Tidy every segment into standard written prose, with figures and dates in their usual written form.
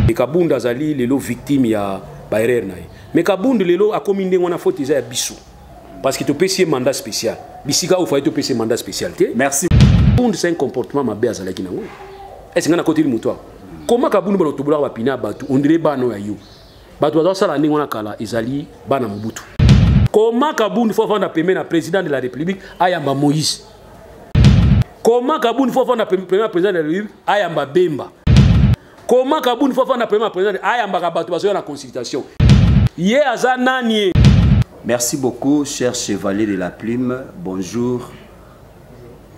Et Kabunda Zali, lelo victime ya Baerer naï. Mais Kabunda lelo a commis on a faute déjà bisou. Parce que tu peux un mandat spécial. Bisika ou faut tu peux un mandat spécial. Merci. Kabunda c'est un comportement ma bé Zali kinango. Est-ce qu'on a côté le moutoir? Comment Kabunda ba tobula ba pina batu on dirait ba no ya you. Batu za sala ndingo na kala Izali bana Mobutu. Comment Kabunda faut vendre paiement na président de la République Ayamba Moïse. Comment Kabunda faut vendre paiement président de la République Ayamba Bemba. Comment Kabunda faut vendre paiement président Ayamba Kabatu baso na consultation. Yé azanani. Merci beaucoup, cher chevalier de la plume. Bonjour.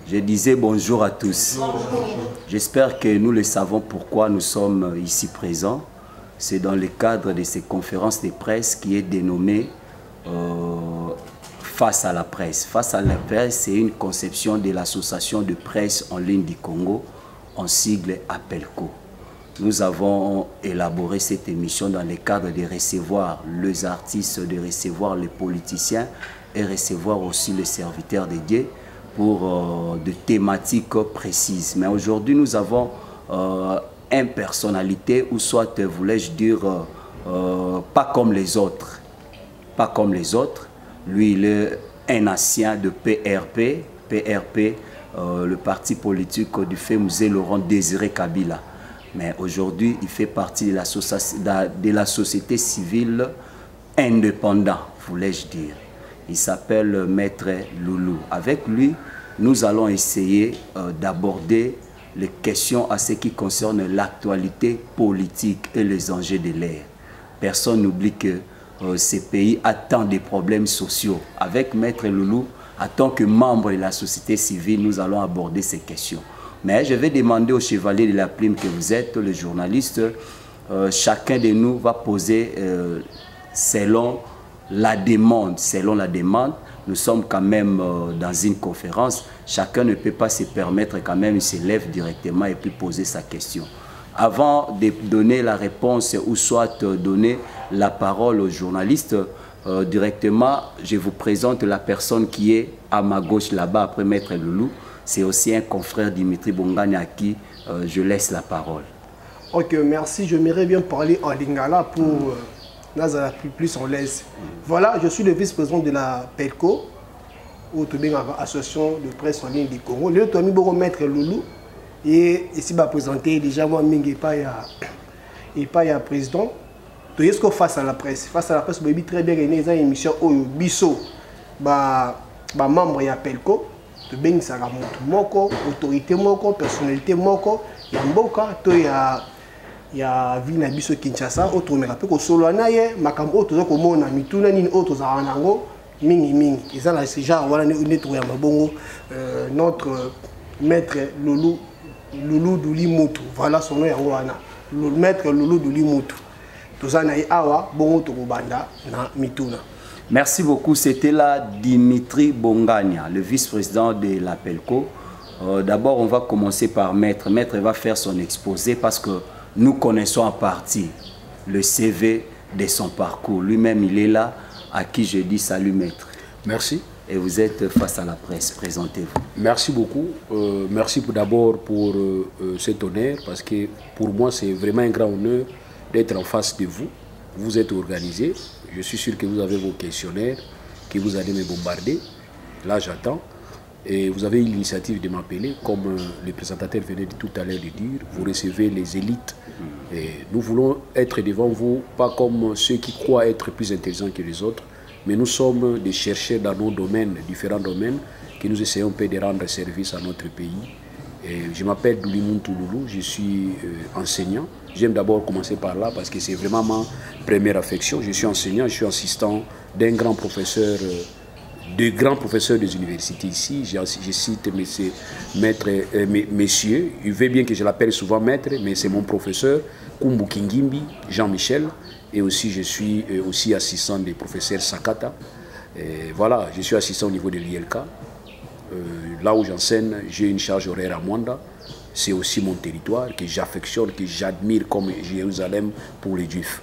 Je disais bonjour à tous. J'espère que nous le savons pourquoi nous sommes ici présents. C'est dans le cadre de ces conférences de presse qui est dénommée Face à la presse. Face à la presse, c'est une conception de l'association de presse en ligne du Congo, en sigle APELCO. Nous avons élaboré cette émission dans le cadre de recevoir les artistes, de recevoir les politiciens et recevoir aussi les serviteurs de Dieu pour des thématiques précises. Mais aujourd'hui, nous avons une personnalité, ou soit, voulais-je dire, pas comme les autres. Pas comme les autres. Lui, il est un ancien de PRP. PRP, le parti politique du fait Musée Laurent Désiré Kabila. Mais aujourd'hui, il fait partie de la société civile indépendante, voulais-je dire. Il s'appelle Maître Loulou. Avec lui, nous allons essayer d'aborder les questions à ce qui concerne l'actualité politique et les enjeux de l'ère. Personne n'oublie que ce pays a tant de problèmes sociaux. Avec Maître Loulou, en tant que membre de la société civile, nous allons aborder ces questions. Mais je vais demander au chevalier de la plume que vous êtes, le journaliste, chacun de nous va poser selon la demande. Selon la demande, nous sommes quand même dans une conférence. Chacun ne peut pas se permettre quand même, il se lève directement et puis poser sa question. Avant de donner la réponse ou soit donner la parole au journaliste, directement, je vous présente la personne qui est à ma gauche là-bas après Maître Loulou. C'est aussi un confrère Dimitri Bongani à qui je laisse la parole. Ok, merci. J'aimerais bien parler en lingala pour nous plus en l'aise. Voilà, je suis le vice-président de la PELCO, ou Association de presse en ligne du Congo. Le Tomi Boro Maître Loulou, et ici, va présenter déjà moi, Mingi et pas ya président. Tu es face à la presse. Face à la presse, vous très bien gagné une émission où Bisso, membre ya PELCO. Tu ben ça moko autorité moko personnalité moko ya mboka to ya vina biso Kinshasa auto me rappelle ko solo na ye makambo auto zo ko mona mituna nini auto za nango mingi ils ont ce genre voilà ne trouver mabongo notre maître Loulou Douli Moutou voilà son nom yango wana le maître Loulou Douli Moutou tozana ye awa bongo to banda na mituna. Merci beaucoup. C'était là Dimitri Bongania, le vice-président de la PELCO. D'abord, on va commencer par Maître. Maître va faire son exposé parce que nous connaissons en partie le CV de son parcours. Lui-même, il est là, à qui je dis salut Maître. Merci. Et vous êtes face à la presse. Présentez-vous. Merci beaucoup. Merci d'abord pour cet honneur parce que pour moi, c'est vraiment un grand honneur d'être en face de vous. Vous êtes organisé. Je suis sûr que vous avez vos questionnaires, que vous allez me bombarder. Là, j'attends. Et vous avez eu l'initiative de m'appeler, comme le présentateur venait tout à l'heure de dire. Vous recevez les élites. Et nous voulons être devant vous, pas comme ceux qui croient être plus intelligents que les autres, mais nous sommes des chercheurs dans nos domaines, différents domaines, que nous essayons un peu de rendre service à notre pays. Et je m'appelle Doulimuntu Loulou, je suis enseignant. J'aime d'abord commencer par là parce que c'est vraiment ma première affection. Je suis enseignant, je suis assistant d'un grand professeur, de grands professeurs des universités ici. Je cite messieurs, il veut bien que je l'appelle souvent maître, mais c'est mon professeur, Kumbu Kingimbi, Jean-Michel. Et aussi, je suis aussi assistant des professeurs Sakata. Et voilà, je suis assistant au niveau de l'ILK. Là où j'enseigne, j'ai une charge horaire à Mwanda. C'est aussi mon territoire que j'affectionne, que j'admire comme Jérusalem pour les Juifs.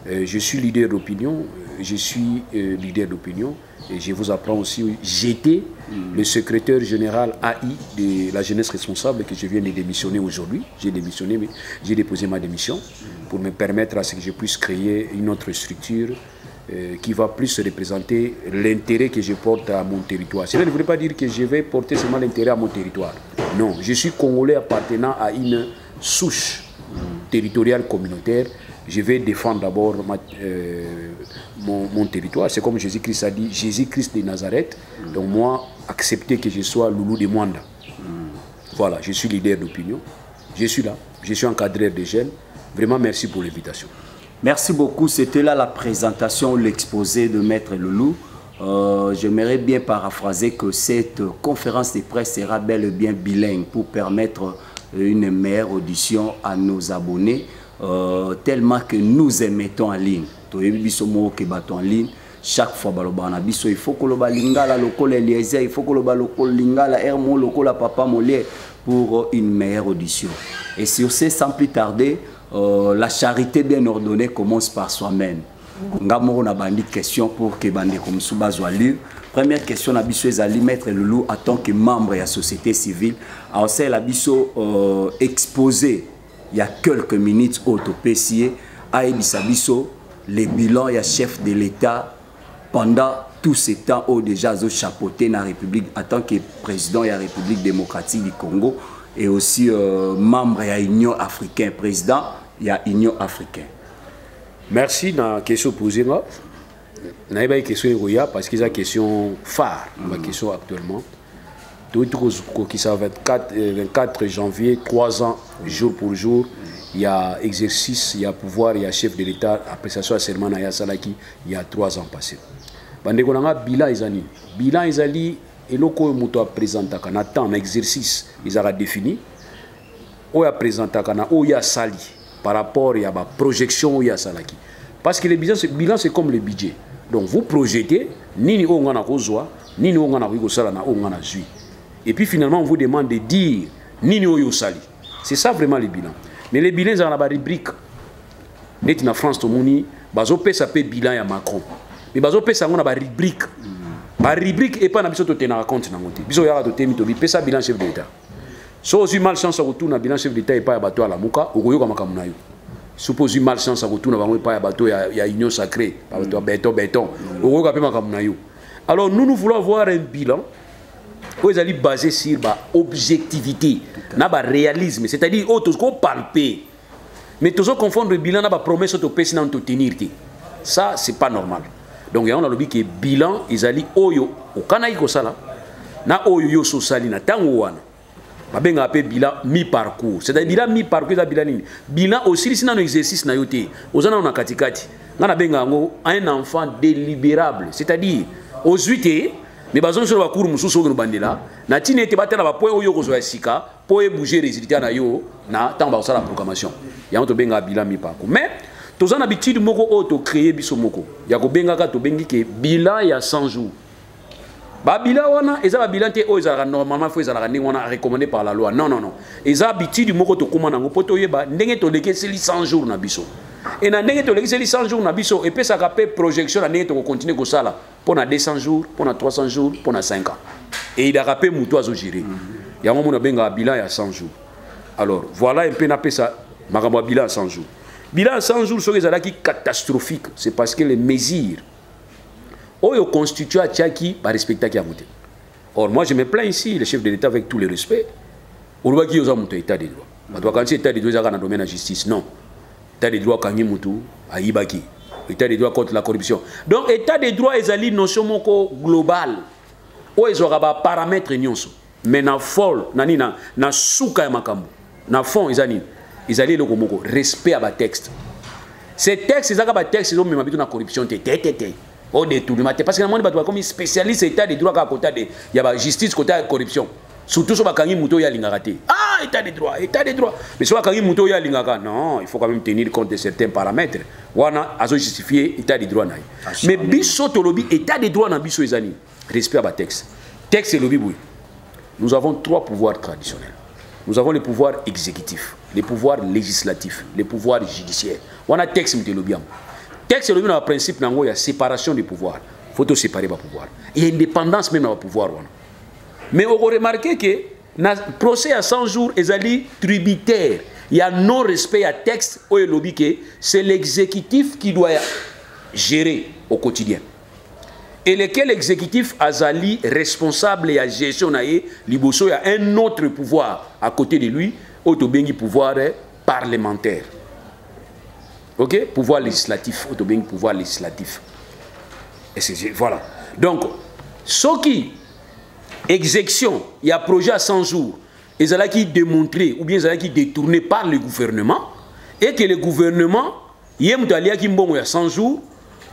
Je suis leader d'opinion, et je vous apprends aussi, j'étais le secrétaire général AI de la jeunesse responsable que je viens de démissionner aujourd'hui. J'ai démissionné, mais j'ai déposé ma démission pour me permettre à ce que je puisse créer une autre structure qui va plus représenter l'intérêt que je porte à mon territoire. Cela ne voudrait pas dire que je vais porter seulement l'intérêt à mon territoire. Non, je suis Congolais appartenant à une souche territoriale communautaire. Je vais défendre d'abord mon territoire. C'est comme Jésus-Christ a dit, Jésus-Christ de Nazareth. Donc moi, accepter que je sois Loulou de Mwanda. Voilà, je suis leader d'opinion. Je suis là, je suis encadreur des jeunes. Vraiment, merci pour l'invitation. Merci beaucoup. C'était là la présentation, l'exposé de Maître Loulou. J'aimerais bien paraphraser que cette conférence de presse sera bel et bien bilingue pour permettre une meilleure audition à nos abonnés, tellement que nous émettons en ligne. En ligne. Chaque fois, il faut que le lingala local Eliezer, il faut que le lingala Hermon local Papa Molière pour une meilleure audition. Et sur ce, sans plus tarder, la charité bien ordonnée commence par soi-même. Nous avons une question pour que Bande comme Soubazo lire. Première question, Maître Loulou, en tant que membre de la société civile, a aussi exposé il y a quelques minutes au Topessier à Ebisabiso les bilans et chef de l'État pendant tout ce temps où déjà chapeauté dans la République en tant que président de la République démocratique du Congo et aussi membre de l'Union africaine, président de l'Union africaine. Merci dans la question posée. Je n'ai pas une question parce que c'est une question phare, ma question actuellement. Tout qui 24 janvier, 3 ans, jour pour jour, il y a exercice, il y a pouvoir, il y a chef de l'État, après ça soit serment à Salaki, il y a 3 ans passés. Bandeko nanga bilan izali. Bilan izali eloko moto a présenté kana temps na exercice ils a défini. O ya présenté kana o ya sali par rapport à la projection ya salaki. Parce que le bilan c'est comme le budget. Donc vous projetez nini o ngana kozwa, nini o ngana ko sala na o ngana zui. Et puis finalement on vous demande de dire nini o yo sali. C'est ça vraiment le bilan. Mais les bilans dans la rubrique net na France to moni bazo pesa pe bilan ya Macron. Mais bazo pesa ngona ba rubrique. Ba rubrique et pas na biso to tenir compte na ngote. Biso ya to temi to bi pesa bilan chef de l'État. So aussi malchance à retourner bilan chef de l'État et pas ya bato à la muka, okoyoka makamuna yo. Suppose malchance à retourner bango pas ya bato ya union sacrée, pas bato béton. Okoyoka pe makamuna yo. Alors nous voulons avoir un bilan où ils allaient basé sur la objectivité, na ba réalisme, c'est-à-dire oh tout ce qu'on palper. Mais tout ça confondre le bilan na ba promesse au pays nan to tenir. Ça c'est pas normal. Donc on a le que bilan ils allaient oyo au kanaï ko sala na oyo yo so sali na tango wana. Ba benga pe bilan mi-parcours. C'est-à-dire bilan mi-parcours ça bilan nini. Bilan aussi si na no exercice na yote. Ozana na katikati. Ngana benga ngo un enfant délibérable, c'est-à-dire aux 8 mais bazon sur la cour mususu no bandela na tine te batela ba point oyo ko zo sika po e bouger résultat na yo na tamba osala proclamation ya to benga bilan mi-parcours. Mais tous en habitude moko auto créer biso moko ya ko benga ka to bengi ke bilan ya 100 jours. Ba bilan wana eza bilan te o eza normalement faut eza ndenge wana recommandé par la loi. Non non non. Eza habitude moko to komana ngo poto yeba ndenge to leke seli 100 jours na biso. Et na ndenge to leke seli 100 jours na biso et pe ça ka projection na ndenge to continuer ko sala pour na 200 jours, pour na 300 jours, pour na 5 ans. Et il a rappelé muto azo gérer. Ya ngo mona benga bilan ya 100 jours. Alors, voilà un peu na pe ça makambo bilan 100 jours. Bilan 100 jours, ce qui est catastrophique, c'est parce que les mesures ont constitué à Tchaki par respecter qui a monté. Or, moi, je me plains ici, le chef de l'État, avec tout le respect, on voit qu'il y a un état de droit. Quand il y a un état de droit, il y a un domaine de la justice. Non. État de droit, quand il y a un Ibaki. État de droit contre la corruption. Donc, état de droit, il y a une notion globale. Où ils ont des paramètres. Mais dans le fond, dans souka makambo, dans le fond, ils allaient le respect à la texte. Ces textes, ils textes, ils ont même habitué la corruption. Au détournement. Parce que nous avons comme spécialiste état de droit à côté de la justice côté de la corruption. Surtout sur le Mouto ya lingaraté. Ah, état de droit, état de droit. Mais sur le Mouto ya lingaka, non, il faut quand même tenir compte de certains paramètres. Wana a justifié état de droit. Mais biso tolobi état de droit na biso ezani. Respect à la texte. Texte et lobby oui. Nous avons 3 pouvoirs traditionnels. Nous avons le pouvoir exécutif, le pouvoir législatif, le pouvoir judiciaire. On a texte et lobby. Texte et lobby dans le principe il y a séparation des pouvoirs. Il faut séparer les pouvoirs. Il y a indépendance même dans le pouvoir. Mais on a remarqué que dans le procès à 100 jours, ils allaient tributaires. il y a non-respect à texte, c'est l'exécutif qui doit gérer au quotidien. Et lequel exécutif azali responsable et à gestion liboso, il y a un autre pouvoir à côté de lui, autobengi pouvoir parlementaire. Ok? Pouvoir législatif, autobengi pouvoir législatif. Et voilà. Donc, ce qui exécution, il y a projet à 100 jours, ils ont qui démontré ou bien ils ont qui détourné par le gouvernement et que le gouvernement, il y a 100 jours,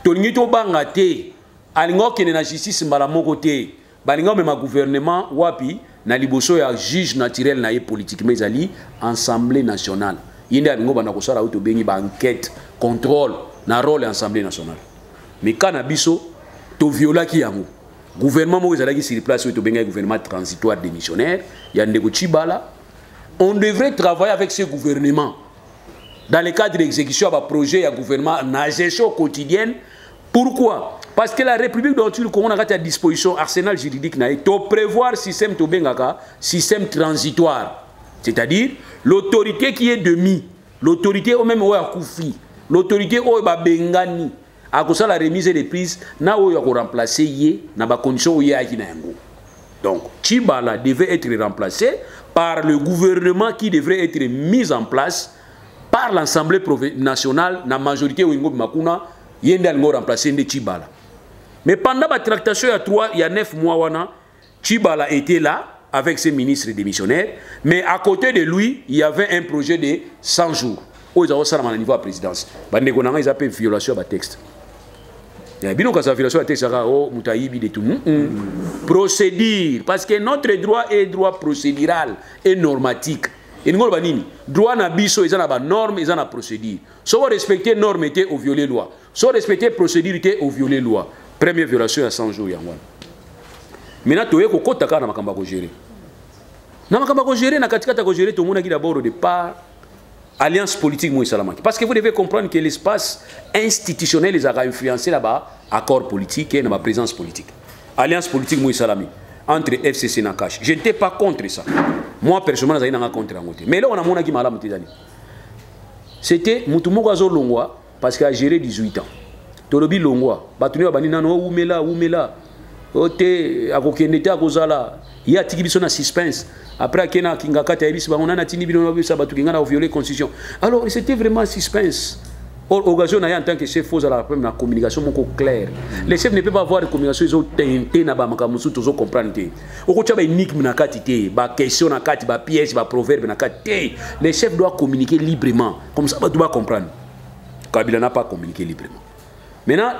Tonito Bangate, alingo kene na justice mbala moko te balingo mema gouvernement wapi na liboso ya juge naturel na ye politique mais ali assemblée nationale yende alingo bana ko sala auto bengi ba enquête contrôle na rôle assemblée nationale mais kana biso to viola ki yango gouvernement mo ezalaki sur place auto bengi gouvernement transitoire démissionnaire ya ndeko Tshibala on devrait travailler avec ce gouvernement dans le cadre d'exécution de projet ya gouvernement na gestion quotidienne. Pourquoi? Parce que la République dont le Congo a à disposition arsenal juridique pour prévoir système système transitoire. C'est-à-dire l'autorité qui est demi, l'autorité au même Koufi, l'autorité au Bengani, à cause de la remise des prises, na où remplacer yé na ba condition où yé donc Tshibala devait être remplacé par le gouvernement qui devrait être mis en place par l'Assemblée nationale, la majorité où Makuna yende remplacé de Tshibala. Mais pendant la tractation, il y a 9 mois, Tshibala était là avec ses ministres démissionnaires, mais à côté de lui, il y avait un projet de 100 jours. Où ils ont au niveau de la présidence. Ils appellent violation de texte. Il y a bien une violation de texte, procédure, parce que notre droit est droit procédural et normatique. Et nous avons droit na biso, ils ont des normes, ils ont des procédures. Si vous respectez les normes, ils ont violé la loi. Si vous respectez les procédures, ils ont violé la loi. Première violation à 100 jours. Maintenant, tu es au côté de la gérer. Na makamba gérer, na katikata gérer, tout le monde qui d'abord au départ alliance politique Moïse Salamaki. Parce que vous devez comprendre que l'espace institutionnel les a influencé là-bas, accord politique et ma présence politique. Alliance politique Moïse Salami entre FCC et Nakash. Je n'étais pas contre ça. Moi, personnellement, je n'étais pas contre ça. Mais là, on a mon qui m'a c'était Moutoumoko Longwa, parce qu'il a géré 18 ans. Tolobi Longwa, Batuni Abanina, Oumela, Ote, Akokendete, Akozala, il y a Tigibiso suspense. Après, Kena, Kingakata, on a Natini Binobi, Sabatukinga, a violé la constitution. Alors, c'était vraiment suspense. Or, occasion en tant que chef, il faut la communication claire. Les chefs ne peuvent pas avoir de communication, ils ont tenté na ba makamusu toujours comprendre. Au côté ba énigme na katité, ba question na kati, ba piège, ba proverbe na kati. Les chefs doivent communiquer librement. Comme ça, tu dois comprendre. Kabila n'a pas communiqué librement. Maintenant,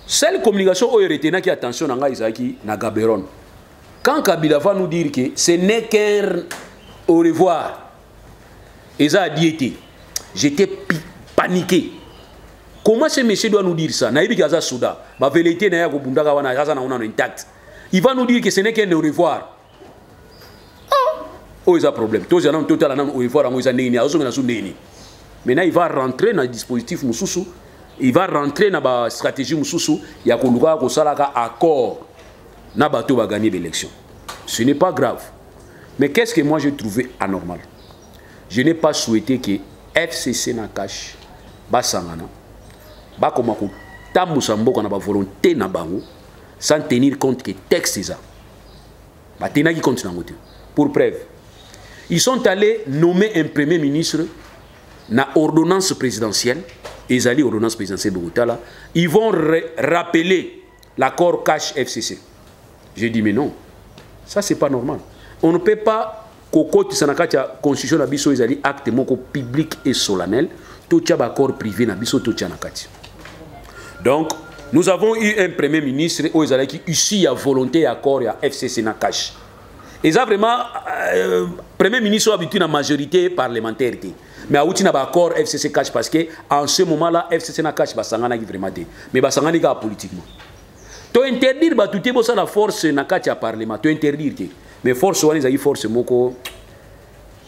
celle communication où il retient qui attention na Isaki na Gaberon. Quand Kabila va nous dire que ce n'est qu'un au revoir, ils ont diété. J'étais paniqué. Comment ce monsieur doit nous dire ça? Il va nous dire que ce n'est qu'un au revoir. Oh, il y a un problème. Maintenant, il va rentrer dans le dispositif Moussoussou. Il va rentrer dans la stratégie Moussoussou. Il y a un accord. Na bateau va gagner l'élection. Ce n'est pas grave. Mais qu'est-ce que moi j'ai trouvé anormal? Je n'ai pas souhaité que FCC Nakash basangana bakomako tambusa mboka na ba volonté na bango sans tenir compte que texte ça batena qui compte na ngote. Pour preuve, ils sont allés nommer un premier ministre na ordonnance présidentielle, ezali ordonnance présidentielle Bogota là, ils vont rappeler l'accord cash FCC. J'ai dit mais non, ça c'est pas normal. On ne peut pas Koko Sanakati constitution na biso ezali acte moko public et solennel, tout tcha accord privé na biso tout tcha nakati. Donc nous avons eu un premier ministre où ezali qui ici a volonté accord ya FCC na cash. Et ça vraiment premier ministre habitué na majorité parlementaire. Mais a outi na ba accord FCC cash parce que en ce moment là FCC na cash basangana qui vraiment té. Mais basangana ga politiquement. To interdire ba tout bossa la force na kati ya parlement, to interdire té. Mais force wana ezali force moko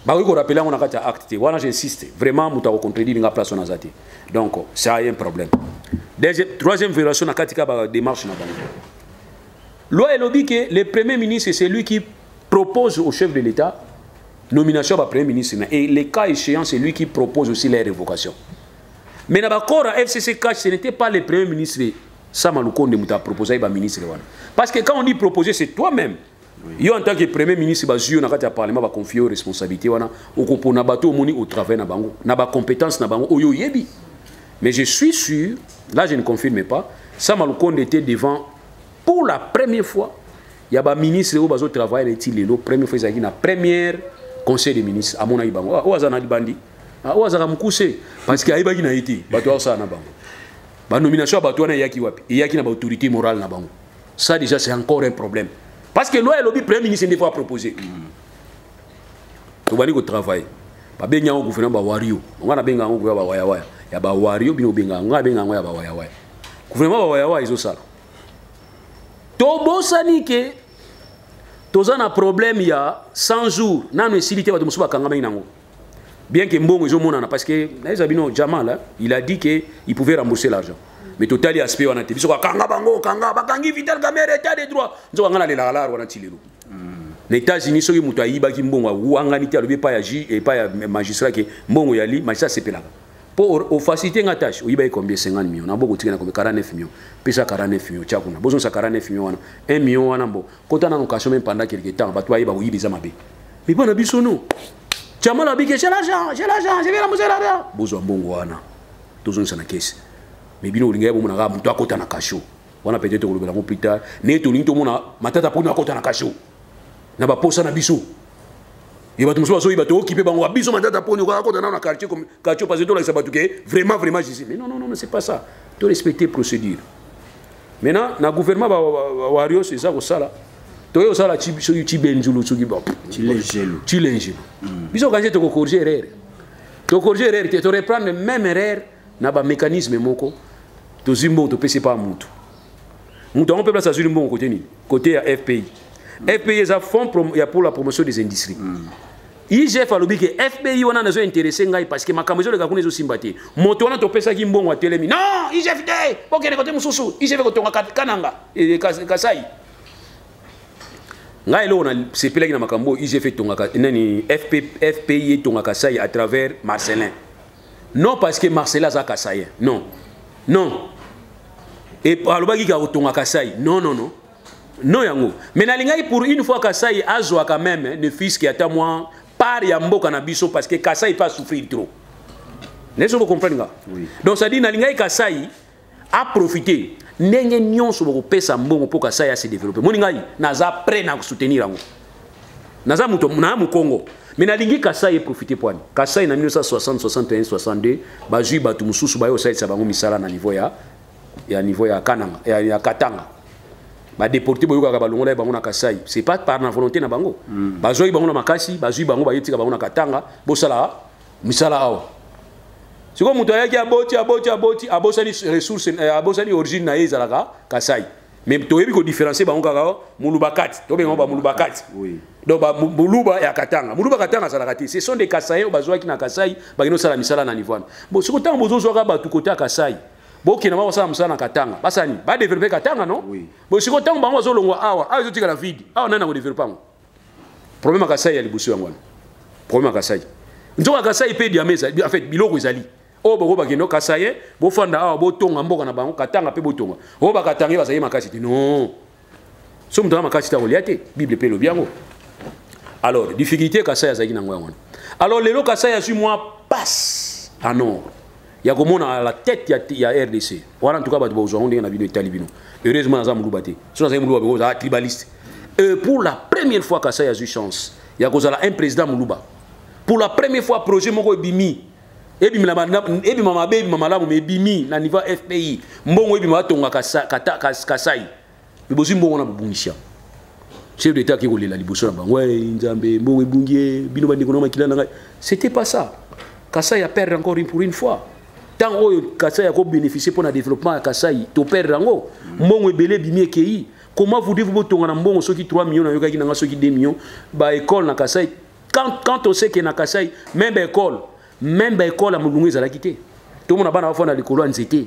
ba ko rappeler on a kati ya acte té. Wana j'insiste, vraiment muta ko contredire nga place on azati. Donc ça a un problème. Troisième violation na kati ka ba démarche na bango. Loi elobi que le premier ministre c'est lui qui propose au chef de l'État nomination du Premier ministre. Et les cas échéants, c'est lui qui propose aussi les révocations. Mais dans le corps à FCC4, ce n'était pas le Premier ministre Samaloukonde qui a proposé le ministre. Parce que quand on dit proposer, c'est toi-même. Oui. En tant que Premier ministre, le Parlement va confier aux responsabilités au travail, à la compétence. Mais je suis sûr, là je ne confirme pas, Samaloukonde était devant, pour la première fois, il y a un ministre qui a travaillé la première fois, il y a un premier conseil des ministres à mon avis. Parce qu'il y a une été, la nomination il y a une autorité morale. Ça déjà c'est encore un problème. Parce que loi et le Premier ministre ne fois proposer. Tu vas aller travail. Pas bien au gouvernement Wario. On va bien au gouvernement Waya. Il y a Wario bien au bien on va bien au Waya. Gouvernement Waya ils ont ça. Tobo sanike. Toza na problème il y a 100 jours. Na no silité ba de musuba kangama inango. Bien que Mbongo ils ont monana parce que Naizabino Jamal il a dit que il pouvait rembourser l'argent. Mais total il aspect on a été biso kanga bango kanga bakangi vital camera état de droit. Nzo ngana le la on a tilelo. Les États-Unis sont mutu ayiba ki Mbongo wangani ti alobi pas ya juge et pas ya magistrat que Mbongo yali magistrat sepelaka. Pour faciliter la tâche, il y a combien 50 millions. On a beaucoup de 49 millions. Puis ça 49 millions. Tu as besoin de 49 millions. 1 million. Quand on a un même pendant quelques temps, on va y avoir des amis. Mais bon, on a besoin de nous. Tu as mal j'ai l'argent, je vais rembourser l'argent. Besoin de bon guana. Tous on s'en a caisse. Mais bien, on a un peu de cachot. On a peut-être un plus tard. Mais tout le monde a matata pour nous à côté de cachot. On a pas posé un bisou. Il va te occuper bango biso mandata pour nous raconter dans un quartier comme quartier parce que toi là ça va tout vraiment je dis mais non c'est pas ça. Tu respecter procédure. Maintenant na gouvernement Wario c'est ça ça là. Toi au ça là tu benjulu tu bon. Tu l'ingélu. Biso quand tu corriger erreur. Tu corriger erreur tu reprendre le même erreur na ba mécanisme moko. To zimbo to pese pas mutu. Mutu on peut placer sur le bon côté ni côté à FPI. FPI est à fond pour la promotion des industries. IGF a lobby que FPI on a besoin intéressé parce que ma camaison de Gabon est aussi sympathique. Moto on a topé ça qui mbon wa télémi. Non, IGF dé. OK, les côté mususu. IGF ko tonga kananga et kasai. Ngai lo na c'est pelagi na makambo IGF tonga nani FPI tonga kasai à travers Marcelin. Non parce que Marcelin a kasai. Non. Et alobaki ka tonga kasai. Non. Non yango. Mais nalingai pour une fois Kasai azwa quand même ne fils qui attend moi par yambo kanabiso parce que Kasai pas souffrir trop. Laissez-vous comprendre. Oui. Donc ça dit nalingai Kasai a profité ndenge nyonso boko pesa mbongo pour Kasai a se développer. Moningai naza prêt na soutenir yango. Naza muto na mu Congo. Mais nalingi Kasai profiter pour Kasai na 1960 61 62 bazui batu mususu bayo sai sabango misala na niveau ya Kananga ya Katanga. Ba déporté boyoka ba longola bango na Kasai c'est pas par la volonté na bango bazoi bango na makasi bazui bango ba yetika bango na Katanga bosala misala awa siko muto yaki aboti abosani ressources abosani origine na ezalaka Kasai mais to yebi ko différencier bango kaka mulubakati to bengo ba mulubakati oui donc ba muluba ya Katanga salaka te ce sont des Kasai bazoi ki na Kasai ba kino sala misala na niveau bon siko tango bozo ka ba tout côté Kasai boki na mwa sana na Katanga basani ba développer Katanga non oui bo siko tango bango zo longwa awa ezotika la vide awa nana ko développer ngo problème Kasai ya libusu yango problème Kasai nzoka Kasai pe dia mesa en fait biloko ezali o boko bakeno Kasai bo fanda awa bo tonga mboka na bango Katanga pe bo tonga o ba Katanga ba sayi makasi non so mutama makasi ta oliate bible pe lo biango alors difficulté Kasai ya zaki na ngwa ngwana alors lelo Kasai ya su moi passe à nord. Il y a comme à la tête il y a RDC. Voilà en tout cas bah on est na bino talibino. Heureusement na za mulubate. So na za mulubate tribaliste. Pour la première fois Kasai a eu chance. Il y a kozala un président Muluba. Pour la première fois projet moko ebimi. Ebimi mama lamu me ebimi na niveau FPI. Mbongo ebimi batonga Kasai. Bibozi mbongo na bubungisha. Chef d'état qui roule la liboso na bango. Ouais, nzambe mbongo ebungie bino bandeko na makila na. C'était pas ça. Kasai a perdu encore pour une fois. Tant que Kasai a bénéficié pour le développement de Kasai, tu perds rango. Mbongo ebele bimi ekei. Comment vous dites-vous que na mbongo soki 3 millions na yoka ki na soki 2 millions ba école na Kasai. Quand on sait que na Kasai même école à mulungu ezala kité. Tout le monde bana bafana likolo nzete.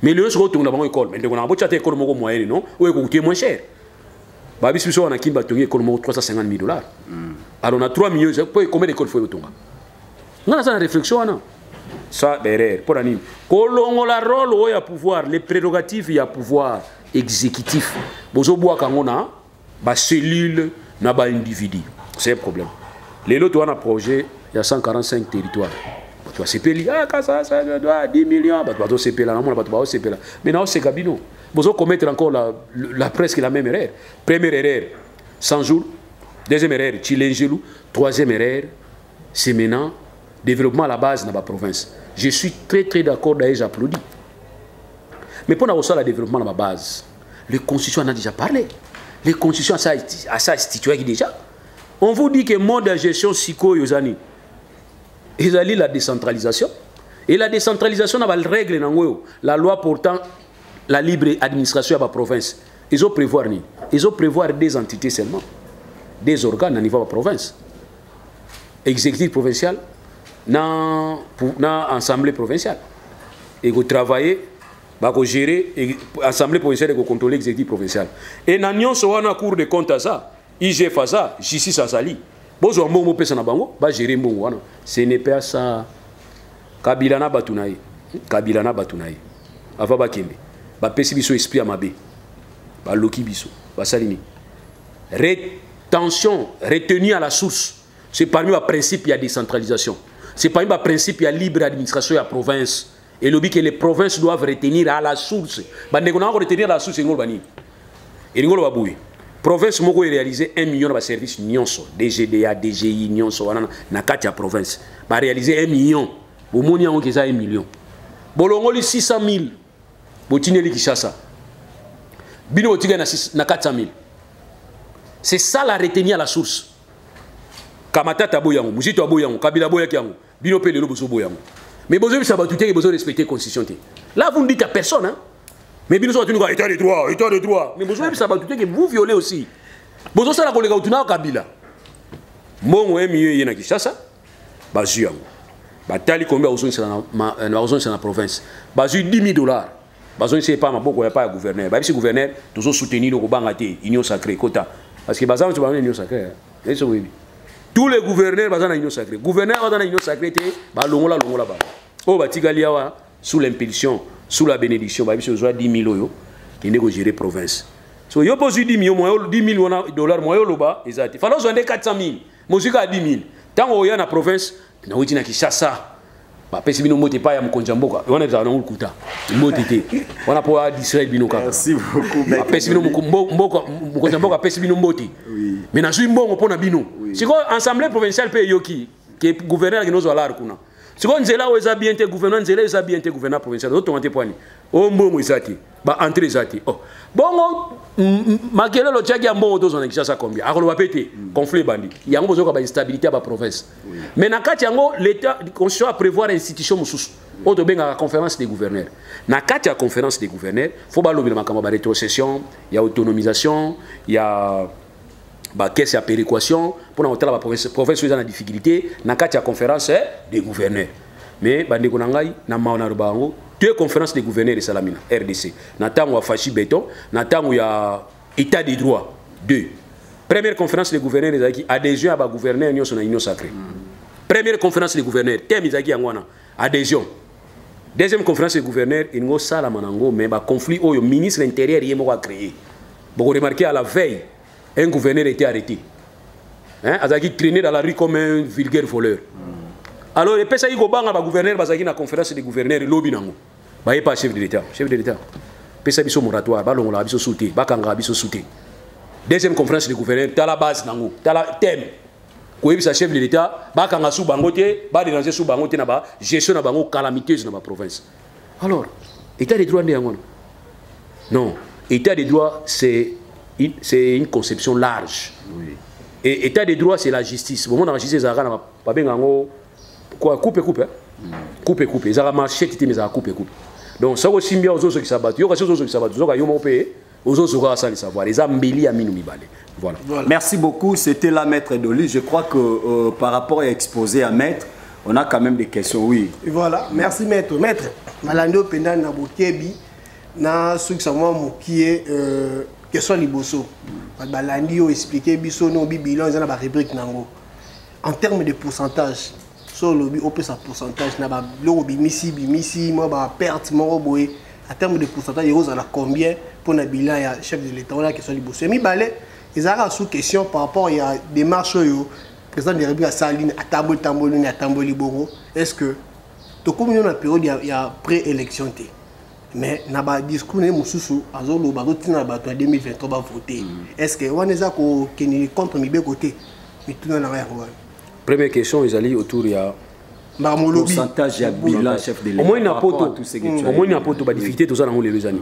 Mais le soki to na bango école, mais on a beau chater école moko moyenne non, ou ko coûter moins cher. Babis biso on a kimba tongi école 350 000 $. Alors on a 3 millions, combien d'écoles faut tonga? On a ça la réflexion non. Ça derrière pour anime. Kolongo la rôle où il y a pouvoir, les prérogatives il y a pouvoir exécutif. Bozo bois kangona ba cellule na ba individu. C'est un problème. Les lots on a projet, il y a 145 territoires. Tu vas CPL, ah ça 10 millions, bah tu vas CPL là, on va tu vas CPL là. Mais non, c'est Gabino. Bozo commettre encore la presque la même erreur. Première erreur, 100 jours. Deuxième erreur, Chilengelou. Troisième erreur, c'est maintenant développement à la base dans la province. Je suis très d'accord, d'ailleurs j'applaudis. Mais pour avoir le développement à la base, les constitutions en a déjà parlé. Les constitutions à ça institué déjà. On vous dit que le mode de gestion psycho yozani, ils allaient la décentralisation. Et la décentralisation n'a pas de règle dans la loi portant la libre administration à la province. Ils ont prévoir ni. Ils ont prévoir des entités seulement, des organes à niveau de la province. Exécutif provincial, dans l'Assemblée provinciale. Et vous travaillez, vous gérez l'Assemblée provinciale et vous contrôlez l'exécutif provincial. Et dans l'Union, cour de compte à ça, IG fait ça, justice à Sali. Vous avez un bon personne à Bango, vous gérez un bon. Ce n'est pas ça. Kabila na Batunaï. Kabila na Batunaï. Avant Bakembe. Bapesi biso esprit à Mabé. Baloki biso. Basalini. Rétention, retenue à la source. C'est parmi les principes, il y a décentralisation. C'est parmi les principes, il y a libre administration à la province. Et le but que les provinces doivent retenir à la source. On a retenir à la source, et nous avons province moko réaliser 1 million de services nyonso, DGDA, DGI nyonso na kati ya province. Ba réaliser 1 million. Bo moni yango keza 1 million. Bolongoli 600 000. Botineli Kishasa. Bino botiga na 400 000. C'est ça la retenir à la source. Kamatata boyango, Mujito boyango, Kabila boyaki yango. Bino pe lelo boso boyango. Mais bozo bisa batuté que bozo respecter constitution. Là vous ne dites à personne hein. Mais bino so tu nous état de droit. Mais bozo bisa batuté que vous violez aussi. Bozo sala kolega utuna Kabila. Mongo emiyo yena Kishasa. Bazu yango. Batali combien aux na na province. Bazu $10 000. Bazo c'est pas maboko ya pas gouverneur. Ba bisi gouverneur toujours soutenir le banga té union sacrée quota. Parce que bazan tu ba union sacrée. Et ça oui. Tous les gouverneurs bazan na union sacrée. Gouverneur bazan na union sacrée té ba longola ba. O batikali awa sous l'impulsion, sous la bénédiction ba bisi ozoa 10 000 oyo qui ne go gérer province. So yo posu 10 millions $10 000 moyo loba ezati. Falo zo 400 000. Mozika 10 000. Tango oya na province na wuti na Kishasa. Ba pesi bino mote pa ya mkonja mboka. Wana za na ukuta. Mote te. Wana po distraire bino kaka. Merci beaucoup. Ba pesi bino mboka mkonja mboka pesi bino mbote. Oui. Mais na zui mbongo pona bino. Siko assemblée provinciale pe yoki que gouverneur qui nous alar kuna. Siko nzela o eza bien te gouverneur nzela eza bien te gouverneur provincial. Auto monte poani. O mbongo ezati. Ba entrée ezati. Oh. Bongo makelo lo tchaki ya mbongo to zona Kishasa combien. Akolo ba pété conflit bandi. Yango bozo ka ba instabilité ba province. Mais na kati yango l'état constitution a prévoir institution mususu. Auto benga conférence des gouverneurs. Na kati ya conférence des gouverneurs, faut ba lobi na makambo ba rétrocession, il y a autonomisation, il y a ba caisse ya péréquation pour na hôtel ba province dans la difficulté, na kati ya conférence des gouverneurs. Mais bandi ko ngai na maona rubango deux conférences des gouverneurs de Salamina, RDC. Natango a Fachi Béton, Natango il y a État des droits. Deux. Première conférence des gouverneurs, ils ont adhésion à la gouverneur de l'Union sacrée. Première conférence des gouverneurs, thème ils ont adhésion. Deuxième conférence des gouverneurs, ils ont salamanango, mais le conflit au ministre de l'Intérieur il a créé. Vous remarquez à la veille, un gouverneur était arrêté. Hein? Il a traîné dans la rue comme un vulgaire voleur. Alors, les personnes qui ont le gouverneur, ils ont la conférence des gouverneurs, ils ont pas chef de l'État. Chef de l'État. Pesa biso moratoire, balongo la biso sauté, bakanga biso sauté. Deuxième conférence des gouverneurs, t'as la base nango, t'as la thème. Koyebisa chef de l'État, bakanga sous bangote, ba déranger sous bangote na ba, gestion na bango calamiteuse na ba province. Alors, État des droits non, État des droits c'est une conception large. Oui. Et État des droits c'est la justice. Bon, dans la justice ça na ba bengango quoi coupe coupe ça va marcher mais ça va coupe donc ça aussi bien aux autres qui s'abattent yo kasi aux autres qui s'abattent zo ka yo mo payer aux autres ça ça les savoir les ambeli aminu mibale voilà. Merci beaucoup, c'était la maître Doli. Je crois que par rapport à exposé à maître on a quand même des questions. Oui, et voilà, merci maître malando pendant na bokebi na sukisa moi mokie question liboso balandi o expliquer biso no bilan za na ba rubrique nango en termes de pourcentage so lobi on peut sa pourcentage na ba lo bimisi moi ba perte mo boy en termes de pourcentage ils ont combien pour na bilan ya chef de l'état la question liboso mi balé ils ont sous question par rapport il y a des marches yo président de la République à Saline à Tamboli Bongo est-ce que to comme on a période il y a pré-élection mais na ba discours ne mususu azolo ba rotina ba 2023 ba voter est-ce que on est ko keni contre mi be côté mi tuna na ya première question ils allaient autour il y a pourcentage ya bilan chef de l'État au moins na poto ba difficulté tout ça dans les années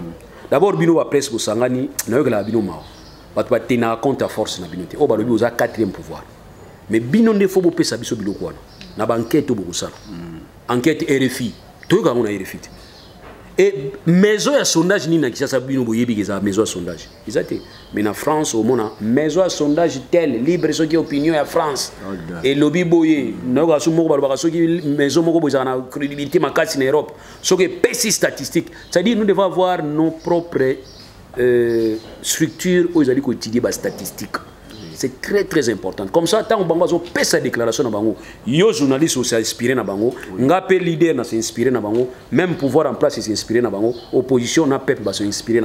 d'abord bino ba presse ko sangani na yo la bino ma ba to ba tena compte à force na bino te o ba lobi oza 4e pouvoir mais bino ne faut pas pesa biso biloko wana na ba enquête to boko sala enquête RFI to ka ngona RFI et maison à sondage ni na kisasa bino boyebi keza maison à sondage izate mais na France au monde maison à sondage tel libre ce qui opinion à France et lobby boye na ka sumo ba ba soki maison moko boza na crédibilité makasi na Europe ce que pesi statistique ça dit nous devons avoir nos propres structures où ils allaient étudier ba statistiques. C'est très très important. Comme ça, tant que vous avez sa déclaration, les journalistes sont inspirés, les leaders sont inspirés, même pouvoir en place est inspiré, l'opposition n'a pas inspiré.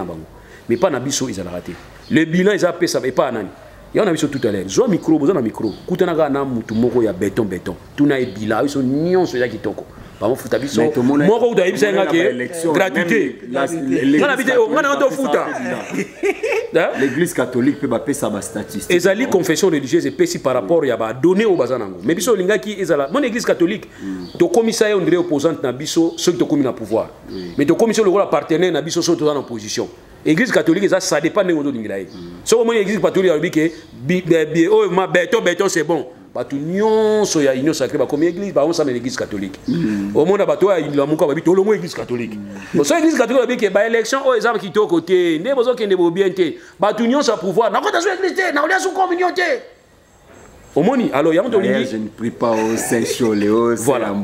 Mais pas Nabiso, ils ont raté. Le bilan, ils ont fait ça, mais pas Anani. Il y en a vu tout à l'heure. Vous avez un micro, vous avez un micro. Vous avez un micro, il y a béton. Tout n'a pas bilan, ils sont nions sur les qui toko. Moi, je gratuité. L'église catholique peut pas sa statistique. Et les confessions religieuses et péci par rapport à donner au bazanango. Mais biso linga qui est là. Mon église catholique, to commissaire on dirait opposante na biso ceux qui te commis na pouvoir. Mais to commission le rôle partenaire na biso ceux qui sont en opposition. Église catholique ça dépend de ngozo lingila. So mon église catholique a dit que oh ma béton c'est bon. Batu nyonso ya union sacrée ba comme église ba on ça l'église catholique au monde bato ya la muka ba bito lo mo église catholique bon ça église catholique ba ke ba élection o exemple qui to côté ne bozo ke ne bo bien té batu nyonso pouvoir na kota so église té na olia sous communion té au moni alors ya on je ne prie pas au Saint Choléo voilà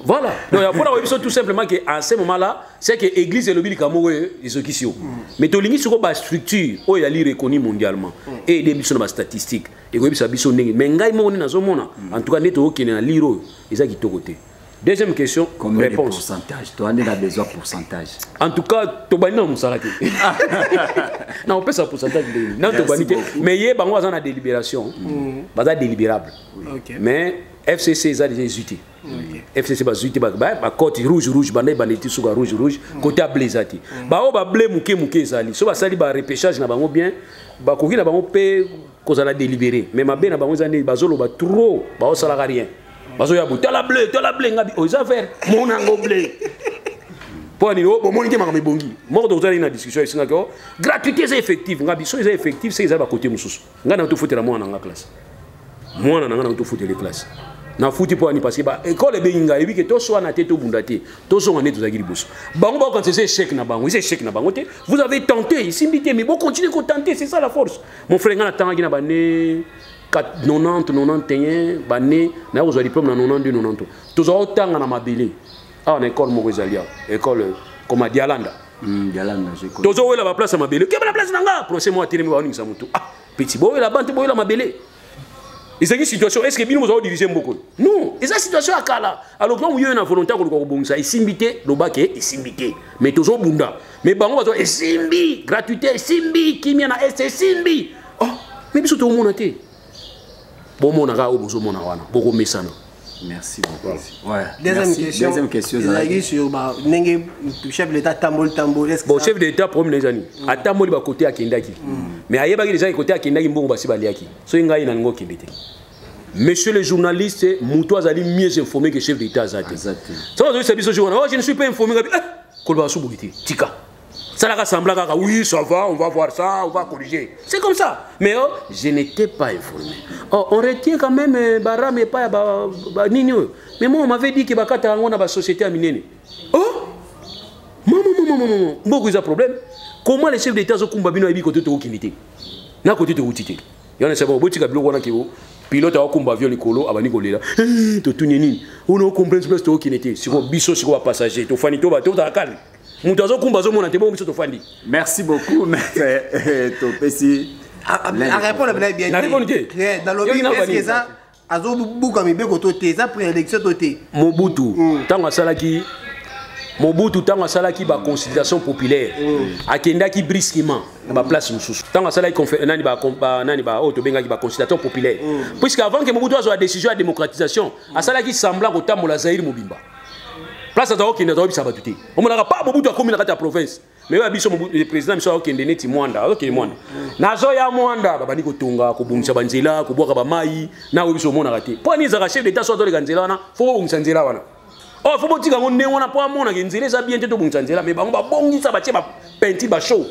voilà donc pour la tout simplement que à ce moment là c'est que église et le bible kamo et ce qui sio mais to lingi sur ba structure o ya li reconnu mondialement et des biso na statistiques et ko bisa biso ndenge mais ngai mo na zo mona en tout cas neto okene na liro eza ki to côté deuxième question combien réponse de pourcentage toi on a besoin pourcentage en tout cas to bani na musalaki na on peut ça pourcentage non to bani mais yé bango za na délibération baza délibérable mais FCC eza déjà exécuté FCC ba exécuté ba côté rouge bandai banditi suka rouge côté blezati ba o ba blé muke ezali so ba sali ba repêchage na bango bien ba koki na bango pe kozala délibéré mais ma na bango zane bazolo ba trop ba o sala rien bazo ya buta la blé ngabi o za faire mon ango blé pour ni o bon ke makame bongi moko to zali na discussion isinga ko gratuité c'est effectif ngabi so c'est effectif c'est za ba côté mususu ngana to fotela mwana na classe mwana na to fotela classe na fouti pour ni parce que ba école benga ebi que to so na tete bundate to so ngane to zagiri boso bango ba quand c'est échec na bango c'est échec na bango te vous avez tenté ici mbité mais bon continuez à tenter c'est ça la force mon frère ngana tanga na bané 90 91 bané na ko zo diplôme na 92 90 to zo tanga na mabele ah na école moko ezalia école comme Dialanda je connais to zo wela ba place mabele ke ba place nanga procès moi télé ba oninga mutu ah petit boy la bande boy la mabele. Et c'est une situation, est-ce que nous avons dirigé beaucoup? Non, et cette situation à Kala. Alors que nous avons une volonté de ça, ici invité, le bac est ici invité. Mais toujours bunda. Mais bon, on va dire, Simbi, gratuité, Simbi, qui m'y en a, c'est Simbi. Oh, mais tout le monde a été. Bon, mon aga, bon, mon aga, beaucoup de messages. Merci beaucoup. Ouais. Deuxième question. Chef de l'État Tambol. Bon, chef de l'État, premier les années. À Tambol, il va côté à Kendaki. Mais à Yébagi, les gens côté à Kendaki, ils vont passer Baliaki. So, il y a un ngo Kendaki. Monsieur le journaliste, Moutois Ali mieux informé que chef de l'État. Ça va je ne suis pas informé. Tika. Ça la rassemble, oui, ça va, on va voir ça, on va corriger. C'est comme ça. Mais oh, je n'étais pas informé. Oh, on retient quand même Bara, mais pas Nino. Mais moi, on m'avait dit que Bakata on a la société à Minene. Oh, maman, beaucoup de problèmes. Comment les chefs d'État sont combattus à côté de l'Okinité? Na côté de l'Outité. Il y en a un petit cablo qui est pilote à combat viol écolo à Banicolela. Tu tout nini. On a compris ce que c'est l'Okinité. Si on biso, si on passager, tu fais un bateau dans la cale. Mutazo kumba zo mona te bon biso to fandi. Merci beaucoup maître Topesi. À répondre bien. Na répondre. Dans le but est-ce que ça azo buka mi beko toté ça préélection toté. Mobutu tango salaki ba consultation populaire akendaki brusquement na ba place mususu tango salaki nani ba auto bengaki ba consultation populaire puisque avant que Mobutu azo la décision de démocratisation asalaki semblant kotambola Zaïre Mobimba place azo okende azo bisa batuté omonaka pa Mobutu akomi na kati ya province mais ba biso le président biso okende neti Mwanda okende Mwanda nazo ya Mwanda babandi kotonga kobungisa banzela kobwaka ba mai na biso omonaka te po ni za chef d'état so to le kanzela wana fo bungisa nzela wana. Oh, faut dire qu'on est on a pas mon nzela ça bien tout bonzanzela mais bango ba bongisa ba tie ba penti ba show.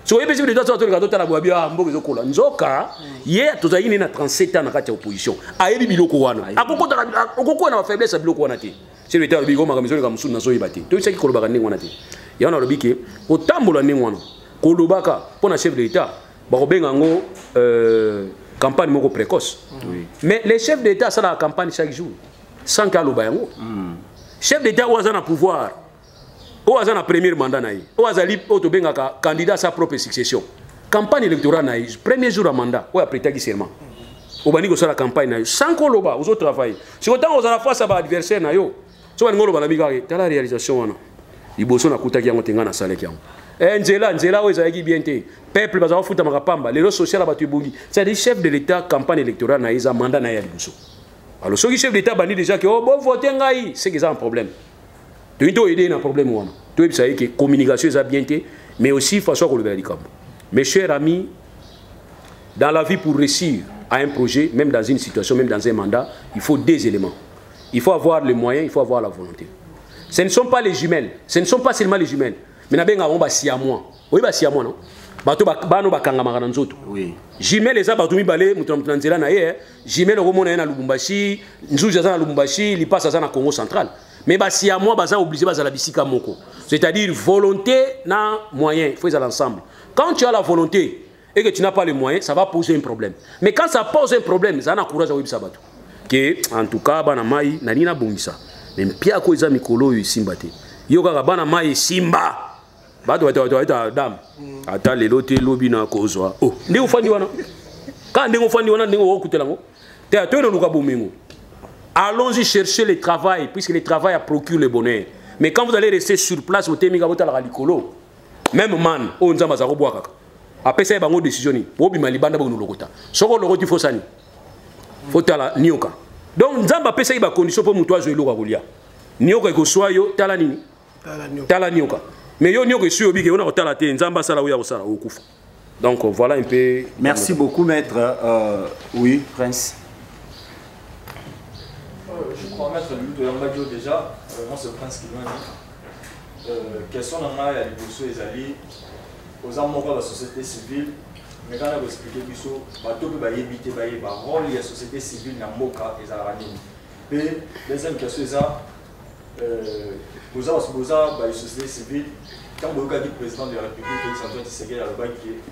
So ebe de d'autres to la bobia mboka zokola. Nzoka hier tozali na 37 ans na kati ya opposition. Ayebi biloko wana. Akoko na faiblesse biloko wana te. C'est le temps bi goma kamizoli ka musuna so yibate. To isaki kolobaka ndenge wana te. Ya na lobike o tambola ndenge wana. Kolobaka pona chef de l'état ba robenga ngo campagne moko précoce. Mais les chefs d'état ça la campagne chaque jour sans kaloba yango. Chef d'État ou a pouvoir, ou a un premier mandat, ou a un candidat à sa propre succession. Campagne électorale, premier jour à mandat, ou après tagi seulement. Ou bani la campagne, sans koloba, aux autres travail. Si autant on a face à l'adversaire, si on a une la réalisation, il bosse na kuta qui a monté na salle qui a. Nzela, ou ezaki bien te. Peuple baza futa makapamba, les réseaux sociaux batu bungi. C'est des chefs de l'État campagne électorale na isa mandat na ya libuso. Alors, ceux qui chef d'État bandit déjà que oh bon voter ngai, c'est qu'ils ont un problème. Tu dois aider un problème ou tu sais que communication est bien mais aussi façon qu'on le verra. Mes chers amis, dans la vie pour réussir à un projet, même dans une situation, même dans un mandat, il faut deux éléments. Il faut avoir les moyens, il faut avoir la volonté. Ce ne sont pas les jumelles, ce ne sont pas seulement les jumelles. Mais n'abeng on ba si à moi. Oui ba si à moi non. Bato bano bakanga makana nzoto. Oui. Jimel eza bato mibale mutamutana nzela na ye. Jimel okomona na Lubumbashi, nzuja za na Lubumbashi, li passe za na Congo central. Mais basi à moi baza obligé baza la bisika moko. C'est-à-dire volonté na moyen, il faut ça l'ensemble. Quand tu as la volonté et que tu n'as pas les moyens, ça va poser un problème. Mais quand ça pose un problème, ça na courage à ça bato. Que en tout cas bana mai na nina bongisa. Même pia ko eza mikolo yo simbate. Yo kaka bana mai simba. Bado dame ata lelo te lobi na kozwa oh ndi ufandi wana quand ndi ufandi wana ndi okutela ngo te to no luka bomingo. Allons-y chercher le travail puisque le travail procure le bonheur, mais quand vous allez rester sur place au temika botala ka likolo même man o nzamba za robwa kaka apesa e bango décision ni obima libanda bo nolokota soko lokoti fosani fotala nioka donc nzamba pesa e ba condition pour muto azo eloka kolia nioka ko soyo tala nini tala nioka. Mais yo nyoko sur obi ke on a otala te nzamba sala uya osala okufa. Donc voilà un peu. Merci beaucoup maître. Oui Prince. Je crois maître de Yambadio déjà. Moi c'est Prince qui m'a dit. Question nana ya liboso ezali aux amours de la société civile. Mais quand on a expliqué biso bato pe ba yebite ba yeba rôle ya société civile na moka ezalani. Et deuxième question ça Boza la société civile, quand vous regardez le président de la République, Félix Antoine Tshisekedi, il y a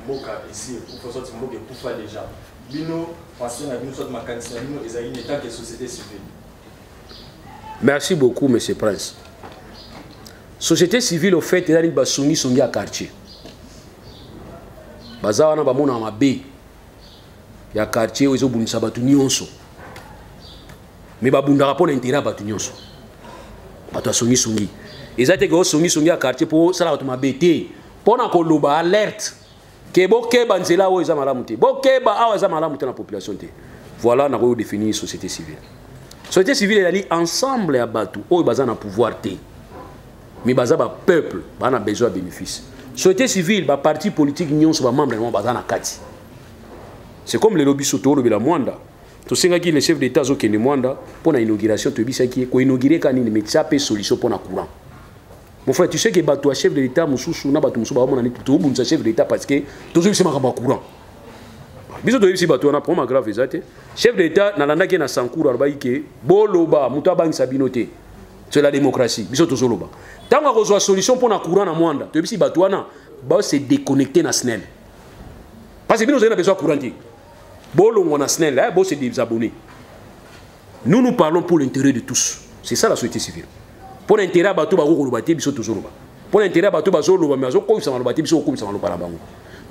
Moka ici, pour faire sortir Moka pour faire déjà. Bino, pensez à nous, soit ma candidature, nous, ils ont une état que société civile. Merci beaucoup, M. Prince. Société civile, au fait, il y a une songi à quartier. Bazawana bamona mabe. Il y a quartier où ils ont bunni sabatu nyonso. Mais babunda rapport l'intérêt batu nyonso. Bato songi. Ezate ko songi à quartier pour sala bato mabete. Pona ko loba alerte. Ke boke banzela o eza malamu te. Boke ba awa eza malamu te na population te. Voilà na ko définir société civile. Société civile elle dit ensemble ya bato o baza na pouvoir te. Mais baza ba peuple ba na besoin de bénéfice. Société civile ba parti politique nyonso ba membre na baza na kati. C'est comme les lobbies soto lobi la Mwanda. To senga ki le chef d'état zo kende Mwanda pour la inauguration to bisa ki ko inaugurer kanini mais ça peut solution pour na courant. Mon frère, tu sais que bato chef de l'état mususu na bato mususu ba mona ni to bunza chef de l'état parce que to zo bisema ka courant. Biso to yebisi bato na problème grave ezate. Chef de l'état na landa ke na sankuru arba ke boloba muta bangi sabinote. C'est la démocratie. Biso to zo loba. Tanga ko zo solution pour na courant na Mwanda. To yebisi bato wana ba se déconnecter na SNEL. Parce que bino zo na besoin courant. On a SNEL, c'est des abonnés. Nous nous parlons pour l'intérêt de tous. C'est ça la société civile. Pour l'intérêt de tous, pour l'intérêt bateau bazolo bamezo comme ça malobati biso comme ça malobala bango.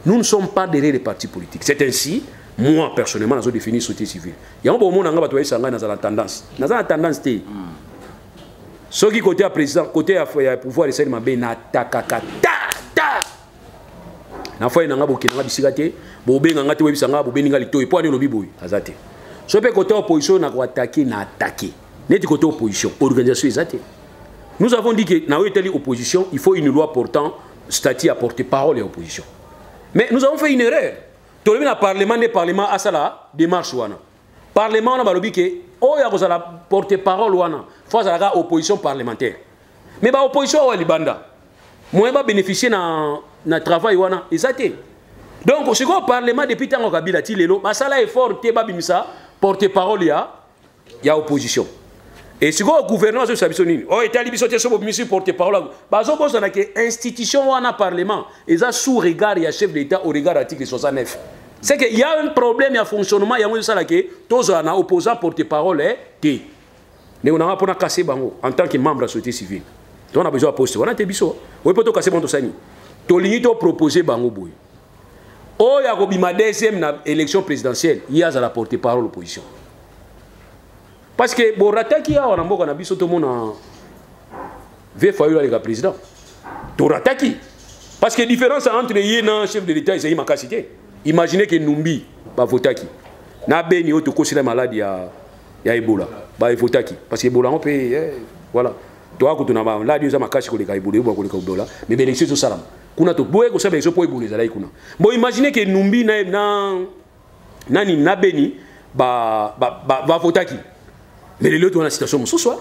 Nous ne sommes pas derrière les partis politiques. C'est ainsi, moi personnellement, j'ai défini société civile. Il y a un moment où bateau sanga dans la tendance. Dans la tendance té. Ceux qui côté à président, côté à pouvoir essayer de m'abeiller na takaka ta. Na fois nanga boki nanga bisigate, bobe nanga te webisanga bobe ninga lito et pour aller lobi boy. Azate. So pe côté opposition na ko attaquer na attaquer. Neti côté opposition, organisation ezate. Nous avons dit que dans l'opposition, il faut une loi portant statut à porter-parole et opposition. Mais nous avons fait une erreur. Tout le Parlement, des parlements à ça démarche wana. Parlement on a dit que oh ya la porte-parole wana, faut la opposition parlementaire. Mais ba opposition wa libanda. Moi ba bénéficier na travail wana, ezate. Donc ce qu'on parlement depuis tant Kabila ti lelo, ba sala effort te ba bimisa porte-parole ya opposition. Et si le gouvernement de Sabisonine, oh, et tali bisoté sur monsieur porte-parole, bazo bozo na que institution ou un parlement, et ça sous regard et chef d'État au regard article 69. C'est qu'il y a un problème, il y a un fonctionnement, il y a un ça là que tous en opposant porte-parole est mais on a pas cassé bango en tant que membre de la société civile. Donc on a besoin de poster. On a été biso. On peut pas casser bango sani. To limite proposer bango boy. Oh, il y a une deuxième élection présidentielle, il y a la porte-parole de l'opposition. Parce que bon rataki ya wana mboka na biso to mona ve Fayulu avec le président. To rataki. Parce que différence entre yena chef de l'État et Isaïe Makasité. Imaginez que Numbi ba votaki. Na beni oto kosila maladie ya Ebola. Ba votaki parce que Ebola on peut voilà. Toi ko tuna ba la dio za makasi ko le ka Ebola ko le ka Ebola mais bénéfice au salam. Kuna to boye ko sabe so po Ebola za lai kuna. Bon imaginez que Numbi na beni ba votaki. Mais les autres ont la situation ce soir.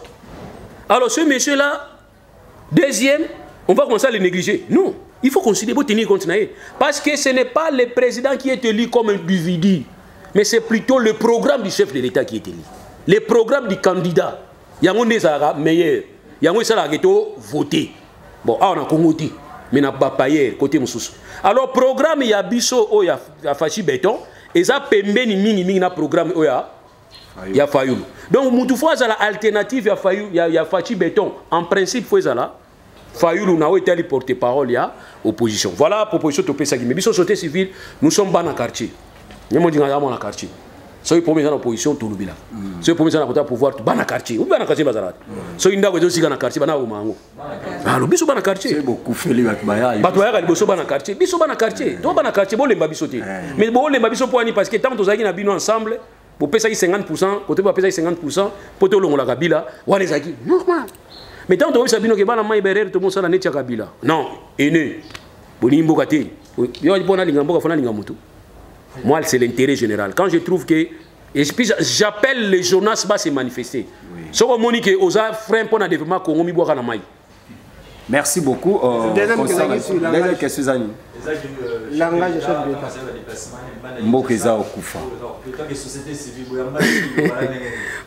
Alors ce monsieur-là, deuxième, on va commencer à le négliger. Non, il faut considérer, pour tenir compte. Parce que ce n'est pas le président qui est élu comme un individu, mais c'est plutôt le programme du chef de l'État qui est élu. Le programme du candidat. Il y a un meilleur. Il y a un voté. Bon, on a congoté, mais on n'a pas payé côté Moussous. Alors, programme, il y a Bisso, il y a Fachi Béton, et ça, Pembe, il y a un programme, il y a Fayulu. Donc, il faut avoir l'alternative, il y a Fachi Béton. En principe, il faut avoir Fayulu, n'a été porte-parole, il y a opposition. Voilà la proposition de Pessagi. Mais sur la société civile, nous sommes dans le quartier. Nous sommes dans le quartier. C'est le premier dans l'opposition, tout le monde. C'est le premier dans le pouvoir, dans le quartier. Où est le quartier? C'est une dame qui est dans le quartier. Alors, biso dans le quartier. C'est beaucoup fait les Batbaya. Batbaya, il est dans le quartier. Biso dans le quartier. Dans le quartier, bon, les babisotés. Mais bon, les babisotés, parce que tant que nous avons ensemble, pour payer 50%, côté pour payer 50%, pour tout le monde la Kabila, ou les acquis. Normal. Mais tant que vous savez que bana mai berere tout le monde ça la netia Kabila. Non, ene. Boni mbokate. Yo bona lingamboka fona lingamutu. Moi c'est l'intérêt général. Quand je trouve que et puis j'appelle les Jonas bas se manifester. So ko moni que oza frère pour na développement Congo mi boka na mai. Merci beaucoup. Deuxième question Zani. Langage chef d'État. Mbokeza okufa.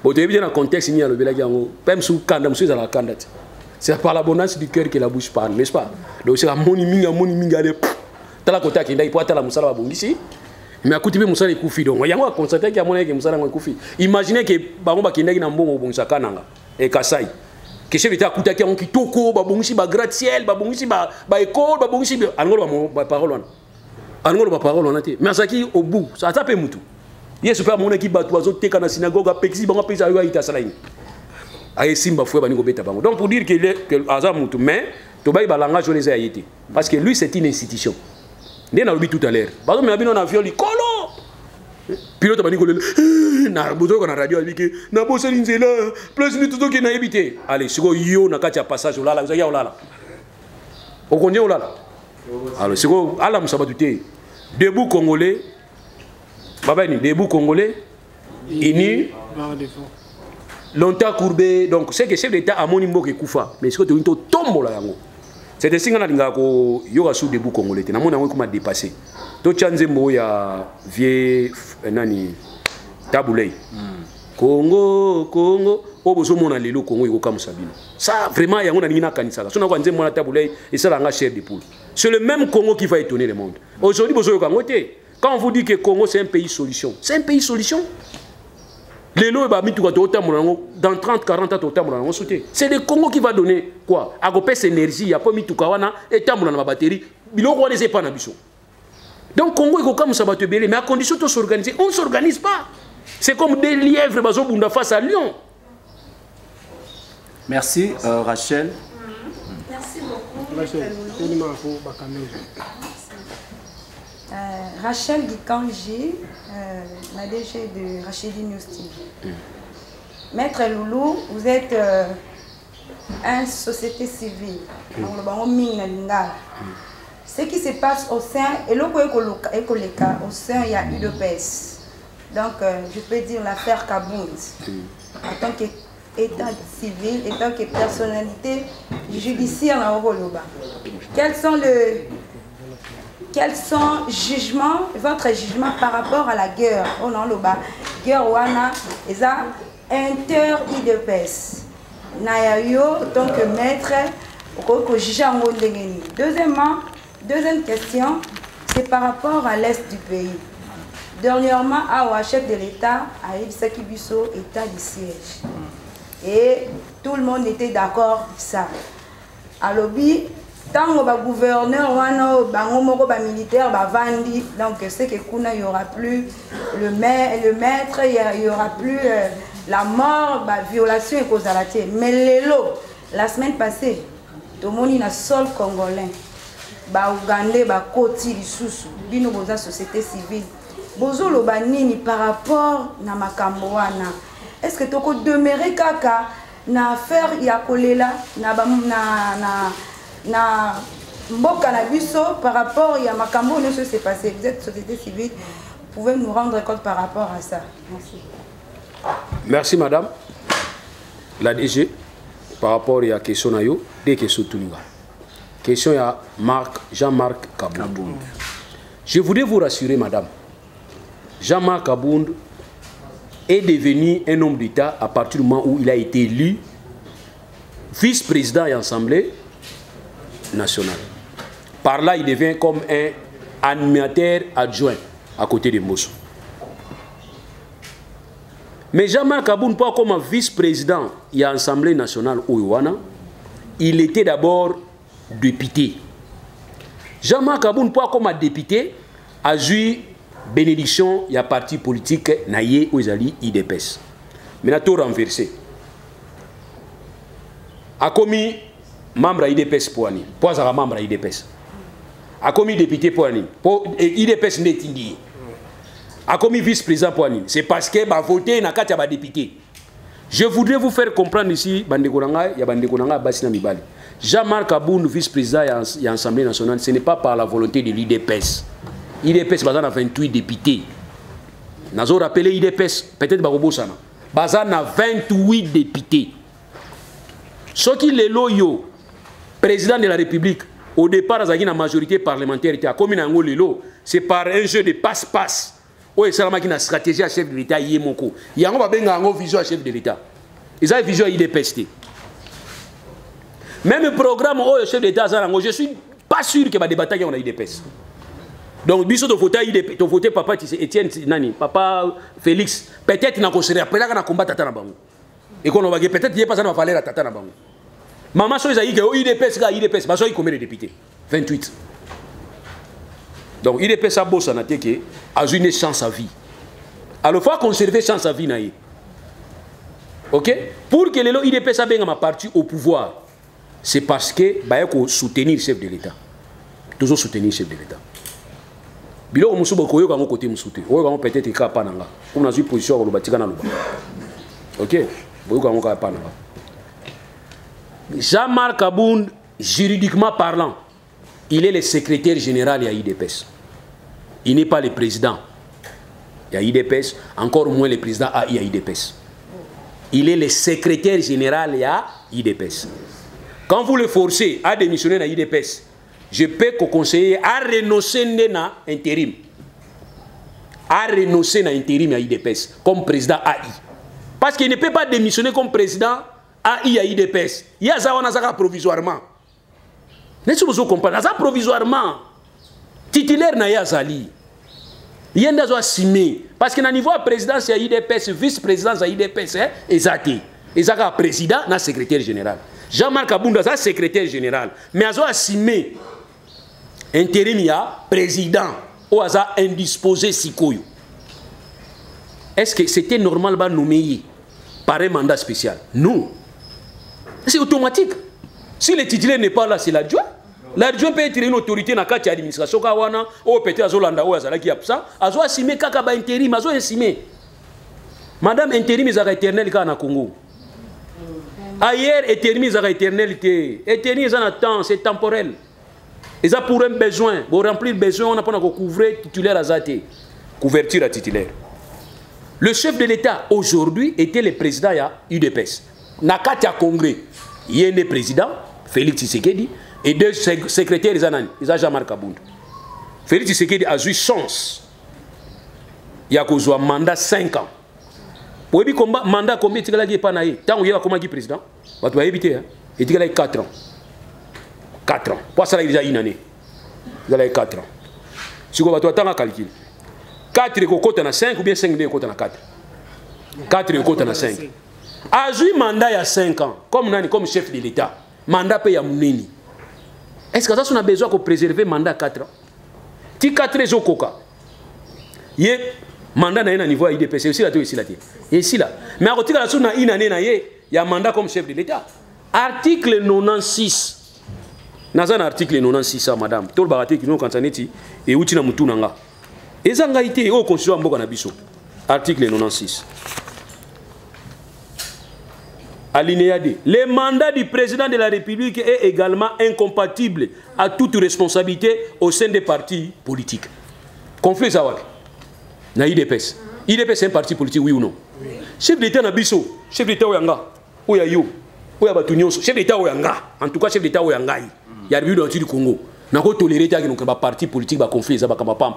Bon, tu es bien dans le contexte, il y a le belagi yango. Même sous kanda, monsieur la kanda. C'est par l'abondance du cœur que la bouche parle, n'est-ce pas? Donc c'est la moni minga de tala kota qui ndaï poata la musala bongisi. Mais à côté de musala ekufi donc. Yango a constaté qu'il y a mon que musala ekufi. Imaginez que bango qui ndaki na mbongo bongisa kananga et Kasai. Que chef d'État kuta ki yango kitoko ba bongisi ba gratte-ciel, ba bongisi ba école, ba bongisi angolo ba parole wana. Angolo ba parole wana te. Mais ça qui au bout, ça tape mutu. Il y a super mon équipe bateau te kana synagogue pexi bango pesa yo ita salaini. Aye simba foué bani ko beta bango. Donc pour dire que azam mutu mais to ba langage les ayité parce que lui c'est une institution. Ndé na lobi tout à l'heure. Bazo me abino na violi kolo. Pilote bani ko le na bozo ko na radio abiki na boso linzela plus ni tout ki na ebité. Allez siko yo na kati ya passage olala vous ya olala. Okonje olala. Alors siko ala musabatuté. Debout congolais. Babani, debout congolais, unis, longtemps courbé. Donc, c'est que le chef d'État a mon imbo qui koufa. Mais c'est que tu as tombe là. C'est des signes que tu as sous debout congolais. Tu as mon comment dépassé. Tu as un ya vieux nani taboulay. Congo, Congo. Oh, besoin mon allélo Congo il comme Sabino. Ça vraiment il y a un nina kanisaka. Si on a dit mon taboulay et ça la chair de poule. C'est le même Congo qui va étonner le monde. Aujourd'hui besoin de Congo. Quand on vous dit que le Congo c'est un pays solution, c'est un pays solution. Les lois, dans 30-40 ans, c'est le Congo qui va donner quoi? Agopé énergie, il y a pas mis tout kawana et tambour dans la batterie. Biloko on les pas na biso. Donc Congo il comme ça va te belé, mais à condition de s'organiser, on ne s'organise pas. C'est comme des lièvres bazo bunda face à Lyon. Merci Rachel. Merci beaucoup. Rachel Gikanji, la DG de Rachedi News TV. Maître Loulou, vous êtes une société civile. Ce qui se passe au sein, et au sein, il y a UDPS. Donc, je peux dire l'affaire Kabound. En tant qu'État civil, en tant que personnalité judiciaire dans Oroba. Quels sont jugements, votre jugement par rapport à la guerre au Naloba? Guerre Wana, et ça, inter-IDPS. Nayayo, tant que maître, deuxième question, c'est par rapport à l'Est du pays. Dernièrement, à chef de l'État, à Ibsaki Busso, état du siège. Et tout le monde était d'accord avec ça. À l'objet, tant que gouverneur, militaire, vandi, donc c'est que il n'y aura plus le maître, il n'y aura plus la mort, la violation et cause à la tienne. Mais la semaine passée, tout le monde est sol congolais, Ougandais, Koti, Lissoussou, Bino Boza société civile. Bozo lo banini par rapport na makambo wana. Est-ce que tu peux demeurer kaka na affaire ya kolela na mboka na biso par rapport à makambo ne s'est passé? Vous êtes société civile, vous pouvez nous rendre compte par rapport à ça? Merci. Merci madame. La DG, par rapport à la question nayo, des questions tuninga. Question à Jean-Marc Kabound. Je voudrais vous rassurer madame. Jean-Marc Kabound est devenu un homme d'État à partir du moment où il a été élu vice-président et assemblée nationale. Par là, il devient comme un animateur adjoint à côté de Mbosso. Mais Jean-Marc Kabound, pas comme un vice-président et à l'Assemblée nationale au Ouana, il était d'abord député. Jean-Marc Kabound, pas comme un député, a joué bénédiction, il y a parti politique, naïe ou zali IDPS. Maintenant, tout renversé. A commis membre IDPS pour Ani, pas un membre IDPS. A commis député pour Ani, IDPS n'est pas. A commis vice-président pour Ani. C'est parce que va voter na kati ya député. Je voudrais vous faire comprendre ici, Bandekonanga, il y a Bandekonanga, Bassina Mibali. Jean-Marc Kabound, vice-président et l'Assemblée nationale, ce n'est pas par la volonté de l'IDPS. IDPS a 28 députés. Nous avons rappelé IDPS, peut-être Barobosana. Bazan a 28 députés. Ce qui est loyo, président de la République, au départ, il y a une majorité parlementaire. C'est par un jeu de passe-passe. Oui, c'est une stratégie à chef de l'État. Il y a une vision à chef de l'État. Ils ont une vision à IDPS. Même le programme au chef de l'État, je ne suis pas sûr qu'il y ait des batailles à IDPS. Donc, biso de voter papa Etienne Nani, papa Félix, peut-être qu'il n'a pas considéré après la combat tata na bango. Et qu'on va peut-être qu'il n'y a pas ça dans la tata na bango. Maman soit il IDPS, bah soit il combien de députés? 28. Donc IDPS a bossé na teke a une chance à vie. Alors faut conserver chance à vie naïe. OK? Pour que les IDPS a bien ma partie au pouvoir, c'est parce que bah il soutenir le chef de l'État. Toujours soutenir le chef de l'État. Bilo musubo koyo kango côté musute. Oyo kango peut-être ka pananga. On a une position au batika na luba. OK? Boyo kango ka pananga. Jean-Marc Kabound, juridiquement parlant, il est le secrétaire général de l'IDPS. Il n'est pas le président de l'IDPS, encore moins le président de l'IDPS. Il est le secrétaire général de l'IDPS. Quand vous le forcez à démissionner de l'IDPS, je peux vous conseiller à renoncer à l'intérim. À renoncer à l'intérim à l'IDPS comme président AI. Parce qu'il ne peut pas démissionner comme président AI à l'IDPS. Il y a ça provisoirement. N'est-ce pas vous comprenez? Ça provisoirement. Titulaire na yazali. Il y a des assimés. Parce que, au niveau de la présidence, il y a IDPS, vice-présidence, il y a IDPS, exacté. Et ça, le président, le secrétaire général. Jean-Marc Abounda, c'est le secrétaire général. Mais il y a assimé. Intérim, il y a président. Ou il y a indisposé Sikoyo. Est-ce que c'était normal de nommer par un mandat spécial? Non. C'est automatique. Si le titulaire n'est pas là, c'est l'adjoint. L'adjoint peut être une autorité dans l'administration. Ou peut-être à Zolanda ou à Zalaki Apsa. À Zoa Simé, Kakaba intérim, à Zoa Simé. Madame intérim, ils ont éternel au Congo. Ailleurs, intérim, ils ont éternalité. Intérim, ils ont un temps, c'est temporel. Ils ont pour un besoin, pour remplir le besoin, on n'a pas couvrir titulaire à Zate. Couverture à titulaire. Le chef de l'État aujourd'hui était le président de l'UDPS. Nakatia Congrès, il y a un président, Félix Tshisekedi, et deux secrétaires, ils ont Jean-Marc Abounda. Félix Tshisekedi a eu chance. Il a eu un mandat 5 ans. Pour lui, mandat combien il a eu tant qu'il a eu président, il a évité. Il a eu 4 ans. 4 ans. Pour ça, il a eu une année. Il a eu 4 ans. Si vous avez un calcul. 4 côté na 5 ou bien 5 côté na 4. 4 côté na 5. A eu mandat il y a 5 ans comme chef de l'État. Mandat paye à Mouneni. Est-ce que ça on a besoin de préserver mandat 4 ans? Ti 4 ans koka. Yé mandat na niveau à IDPS aussi là ici là. Ici là. Mais à côté de la sous na une année na il y a mandat comme chef de l'État. Article 96. Dans un article 96 madame. Tout le baraté qui nous quand saneti et outi na mutu nanga. Ezangaïté au constitution mboka na biso. Article 96. Alinéa D. Le mandat du président de la République est également incompatible à toute responsabilité au sein des partis politiques. Conflit Zawak. Na IDPS. IDPS c'est un parti politique, oui ou non? Oui. Chef d'État na biso. Chef d'État Oyanga. Oyayo. Oyabatunyoso. Chef d'État Oyanga. En tout cas, chef d'État Oyanga. Il y a eu du Congo. N'a pas toléré que parti politique va conflit. Ça va comme pas.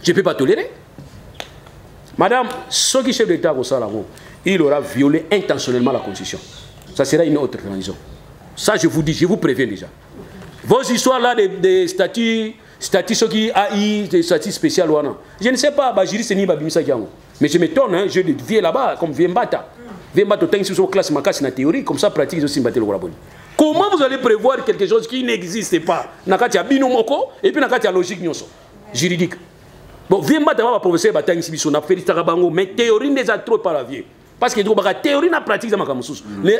Je ne peux pas tolérer. Madame, ce qui est chef d'État, il aura violé intentionnellement la Constitution. Ça sera une autre raison. Ça, je vous dis, je vous préviens déjà. Vos histoires là des statuts qui AI, des statuts spéciaux, je ne sais pas, mais je m'étonne, hein, je viens là-bas comme Viembata. Viembata, tu as une classe macasse na théorie, comme ça, pratique aussi. Comment vous allez prévoir quelque chose qui n'existe pas? Nakatia binomoko et puis nakatia logique juridique. Bon, Viembata va professeur Batang Sibiso na fait Tarabango, mais théorie n'est pas trop par la vie. Parce que la théorie na pratique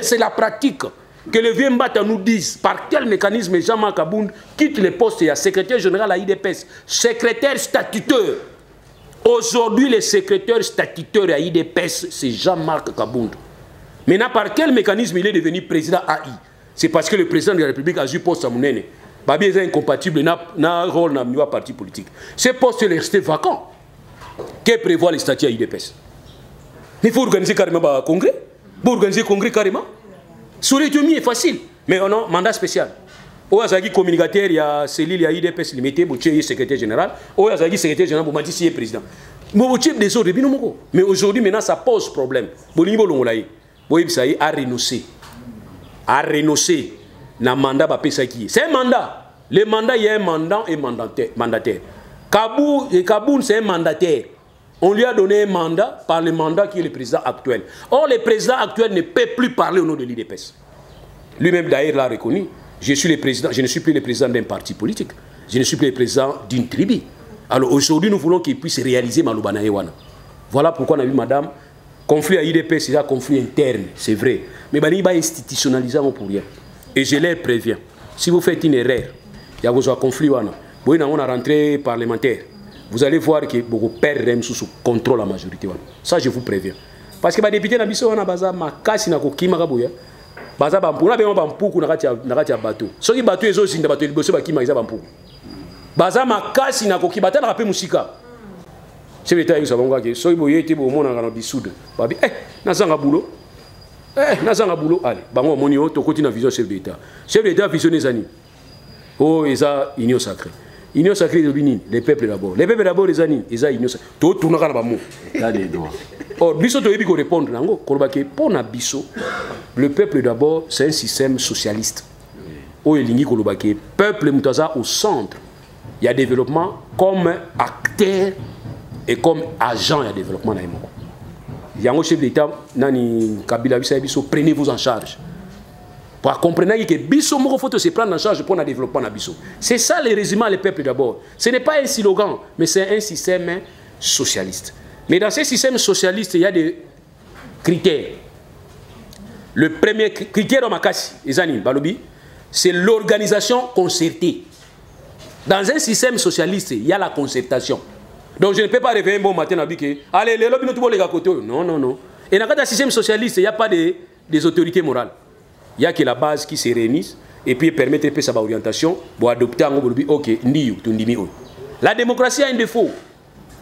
c'est la pratique que le Viembata nous dise par quel mécanisme Jean-Marc Abounda quitte le poste et secrétaire général à IDPS, secrétaire statutaire. Aujourd'hui, le secrétaire statutaire à IDPS, c'est Jean-Marc Abounda. Maintenant, par quel mécanisme il est devenu président AI? C'est parce que le président de la République a eu poste à Mounene. Babi est incompatible, n'a un rôle dans le parti politique. Ce poste est resté vacant. Que prévoit les statuts à IDPS? Il faut organiser carrément un congrès. Pour organiser un congrès carrément. Souretomi est facile. Mais on a un mandat spécial. Au Azagi communicateur, il y a Céline, il y a IDPS limité, il y a secrétaire général. Au Azagi secrétaire général, il y a président. Mais aujourd'hui, maintenant, ça pose problème. Il a renoncé. A renoncé. C'est un mandat. Le mandat, il y a un mandat et mandataire. Kaboun, c'est un mandataire. On lui a donné un mandat par le mandat qui est le président actuel. Or, le président actuel ne peut plus parler au nom de l'IDPS. Lui-même, d'ailleurs, l'a reconnu. Je ne suis plus le président d'un parti politique. Je ne suis plus le président d'une tribu. Alors aujourd'hui, nous voulons qu'il puisse réaliser Malubana Ewana. Voilà pourquoi on a vu, madame, conflit à IDPS, c'est un conflit interne, c'est vrai. Mais il va institutionnaliser pour rien. Et je les préviens. Si vous faites une erreur, il y a un conflit. On a rentré parlementaire. Vous allez voir que beaucoup perdent sous contrôle la majorité. Ça, je vous préviens. Parce que les députés n'ont pas ma casse na kokima kabuya. Baza bampu na bema bampuku na kati ya bateau. Soki bateau ezo zinda bateau liboso bakima iza bampuku. Baza makasi na kokibata na pe musika. Chef d'État yusa bonga ke soki boye te bo mona ngana dissoudre. Babi nazanga boulot. Nazanga boulot allez. Bango moni o to koti na vision chef d'État. Chef d'État visionné zani. Oh eza union sacrée. Union sacrée de Bénin, les peuples d'abord. Les peuples d'abord les anis, ils ont union sacrée. Tout tourne dans le mot. État des droits. Or, biso to yebi ko répondre nango, kolobake pour na biso, le peuple d'abord, c'est un système socialiste. O elingi kolobake, peuple mutaza au centre. Il y a développement comme acteur et comme agent de développement na yemoko. Yango chef d'État nani Kabila biso prenez-vous en charge. Pour comprendre que biso moko faut se prendre en charge pour le développement na biso. C'est ça le résumé les peuples d'abord. Ce n'est pas un slogan, mais c'est un système socialiste. Mais dans ce système socialiste, il y a des critères. Le premier critère au Makassi, c'est l'organisation concertée. Dans un système socialiste, il y a la concertation. Donc je ne peux pas réveiller un bon matin et dire allez, les lobbies, nous les gars côté. Non, non, non. Et dans un système socialiste, il n'y a pas des autorités morales. Il n'y a que la base qui se réunissent et puis permettre de sa orientation pour adopter un ok, la démocratie a un défaut.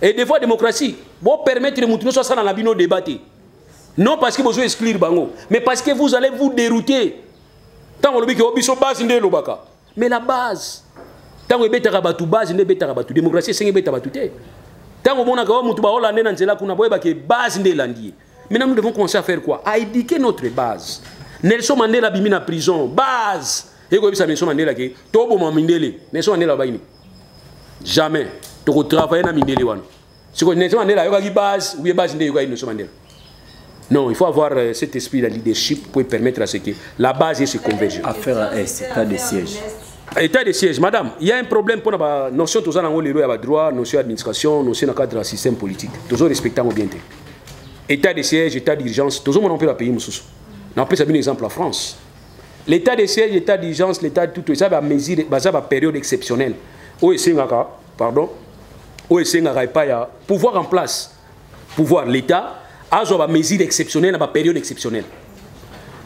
Et des fois, la démocratie, pour permettre de moutons soit ça dans la bino débattre. Non parce que vous allez exclure Bango, mais parce que vous allez vous dérouter. Tant que vous avez base, mais la base. Tant que vous avez base, vous avez la démocratie, c'est une base. Tant que vous avez une base, maintenant nous devons commencer à faire quoi? À éduquer notre base. Nelson Mandela bimi na prison, base. Et vous savez Nelson Mandela qui tobo Mandela, Nelson Mandela baini. Jamais. Tu travailles na Mandela wana. Si Nelson Mandela yoga base, ou base ndé yoga Nelson Mandela. Non, il faut avoir cet esprit de leadership pour permettre à ce que la base se converge. Affaire à état de siège. État de siège, madame, il y a un problème pour la notion de la droit, notion d'administration, notion de cadre du système politique. Toujours respectant bien. État de siège, état d'urgence, toujours on peut la payer moussous. On peut un exemple en France. L'état de siège, l'état d'urgence, l'état de tout ça va mesurer basé sur la période exceptionnelle. Pardon. Pouvoir en place. Pouvoir l'État a une mesure exceptionnelle, une période exceptionnelle.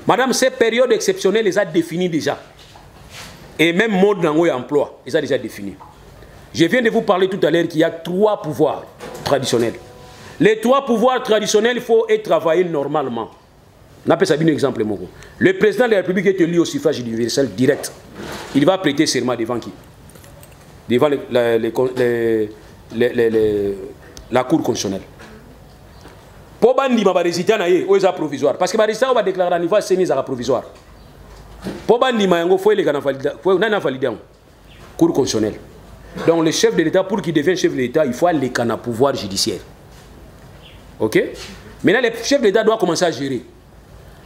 Madame, ces périodes exceptionnelles, les a définies déjà. Et même mode d'emploi, ils ont déjà défini. Je viens de vous parler tout à l'heure qu'il y a 3 pouvoirs traditionnels. Les 3 pouvoirs traditionnels, il faut être travaillé normalement. On appelle ça un exemple. Le président de la République est élu au suffrage universel direct. Il va prêter serment devant qui? Devant la Cour constitutionnelle. Pour bandi ma résultat na ye o eza provisoire parce que ba résultat va déclarer à niveau CENI za provisoire. Pour bandi ma yango faut les gana valida, faut na valider Cour constitutionnelle. Donc le chef de l'État pour qu'il devienne chef de l'État, il faut aller kana pouvoir judiciaire. OK? Maintenant le chef de l'État doit commencer à gérer.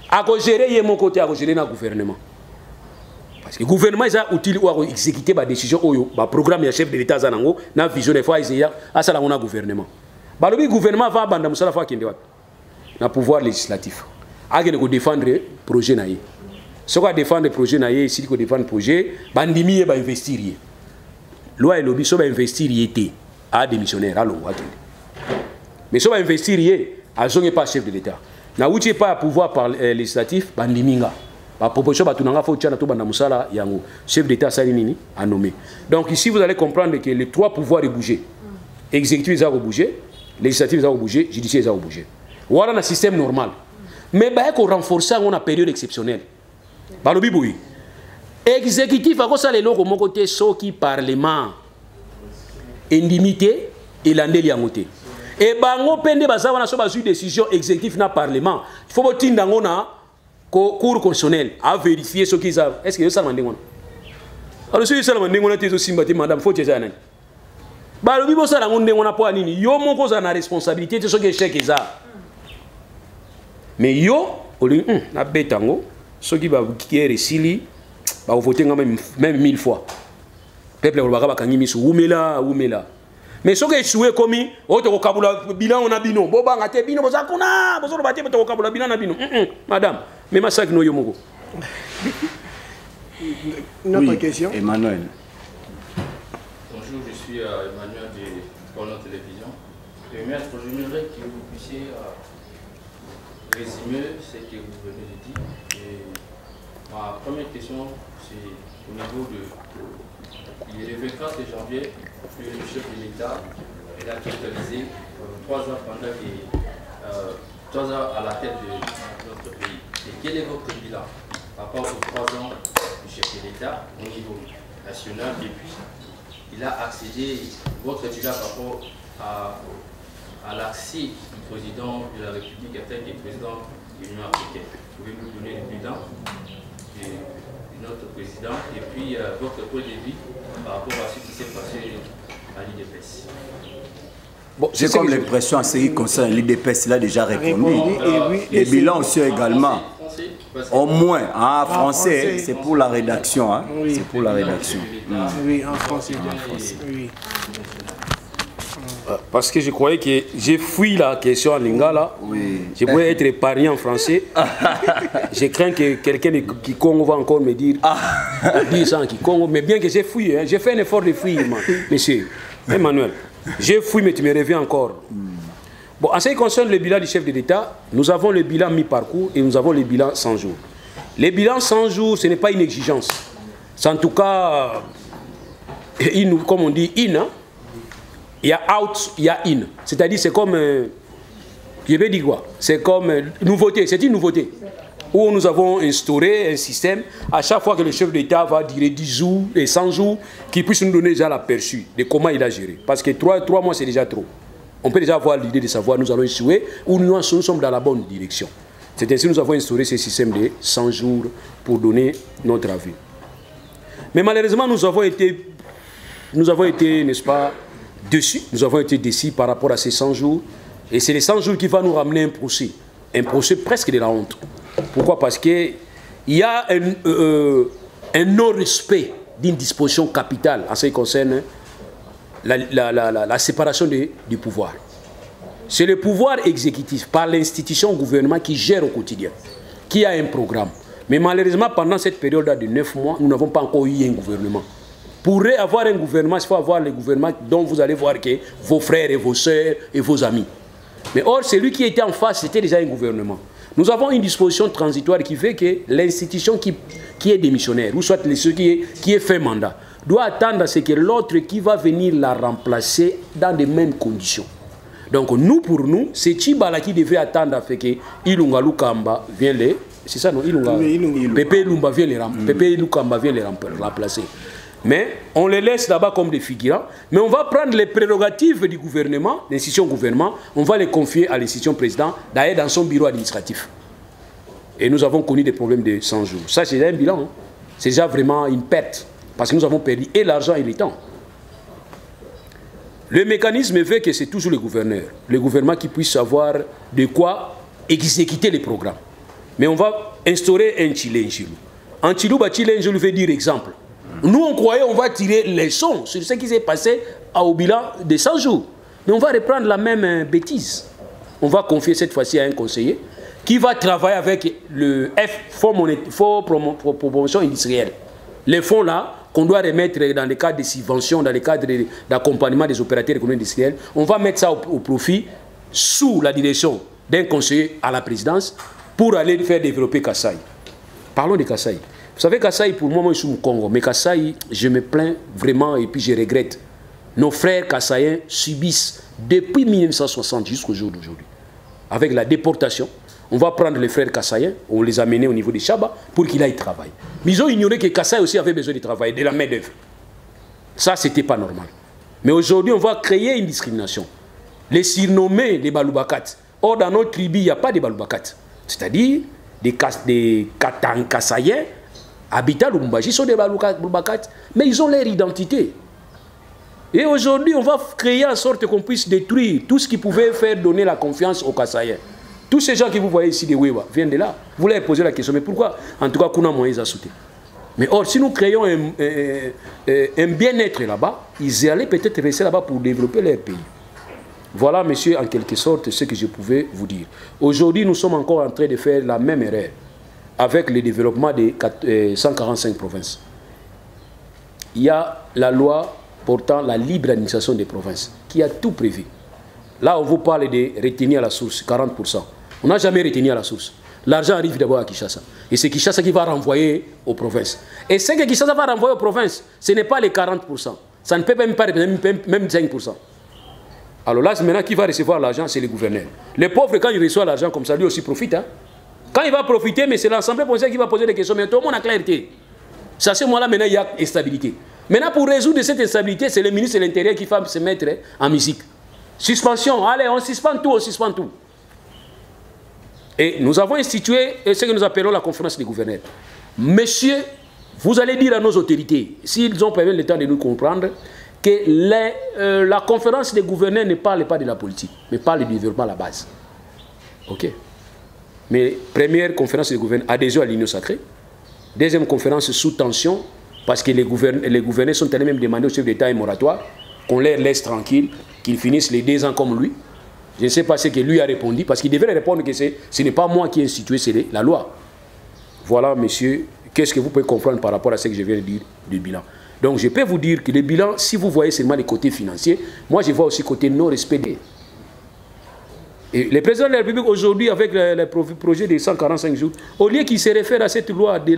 À gérer y mon côté à gérer na gouvernement. Parce que le gouvernement est utile pour exécuter des décisions ou un programme de chef de l'État zanango na vision des fois à ça la gouvernement. Le gouvernement va abandonner ça le pouvoir législatif. Il faut défendre le projet. Si on défendre le projet, si on défendre le projet, bandimi va investir. Loi et lobby, si on va investir, à démissionnaire. Mais si on va investir, il n'est pas chef de l'État. Si on n'a pas pouvoir législatif, bandiminga. La proposition chef d'État a nommé. Donc ici, vous allez comprendre que les 3 pouvoirs ont bougé. Exécutif a bougé. Législatif a bougé, judiciaire a bougé. Voilà un système normal. Mais il faut renforcer une période exceptionnelle. Exécutif a ça les logo mon côté so qui parlement indemnité et l'andeli yangote. Et bango pende baza wana so bazu décision exécutif na parlement. Il faut botinda ngona Cour constitutionnelle à vérifier ce qu'ils ont. Est-ce que ça m'a dit on? Alors si ça m'a dit on a été aussi battu madame faut dire ça. Bah le bibo ça la ngonde ngona po anini yo moko za na responsabilité de ce que chèque ça. Mais yo oli na betango ce qui va qui est resili va voter même 1000 fois. Peuple va ba kangi misu umela. Mais ce que échoué commis auto kabula bilan on a bino boba ngate bino boza kuna bozo baté to kabula bilan na bino. Madame, mais massacre no yo moko. Une autre question. Emmanuel. Bonjour, je suis Emmanuel de Colon Télévision. Maître, j'aimerais que vous puissiez résumer ce que vous venez de dire. Et ma première question, c'est au niveau de... Il est le 24 janvier que le chef de l'État a capitalisé 3 ans pendant que 3 ans à la tête de notre pays. Et quel est votre bilan par rapport aux 3 ans du chef de l'État au niveau national depuis? Il a accédé, votre bilan par rapport à l'accès du président de la République en tant que président de l'Union africaine. Pouvez-vous donner le bilan de notre président et puis votre point de vue par rapport à ce qui s'est passé à l'IDPS? Bon, c'est comme l'impression en ce qui concerne l'IDPS, il a déjà répondu. Les bilans aussi également. Au moins, en français, c'est pour la rédaction. Hein? Oui. C'est pour la rédaction. Oui, en français. Oui. Parce que je croyais que j'ai fui la question en lingala. Oui. Je pouvais être épargné en français. Je crains que quelqu'un de Kikongo va encore me dire ça en Kikongo. Mais bien que j'ai fui, hein, j'ai fait un effort de fuir, monsieur Emmanuel. J'ai fui, mais tu me reviens encore. Bon, en ce qui concerne le bilan du chef de l'État, nous avons le bilan mi-parcours et nous avons le bilan 100 jours. Le bilan 100 jours, ce n'est pas une exigence. C'est en tout cas, comme on dit, in. Hein? Il y a out, il y a in. C'est-à-dire, c'est comme, je vais dire quoi? C'est comme nouveauté, c'est une nouveauté. Où nous avons instauré un système, à chaque fois que le chef d'État va dire 10 jours et 100 jours, qu'il puisse nous donner déjà l'aperçu de comment il a géré. Parce que 3 mois, c'est déjà trop. On peut déjà avoir l'idée de savoir, nous allons échouer, ou nous sommes dans la bonne direction. C'est ainsi que nous avons instauré ce système de 100 jours pour donner notre avis. Mais malheureusement, nous avons été, n'est-ce pas, dessus. Nous avons été déçus par rapport à ces 100 jours. Et c'est les 100 jours qui vont nous ramener un procès presque de la honte. Pourquoi? Parce qu'il y a un non-respect d'une disposition capitale en ce qui concerne la séparation du pouvoir. C'est le pouvoir exécutif par l'institution gouvernement qui gère au quotidien, qui a un programme. Mais malheureusement, pendant cette période de 9 mois, nous n'avons pas encore eu un gouvernement. Pour avoir un gouvernement, il faut avoir le gouvernement dont vous allez voir que vos frères et vos soeurs et vos amis. Mais or, celui qui était en face, c'était déjà un gouvernement. Nous avons une disposition transitoire qui fait que l'institution qui est démissionnaire, ou soit ceux qui est fait mandat, doit attendre à ce que l'autre qui va venir la remplacer dans les mêmes conditions. Donc nous, pour nous, c'est Tchibala qui devait attendre à ce que Ilunga Lukamba vienne les... C'est ça, non? Pepe Lumba vient les remplacer. Mais on les laisse là-bas comme des figurants. Mais on va prendre les prérogatives du gouvernement, l'institution gouvernement, on va les confier à l'institution président, d'ailleurs dans son bureau administratif. Et nous avons connu des problèmes de 100 jours. Ça, c'est un bilan. Hein. C'est déjà vraiment une perte. Parce que nous avons perdu et l'argent et le temps. Le mécanisme fait que c'est toujours le gouvernement qui puisse savoir de quoi exécuter les programmes. Mais on va instaurer un Chilé, un Chilou. En Chilou, Chilé, je veut dire exemple. Nous, on croyait qu'on va tirer les leçons sur ce qui s'est passé au bilan de 100 jours. Mais on va reprendre la même bêtise. On va confier cette fois-ci à un conseiller qui va travailler avec le Fonds promotion industrielle. Les fonds là, qu'on doit remettre dans le cadre des subventions, dans le cadre d'accompagnement des opérateurs économiques industriels, on va mettre ça au profit sous la direction d'un conseiller à la présidence pour aller faire développer Kasaï. Parlons de Kasaï. Vous savez, Kasaï, pour moi, je suis au Congo. Mais Kasaï, je me plains vraiment et puis je regrette. Nos frères Kasaïens subissent depuis 1960 jusqu'au jour d'aujourd'hui. Avec la déportation, on va prendre les frères Kasaïens, on les a menés au niveau des Chaba pour qu'ils aillent travailler. Mais ils ont ignoré que Kasaï aussi avait besoin de travailler, de la main-d'œuvre. Ça, ce n'était pas normal. Mais aujourd'hui, on va créer une discrimination. Les surnommer les Baloubakat. Or, dans notre tribu, il n'y a pas de Baloubakat. C'est-à-dire des Kasaïens habitant Lubumbashi sont des Baloubakat, mais ils ont leur identité. Et aujourd'hui, on va créer en sorte qu'on puisse détruire tout ce qui pouvait faire donner la confiance aux Kasaïens. Tous ces gens que vous voyez ici, des Wewa, viennent de là. Vous leur posez la question, mais pourquoi? En tout cas, Kuna Moïse a sauté. Mais or, si nous créons un bien-être là-bas, ils allaient peut-être rester là-bas pour développer leur pays. Voilà, monsieur, en quelque sorte, ce que je pouvais vous dire. Aujourd'hui, nous sommes encore en train de faire la même erreur avec le développement des 145 provinces. Il y a la loi portant la libre administration des provinces qui a tout prévu. Là, on vous parle de retenir à la source, 40%. On n'a jamais retenu à la source. L'argent arrive d'abord à Kinshasa. Et c'est Kinshasa qui va renvoyer aux provinces. Et ce que Kinshasa va renvoyer aux provinces, ce n'est pas les 40%. Ça ne peut même pas représenter même 5%. Alors là, maintenant, qui va recevoir l'argent, c'est le gouverneur. Le pauvre, quand il reçoit l'argent comme ça, lui aussi profite. Hein? Quand il va profiter, mais c'est l'Assemblée provinciale qui va poser des questions. Mais tout le monde a clarté. C'est à ce moment-là, maintenant, il y a instabilité. Maintenant, pour résoudre cette instabilité, c'est le ministre de l'Intérieur qui va se mettre en musique. Suspension, allez, on suspend tout, on suspend tout. Et nous avons institué ce que nous appelons la conférence des gouverneurs. Messieurs, vous allez dire à nos autorités, s'ils ont permis le temps de nous comprendre, que la conférence des gouverneurs ne parle pas de la politique, mais parle du développement à la base. Ok. Mais première conférence des gouverneurs, adhésion à l'union sacrée. Deuxième conférence sous tension, parce que les gouverneurs sont allés même demander au chef d'État un moratoire, qu'on les laisse tranquille, qu'ils finissent les 2 ans comme lui. Je ne sais pas ce que lui a répondu, parce qu'il devait répondre que ce n'est pas moi qui ai institué, c'est la loi. Voilà, monsieur, qu'est-ce que vous pouvez comprendre par rapport à ce que je viens de dire du bilan. Donc, je peux vous dire que le bilan, si vous voyez seulement les côtés financiers, moi, je vois aussi le côté non-respect des... Et le président de la République, aujourd'hui, avec le projet de 145 jours, au lieu qu'il se réfère à cette loi de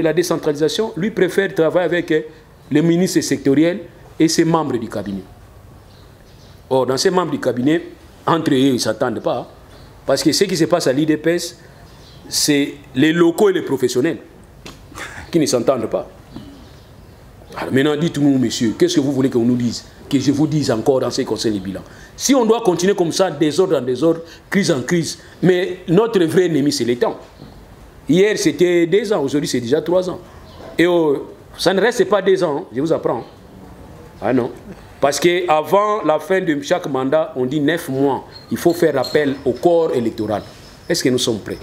la décentralisation, lui préfère travailler avec les ministres sectoriels et ses membres du cabinet. Or, dans ces membres du cabinet, entre eux, ils ne s'attendent pas. Hein, parce que ce qui se passe à l'IDPS, c'est les locaux et les professionnels qui ne s'entendent pas. Alors maintenant, dites-nous, monsieur, qu'est-ce que vous voulez qu'on nous dise? Que je vous dise encore dans ce qui concerne les bilans. Si on doit continuer comme ça, désordre en désordre, crise en crise, mais notre vrai ennemi, c'est le temps. Hier, c'était 2 ans, aujourd'hui, c'est déjà 3 ans. Et ça ne reste pas 2 ans, hein, je vous apprends. Ah non. Parce qu'avant la fin de chaque mandat, on dit 9 mois. Il faut faire appel au corps électoral. Est-ce que nous sommes prêts?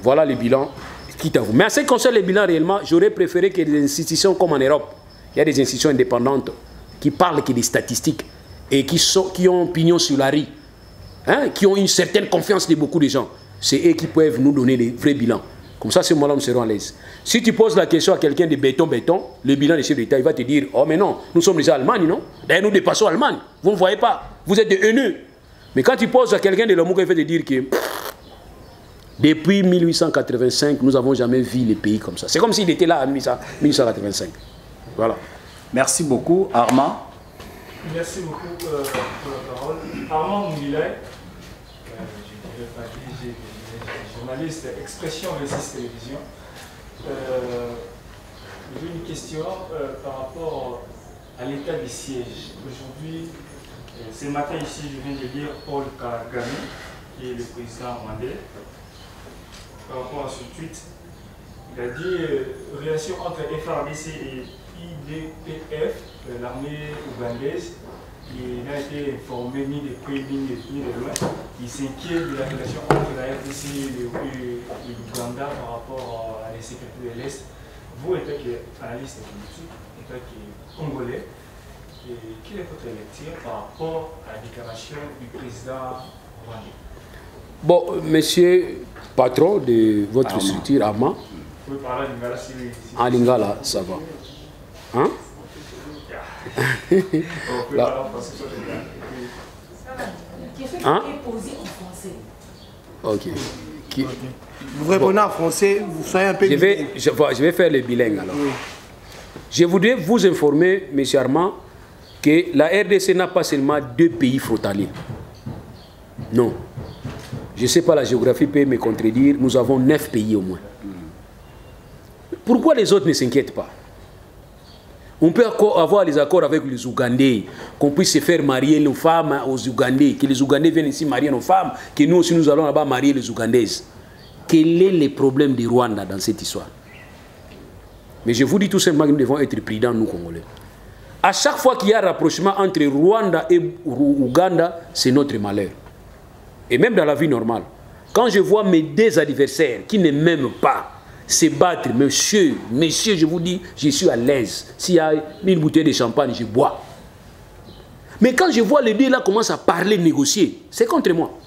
Voilà le bilan. Quitte à vous. Mais en ce qui concerne les bilans réellement, j'aurais préféré que des institutions comme en Europe, il y a des institutions indépendantes qui parlent que des statistiques et qui ont pignon sur la rue, hein, qui ont une certaine confiance de beaucoup de gens. C'est eux qui peuvent nous donner les vrais bilans. Comme ça, ce moment-là, nous serons à l'aise. Si tu poses la question à quelqu'un de béton, le bilan des chefs d'État, il va te dire, oh mais non, nous sommes déjà Allemagne, non? D'ailleurs, nous dépassons l'Allemagne. Vous ne voyez pas. Vous êtes des haineux. Mais quand tu poses à quelqu'un de l'Amouka, il va te dire que depuis 1885, nous n'avons jamais vu les pays comme ça. C'est comme s'il était là en 1885. Voilà. Merci beaucoup, Armand. Merci beaucoup pour la parole. Armand Moulilay, journaliste, expression de 6 télévision. J'ai une question par rapport à l'état des sièges. Aujourd'hui, ce matin ici, je viens de lire Paul Kagame, qui est le président rwandais. Par rapport à ce tweet, il a dit relation entre FARDC et IDPF, l'armée ougandaise. Il n'a été informé ni de près ni de loin. Il s'inquiète de la relation entre la RDC et l'Ouganda par rapport à la sécurité de l'Est. Vous, étant analyste politique, étant congolais, quelle est votre lecture par rapport à la déclaration du président rwandais? Bon, monsieur patron de votre structure, Armand. Vous pouvez parler en lingala si... En lingala, ça va. Hein? Là. Hein? Ok. Vous répondez en français, vous soyez un peu... Je vais faire le bilingue alors. Oui. Je voudrais vous informer, M. Armand, que la RDC n'a pas seulement 2 pays frontaliers. Non. Je ne sais pas, la géographie peut me contredire, nous avons 9 pays au moins. Pourquoi les autres ne s'inquiètent pas? On peut avoir les accords avec les Ougandais, qu'on puisse se faire marier nos femmes aux Ougandais, que les Ougandais viennent ici marier nos femmes, que nous aussi nous allons là-bas marier les Ougandaises. Quel est le problème du Rwanda dans cette histoire? Mais je vous dis tout simplement que nous devons être prudents, nous Congolais. À chaque fois qu'il y a un rapprochement entre Rwanda et Ouganda, c'est notre malheur. Et même dans la vie normale, quand je vois mes 2 adversaires qui ne m'aiment pas se battre, monsieur, je vous dis, je suis à l'aise. S'il y a une bouteille de champagne, je bois. Mais quand je vois les 2 là commencent à parler, négocier, c'est contre moi.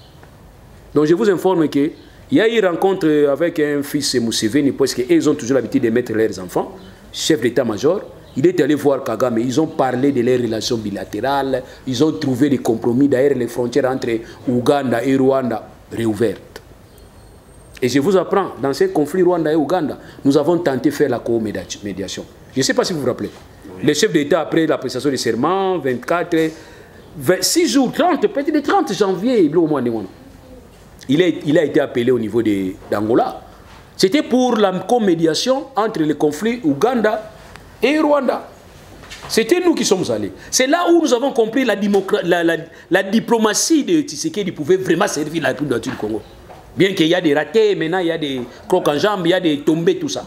Donc je vous informe qu'il y a eu une rencontre avec un fils Museveni, parce qu'ils ont toujours l'habitude de mettre leurs enfants, chef d'état-major. Il est allé voir Kagame, ils ont parlé de leurs relations bilatérales, ils ont trouvé des compromis. D'ailleurs, les frontières entre Ouganda et Rwanda réouvertes. Et je vous apprends, dans ces conflits Rwanda et Ouganda, nous avons tenté de faire la co-médiation. Je ne sais pas si vous vous rappelez. Oui. Le chef d'État, après la prestation de serment, 24, 26 jours, 30, peut-être le 30 janvier, il a été appelé au niveau d'Angola. C'était pour la co-médiation entre les conflits Ouganda et Rwanda. C'était nous qui sommes allés. C'est là où nous avons compris la diplomatie de Tshisekedi pouvait vraiment servir la République du Congo. Bien qu'il y a des ratés, maintenant il y a des crocs en jambes, il y a des tombées, tout ça.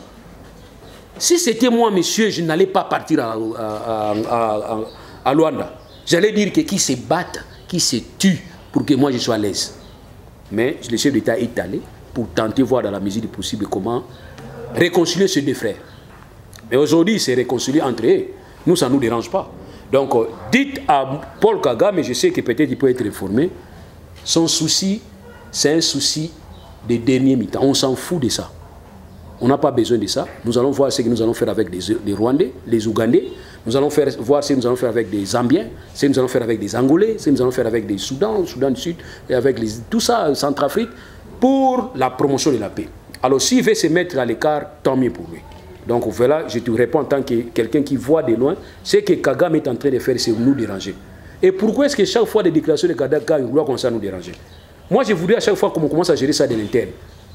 Si c'était moi, monsieur, je n'allais pas partir à Luanda. J'allais dire que qui se battent, qui se tuent pour que moi je sois à l'aise. Mais le chef d'État est allé pour tenter voir dans la mesure du possible comment réconcilier ces deux frères. Mais aujourd'hui, c'est réconcilié entre eux. Nous, ça ne nous dérange pas. Donc, dites à Paul Kagame, mais je sais que peut-être il peut être informé, son souci, c'est un souci des derniers mi-temps. On s'en fout de ça. On n'a pas besoin de ça. Nous allons voir ce que nous allons faire avec les Rwandais, les Ougandais. Nous allons voir ce que nous allons faire avec des Zambiens, ce que nous allons faire avec des Angolais, ce que nous allons faire avec des Soudans, Soudan du Sud, et avec tout ça, Centrafrique, pour la promotion de la paix. Alors, s'il veut se mettre à l'écart, tant mieux pour lui. Donc voilà, je te réponds en tant que quelqu'un qui voit de loin, ce que Kagame est en train de faire, c'est nous déranger. Et pourquoi est-ce que chaque fois des déclarations de Kagame, il doit commencer à nous déranger? Moi, je voudrais à chaque fois qu'on commence à gérer ça de l'interne.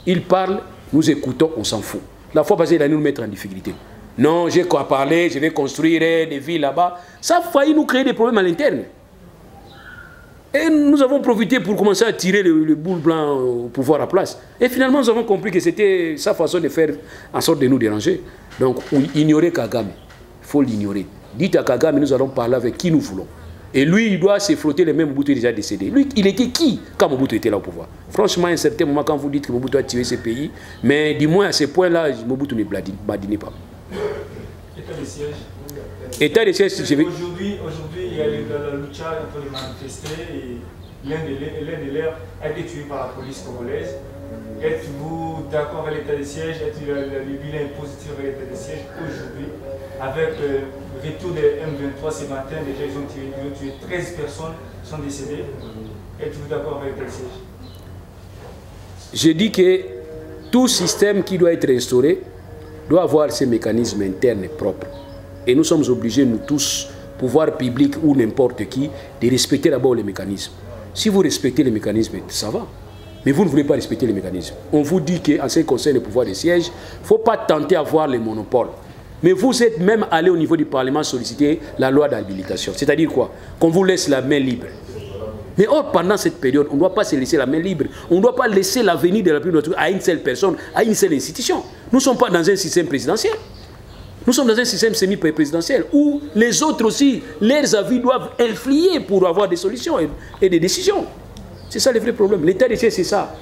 Il parle, nous écoutons, on s'en fout. La fois passée, il a nous mettre en difficulté. Non, j'ai quoi parler, je vais construire des villes là-bas. Ça a failli nous créer des problèmes à l'interne. Et nous avons profité pour commencer à tirer le boule blanc au pouvoir à place. Et finalement, nous avons compris que c'était sa façon de faire en sorte de nous déranger. Donc, ignorer Kagame. Il faut l'ignorer. Dites à Kagame, nous allons parler avec qui nous voulons. Et lui, il doit se frotter les mêmes. Mobutu est déjà décédé. Lui, il était qui quand Mobutu était là au pouvoir? Franchement, à un certain moment, quand vous dites que Mobutu a tiré ce pays, mais du moins à ce point-là, Mobutu ne badinait pas. État de siège. État de siège, je vais... Aujourd'hui, il y a la lucha entre les manifestés et l'un de leurs a été tué par la police congolaise. Êtes-vous d'accord avec l'état de siège? Est-il le bilan positif avec l'état de siège aujourd'hui? Avec le retour des M23 ce matin, déjà ils ont tué 13 personnes, sont décédées. Êtes-vous d'accord avec l'état de siège? Je dis que tout système qui doit être instauré doit avoir ses mécanismes internes propres. Et nous sommes obligés, nous tous, pouvoir public ou n'importe qui, de respecter d'abord les mécanismes. Si vous respectez les mécanismes, ça va. Mais vous ne voulez pas respecter les mécanismes. On vous dit qu'en ce qui concerne le pouvoir de siège, il ne faut pas tenter à avoir les monopoles. Mais vous êtes même allé au niveau du Parlement solliciter la loi d'habilitation. C'est-à-dire quoi? Qu'on vous laisse la main libre. Mais or, pendant cette période, on ne doit pas se laisser la main libre. On ne doit pas laisser l'avenir de la République à une seule personne, à une seule institution. Nous ne sommes pas dans un système présidentiel. Nous sommes dans un système semi-présidentiel où les autres aussi, leurs avis doivent influer pour avoir des solutions et des décisions. C'est ça le vrai problème. L'état de siège, c'est ça.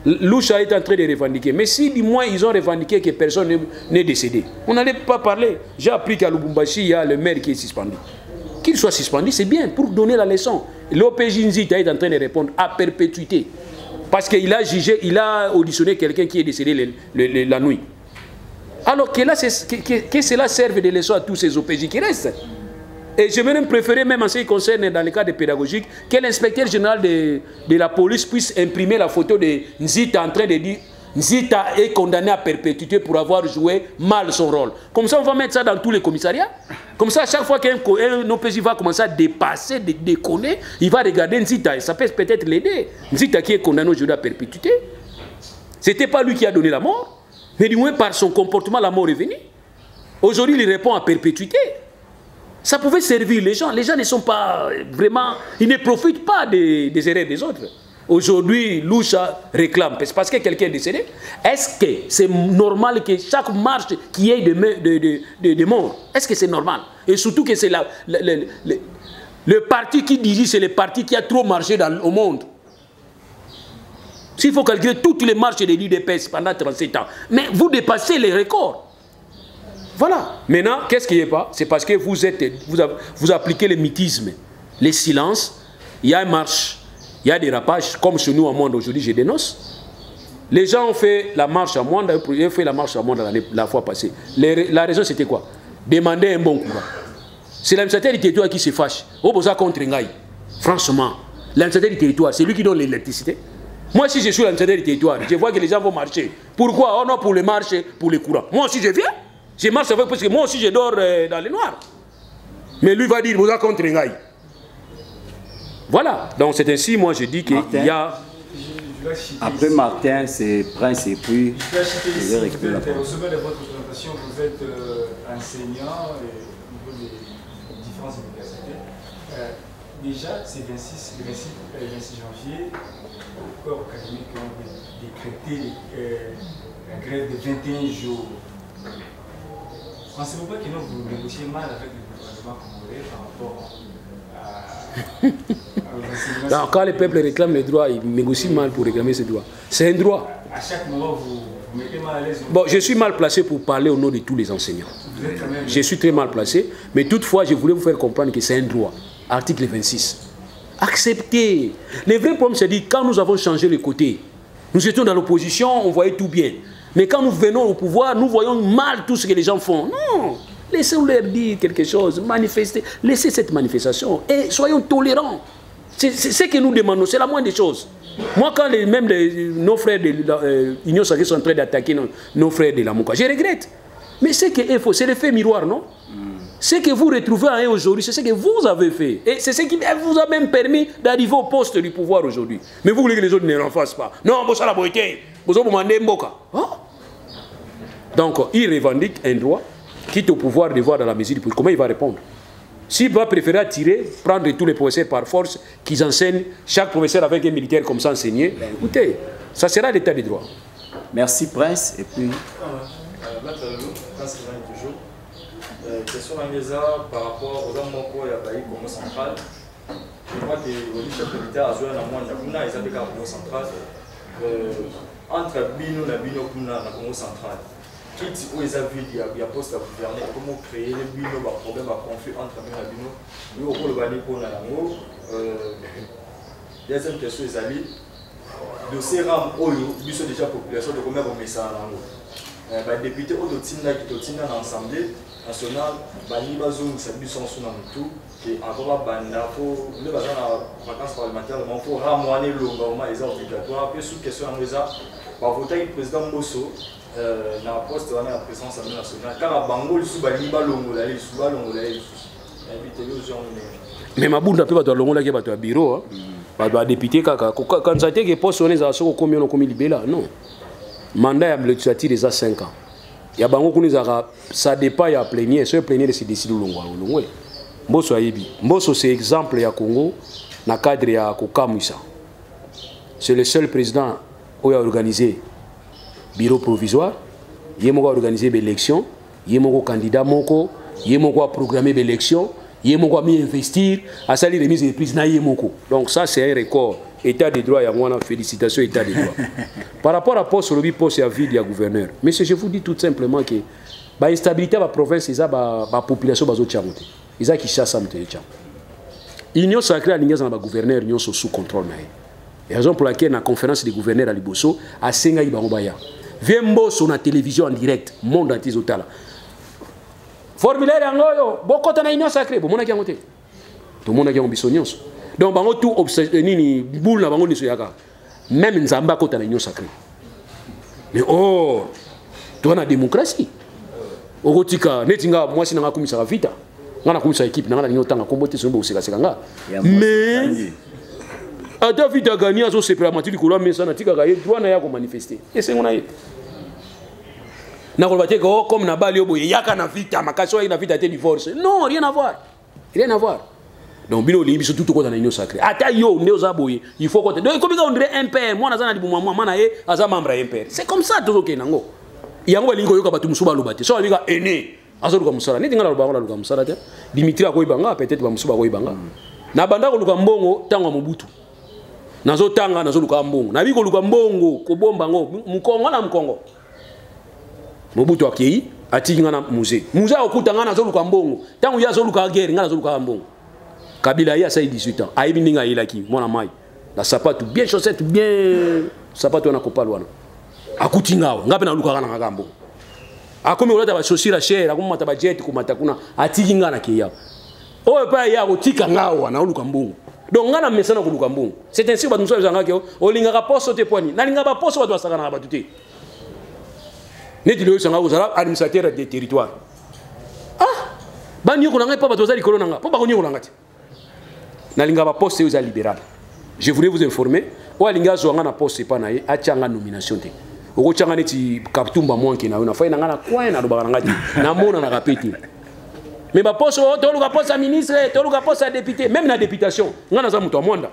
Loucha est en train de revendiquer. Mais si du moins ils ont revendiqué que personne n'est décédé, on n'allait pas parler. J'ai appris qu'à Lubumbashi, il y a le maire qui est suspendu. Qu'il soit suspendu, c'est bien pour donner la leçon. L'OPJ Nzita est en train de répondre à perpétuité. Parce qu'il a jugé, il a auditionné quelqu'un qui est décédé la nuit. Alors que, là, que cela serve de leçon à tous ces OPJ qui restent. Et je vais même préférer, même en ce qui concerne dans le cadre pédagogique, que l'inspecteur général de la police puisse imprimer la photo de Nzita en train de dire Nzita est condamné à perpétuité pour avoir joué mal son rôle. Comme ça, on va mettre ça dans tous les commissariats. Comme ça, à chaque fois qu'un OPJ va commencer à dépasser, déconner, il va regarder Nzita. Et ça peut peut-être l'aider. Nzita qui est condamné aujourd'hui à perpétuité. Ce n'était pas lui qui a donné la mort. Mais du moins, par son comportement, la mort est venue. Aujourd'hui, il répond à perpétuité. Ça pouvait servir les gens. Les gens ne sont pas vraiment... Ils ne profitent pas des erreurs des autres. Aujourd'hui, Loucha réclame. Parce que quelqu'un est décédé. Est-ce que c'est normal que chaque marche qu'il y ait de morts? Est-ce que c'est normal? Et surtout que c'est le parti qui dirige, c'est le parti qui a trop marché au monde. S'il faut calculer toutes les marches de l'UDPS pendant 37 ans. Mais vous dépassez les records. Voilà. Maintenant, qu'est-ce qui n'est pas? C'est parce que vous appliquez le mythisme, les silences. Il y a une marche, il y a des rapages, comme chez nous en monde aujourd'hui, je dénonce. Les gens ont fait la marche à Mwanda, ils ont fait la marche à Mwanda la fois passée. La raison, c'était quoi? Demander un bon courant. C'est l'administrateur du territoire qui se fâche. Au besoin contre Ngaï. Franchement, l'administrateur du territoire, c'est lui qui donne l'électricité. Moi, si je suis l'administrateur du territoire, je vois que les gens vont marcher. Pourquoi? Oh non, pour les marches, pour les courants. Moi aussi, je viens. Je marche avec parce que moi aussi, je dors dans le noir. Mais lui va dire, vous êtes contre Ngaï. Voilà. Donc, c'est ainsi, moi, je dis qu'il y a... Après Martin, c'est Prince et puis... Je vais citer ici, au sommet de votre présentation, vous êtes enseignant au niveau des différentes universités. Déjà, c'est le 26 janvier, le corps académique a décrété la grève de 21 jours. pensez-vous pas que vous négociez mal avec le gouvernement congolais par rapport Alors, quand le peuple réclame les droits, il négocie mal pour réclamer ses droits. C'est un droit. À chaque moment, vous mettez mal à l'aise. Bon, je suis mal placé pour parler au nom de tous les enseignants. Je suis très mal placé, mais toutefois, je voulais vous faire comprendre que c'est un droit. Article 26. Acceptez. Le vrai problème, c'est que quand nous avons changé les côtés, nous étions dans l'opposition, on voyait tout bien. Mais quand nous venons au pouvoir, nous voyons mal tout ce que les gens font. Non. Laissez-nous leur dire quelque chose, manifester. Laissez cette manifestation et soyons tolérants. C'est ce que nous demandons, c'est la moindre des choses. Moi, quand nos frères de l'Union Sacrée sont en train d'attaquer nos frères de la Mouka, je regrette. Mais c'est l'effet miroir, non? Ce que vous retrouvez en eux aujourd'hui, c'est ce que vous avez fait. Et c'est ce qui vous a même permis d'arriver au poste du pouvoir aujourd'hui. Mais vous voulez que les autres ne l'en fassent pas. Non, vous la beauté. Vous avez demandé Mboka. Donc, il revendique un droit, quitte au pouvoir de voir dans la mesure du pouvoir. Comment il va répondre? S'il va préférer attirer, prendre tous les professeurs par force, qu'ils enseignent, chaque professeur avec un militaire comme ça enseigner, ben, écoutez, ça sera l'état des droits. Merci Prince. Et puis... question par rapport aux hommes qui ont été Congo central. Je crois que le chef de l'État a joué un moment de Congo central. Entre Bino et Bino Congo central. Qui où ils ont vu il y a poste à gouverner, comment créer les Bino, un problème, un conflit entre Bino et Bino. Nous, au Bani pour Nango. Deuxième question, ils allaient. De ces rames, ils sont déjà population de combien de messages à Nango. Les députés au Dotina qui sont dans l'Assemblée nationale, ils ont salué son nom tout. Et encore banda pour les vacances parlementaires, il faut ramener le gouvernement les obligatoire. Puis sous question en ça, par voter le président Mosso dans la poste de la présidence nationale. Car à Bango, il sous Baliba Longola, il sous Balongola, il sous. Invitez les gens. Mais ma boule d'après votre Longola qui est votre bureau, votre député kaka. Quand ça a été que poste on est à ce combien on commis libéla, non. Mandat de législature déjà 5 ans. Il y a Bango qui ça dépend il y a plénière, ce plénière c'est décidé Longola. Mbosso Ayebi. Mbosso c'est exemple ya Congo na cadre ya Kokamwisa. C'est le seul président qui a organisé bureau provisoire, il a organisé l'élection, il a candidat moko, il a programmé l'élection, il a mis investir, à salir remise de prise na yemoko. Donc ça c'est un record. État de droit, il y a une félicitation État de droit. Par rapport à poste, le poste à ville, il y a gouverneur. Mais je vous dis tout simplement que l'instabilité de la province, c'est la population qui ils ont qui chassent l'Union sacrée à l'Union gouverneur, l'Union sous contrôle. Et raison pour laquelle, dans la conférence des gouverneurs à Liboso, à Sengaï Barobaya, vient Mbosso na télévision en direct, monde entier Zotala. Formulaire Angoyo, beaucoup de l'Union sacrée, bon, mon tout le monde a un bisognon. Donc, bango tout obsédé, boule na bango ni soyaka. Même Nzamba côté l'Union sacrée. Mais oh, tu as la démocratie. Ogotika, netinga, moi si n'a pas commis ça vite. Ngana kumisa équipe na ngana nyota nga kombote sombo useka sekanga mais David a gagné azo se permettre likolo mesa na tika ga droit na ya ko manifester et c'est ngona ye na ko baté ko comme na bali obo yaka na vita makaso ina vita te divorce non rien à voir donc bino limbi surtout ko dans l'Union sacrée ata yo ndeo za boye il faut ko donc comme on dirait un père moi na za na dibu mama na ye aza membre un père c'est comme ça tout ok nango yango balingo yoka batu musuba lobate so bika ene azoruka musala neti ngala lobanga luka musala te Dimitri akoyibanga peut-être ba musuba koyibanga na banda ko luka mbongo tango mobutu nazo tanga nazo luka mbongo na biko luka mbongo ko bomba ngo mukongo na mukongo mobutu akei atinga na musée okutanga nazo luka mbongo tango ya zo luka guerre ngala nazo luka mbongo Kabila ya sai 18 ans aibi ninga ilaki mona mai na sapato bien chaussette bien sapato na kopalwana akutinga ngape na luka kana ngakambo akomi olata ba chaussure cher akomata ba jet kumata kuna atiki ngana ke ya oyo pa ya kotika ngawa na oluka mbungu donc ngana mesana ko luka mbungu c'est ainsi ba tumso zanga ke olinga ka poso te poni na linga ba poso ba twasaka na ba tuté neti le sanga ko administrateur des territoires ba nyoko nanga pa ba tozali kolona nga po ba konyoko nanga ti na linga ba poste aux libéral je voulais vous informer o linga zo ngana poste pa na ye achanga nomination te oko changa neti kaptumba mwanke na una faina ngana kwa na lobaka ngati na mona na kapeti mais ba poste to luka poste ministre to luka poste député même na députation ngana za muto mwanda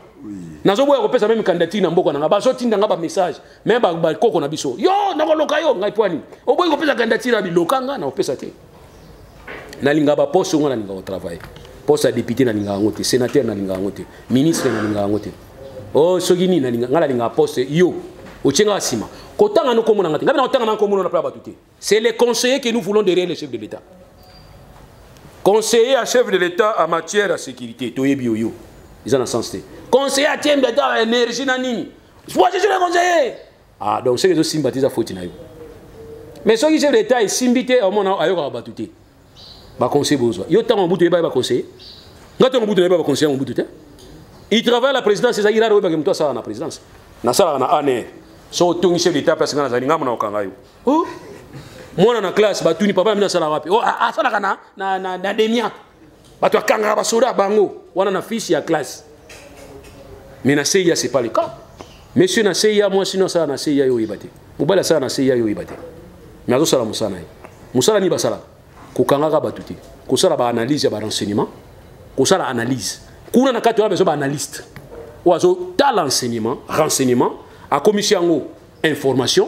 nazo boya ko pesa même candidature na mboko na ba so tinda ngaba message même ba koko na biso yo na ko loka yo ngai pwani o boy ko pesa candidature abi lokanga na opesa te nalinga ba poste ngo nalinga au travail poste à député nalinga ngote sénateur nalinga ngote ministre nalinga ngote oh soki ni nalinga ngala linga poste yo ochenga sima kotanga no komona ngati ngabi na kotanga na komona na pla batuté c'est les conseillers que nous voulons derrière le chef de l'État. Conseiller à chef de l'État en matière de sécurité toyebi yo ils ont un sens. Conseiller à chef d'État énergie na nini moi je suis le conseiller ah donc c'est que je sympathise à faute na yo mais ceux qui chef d'État est symbité au moment ayo ka batuté ba conseiller besoin yo tant mbutu ba conseiller ngato mbutu ba conseiller mbutu te il travaille à la présidence c'est ça il a roba que mto ça na présidence na sala na ane so tongi chef d'État parce que na zali ngamo na okanga yo oh moi na classe batuni papa mina sala wapi oh a sala kana na demia batu akanga ba soda bango wana na fils ya classe mais na CIA c'est pas le cas monsieur na CIA moi sinon ça na CIA yo ibate mobala ça na CIA yo ibate mais azo sala musana musala ni basala ko kanga ka batuti ko sala ba analyse ba renseignement ko sala analyse kuna na kati wa beso ba analyste oazo ta l'enseignement renseignement a commission information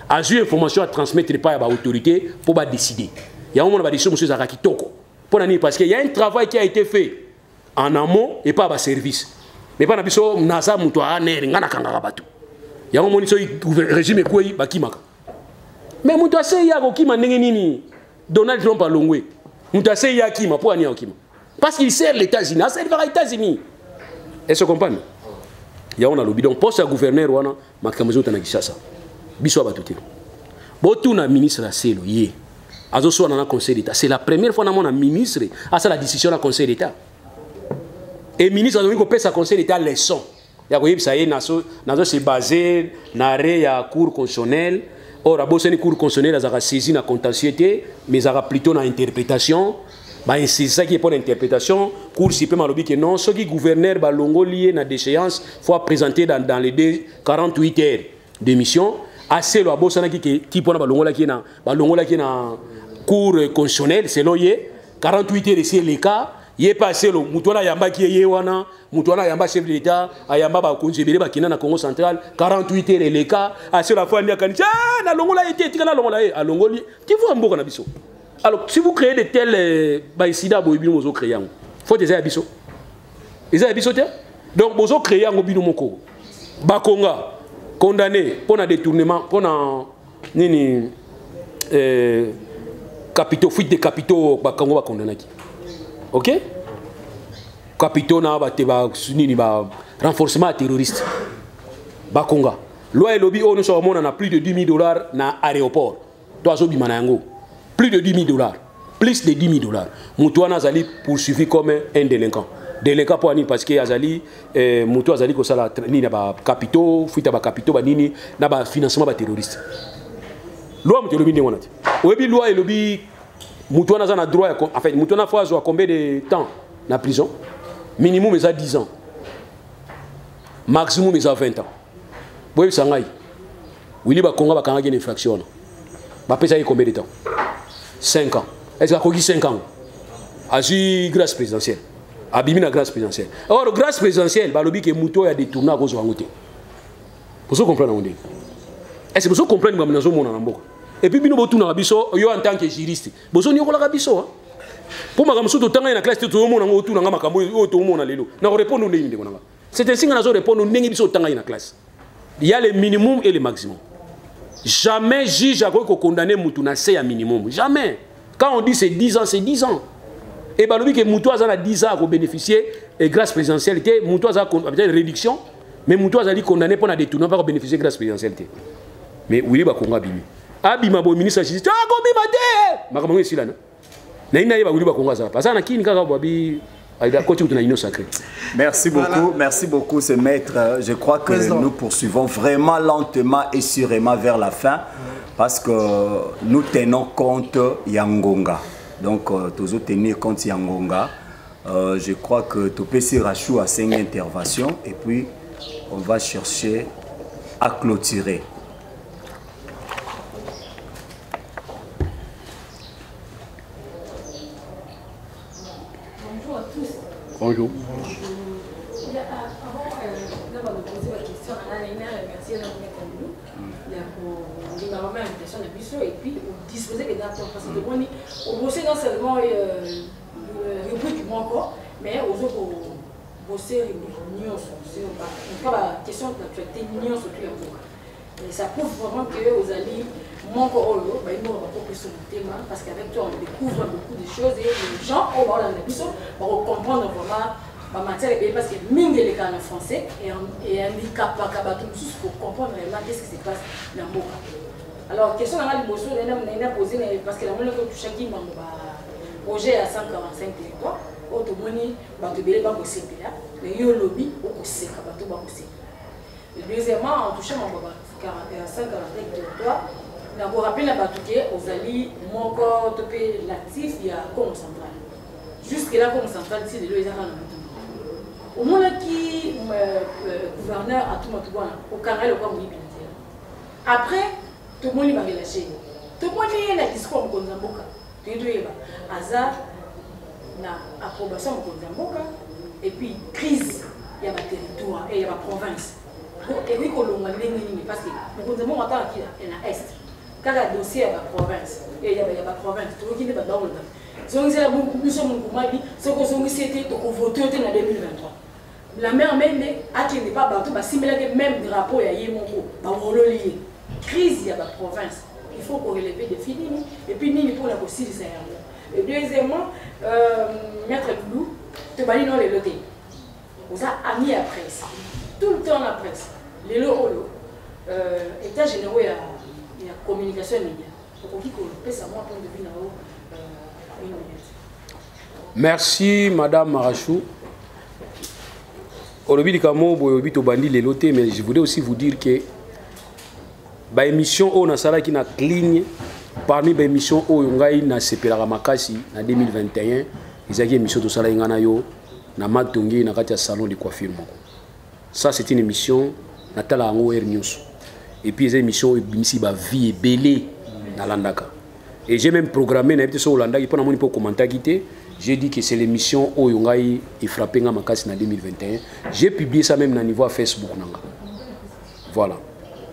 a eu information à transmettre par la autorité pour décider. Il y a un moment où décision monsieur Zaka Kitoko. Parce qu'il y a un travail qui a été fait en amont et pas à service. Mais pas nabiso nasa muto aner ngana kanga batu. Il y a un moment où le régime quoi bakimaka. Mais muto ase ya ko kima ndenge nini Donald Trump a longwe. Muto ase ya kima pour ania kima. Parce qu'il sert les États-Unis, ça sert les États-Unis. Est-ce que vous comprenez? Il y a un lobby donc poste à gouverneur wana makamuzo tanakishasa. Biso batuté. Botu na ministre la selo yé. Azo so na conseil d'État. C'est la première fois na mon ministre a ça la décision na conseil d'État. Et ministre a donné ko pesa conseil d'État leçon. Ya ko yebisa yé nazo se basé na ré ya cour constitutionnelle. Or a bossé ni cour constitutionnelle a saisi na contentieux mais a plutôt na interprétation. C'est ça qui est pour l'interprétation. Cour suprême a lobby que non, ce qui gouverneur balongo lié na déchéance faut présenter dans les 48 heures de mission. Assez le bossana qui pour balongo la qui na cour constitutionnelle selon yé 48 heures c'est le cas. Yé passé le mutona yamba qui yé wana mutona yamba chef de l'État ayamba ba konjebele ba kina na Congo central 48 heures le cas. Assez la fois ni akani na longo la été tika na longo la a longo li tu vois mboka na biso. Alors, si vous créez de tels baïsida, vous avez créé un. Faut des abisso. Les abisso, donc vous avez créé un bino moko. Bakonga, condamné pour un détournement, pour un capitaux, fuite de capitaux, Bakonga va condamner. Ok? Capitaux, renforcement terroriste. Bakonga. Loi et lobby, on a plus de $10 000 dans l'aéroport. Toi, Zobi Manango. Plus de $10 000. Plus de $10 000. Moutouana Azali poursuivi comme un délinquant. Délinquant pour Annie parce que Azali, Moutou Azali, ko sala ni na ba capitaux, fuita ba capitaux ba nini, na ba financement ba terroriste. Loi Moutou lobby ndengona. Oyebi loi et lobby Moutouana za na droit en fait Moutouana faut avoir combien de temps na prison? Minimum est à 10 ans. Maximum est à 20 ans. Boyebi sangai. Wili ba konga ba kanga une infraction. Ba pesa combien de temps? 5 ans. Est-ce qu'il y a 5 ans? Agi grâce présidentielle. Abimina grâce présidentielle. Alors, grâce présidentielle, le lobby que Mouto a détourné à cause de Wangote. Vous comprenez? Est-ce que vous comprenez que vous avez et puis, nous avons en tant que juriste. Vous avez un pour ma gamsu temps na classe tout le monde na otu na makambo oto mo na lelo na répondre ndenge ndeko nanga c'est ainsi que na zo répondre ndenge biso temps na classe il y a le minimum et le maximum. Jamais juge a condamné Moutou na c'est un minimum. Jamais. Quand on dit c'est 10 ans, c'est 10 ans. Et bien, le que Moutou a 10 ans à bénéficier et grâce présidentialité, Moutou a une réduction, mais Moutou a condamné pour la détourner pour bénéficier grâce présidentialité. Mais oui, bah Congo abimi. Abima bo ministre justice. Ah, Congo bate. Makambo ici là. Na ina yeba oui bah Congo ça. Parce que na kini kaka bobi merci beaucoup, ce maître. Je crois que nous poursuivons vraiment lentement et sûrement vers la fin parce que nous tenons compte Yangonga. Donc, toujours tenir compte Yangonga. Je crois que Topesi Rachou a 5 interventions et puis on va chercher à clôturer. Bonjour. Avant de poser la question, on a remercié notre maître nous. Il y a pour l'invitation de Bissot et puis on disposer des dates parce que on bossait non seulement rubrique encore, mais aux autres bosser l'union sur la question de l'union sur tout le et ça prouve vraiment que aux alliés manquent au lot, ils n'ont pas compris sur le thème parce qu'avec toi on découvre beaucoup de choses et les gens au bord de la Bissot vont comprendre vraiment en matière de parce que mine les cas en français et handicap pour comprendre réellement qu'est-ce qui se passe dans le monde. Alors, question dans la Liboso, on a posé parce que la monnaie que tu chaque projet à 145 territoires, autre monnaie, tu peux pas bosser là, mais il y a un lobby au conseil, tu vas bosser. Deuxièmement, en touchant 145 territoires, on a rappelé la bataille aux alliés, mon corps, topé l'actif, il y a comme central. Jusque là, comme central, c'est de l'eau, au moment qui gouverneur à tout le monde au Canada le comme après tout le monde va relâcher tout le monde a discours au Nzamboka tu dois hasard na approbation au Nzamboka et puis crise il y a ma territoire et il y a ma province et oui qu'on l'a parce que le Nzamboka attend qu'il y a est quand le dossier à la province et il y a ma province tout qui n'est pas dans le temps donc c'est la nous sommes au Mali ce qu'on s'est c'était pour voter en 2023. La mère même a qui n'est pas partout, mais similaire que même drapeau et Yémongo, lié. Crise il y a la province. Il faut qu'on relève des filles et puis ni pour la possibilité. Et deuxièmement, Maître Blou, te bali dans les lotés. Vous avez amis à presse. Tout le temps la presse. Les lots, état généraux, il y a communication média. Donc on dit qu'on peut savoir point de vue là-haut. Merci Madame Marachou. Mais je voudrais aussi vous dire que la émission on a ça qui na cligne parmi les émissions où on a na sepela makasi en 2021 ils ont émission de ça ngana yo na matongi na kati salon de coiffure moko. Ça c'est une émission na tala ngo Air News et puis les émissions bimisi ba vie et belé na landaka et j'ai même programmé na sur landaka pour na moni pour commenter quitter. J'ai dit que c'est l'émission où Yongai est frappé en Makasi en 2021. J'ai publié ça même au niveau Facebook. Voilà.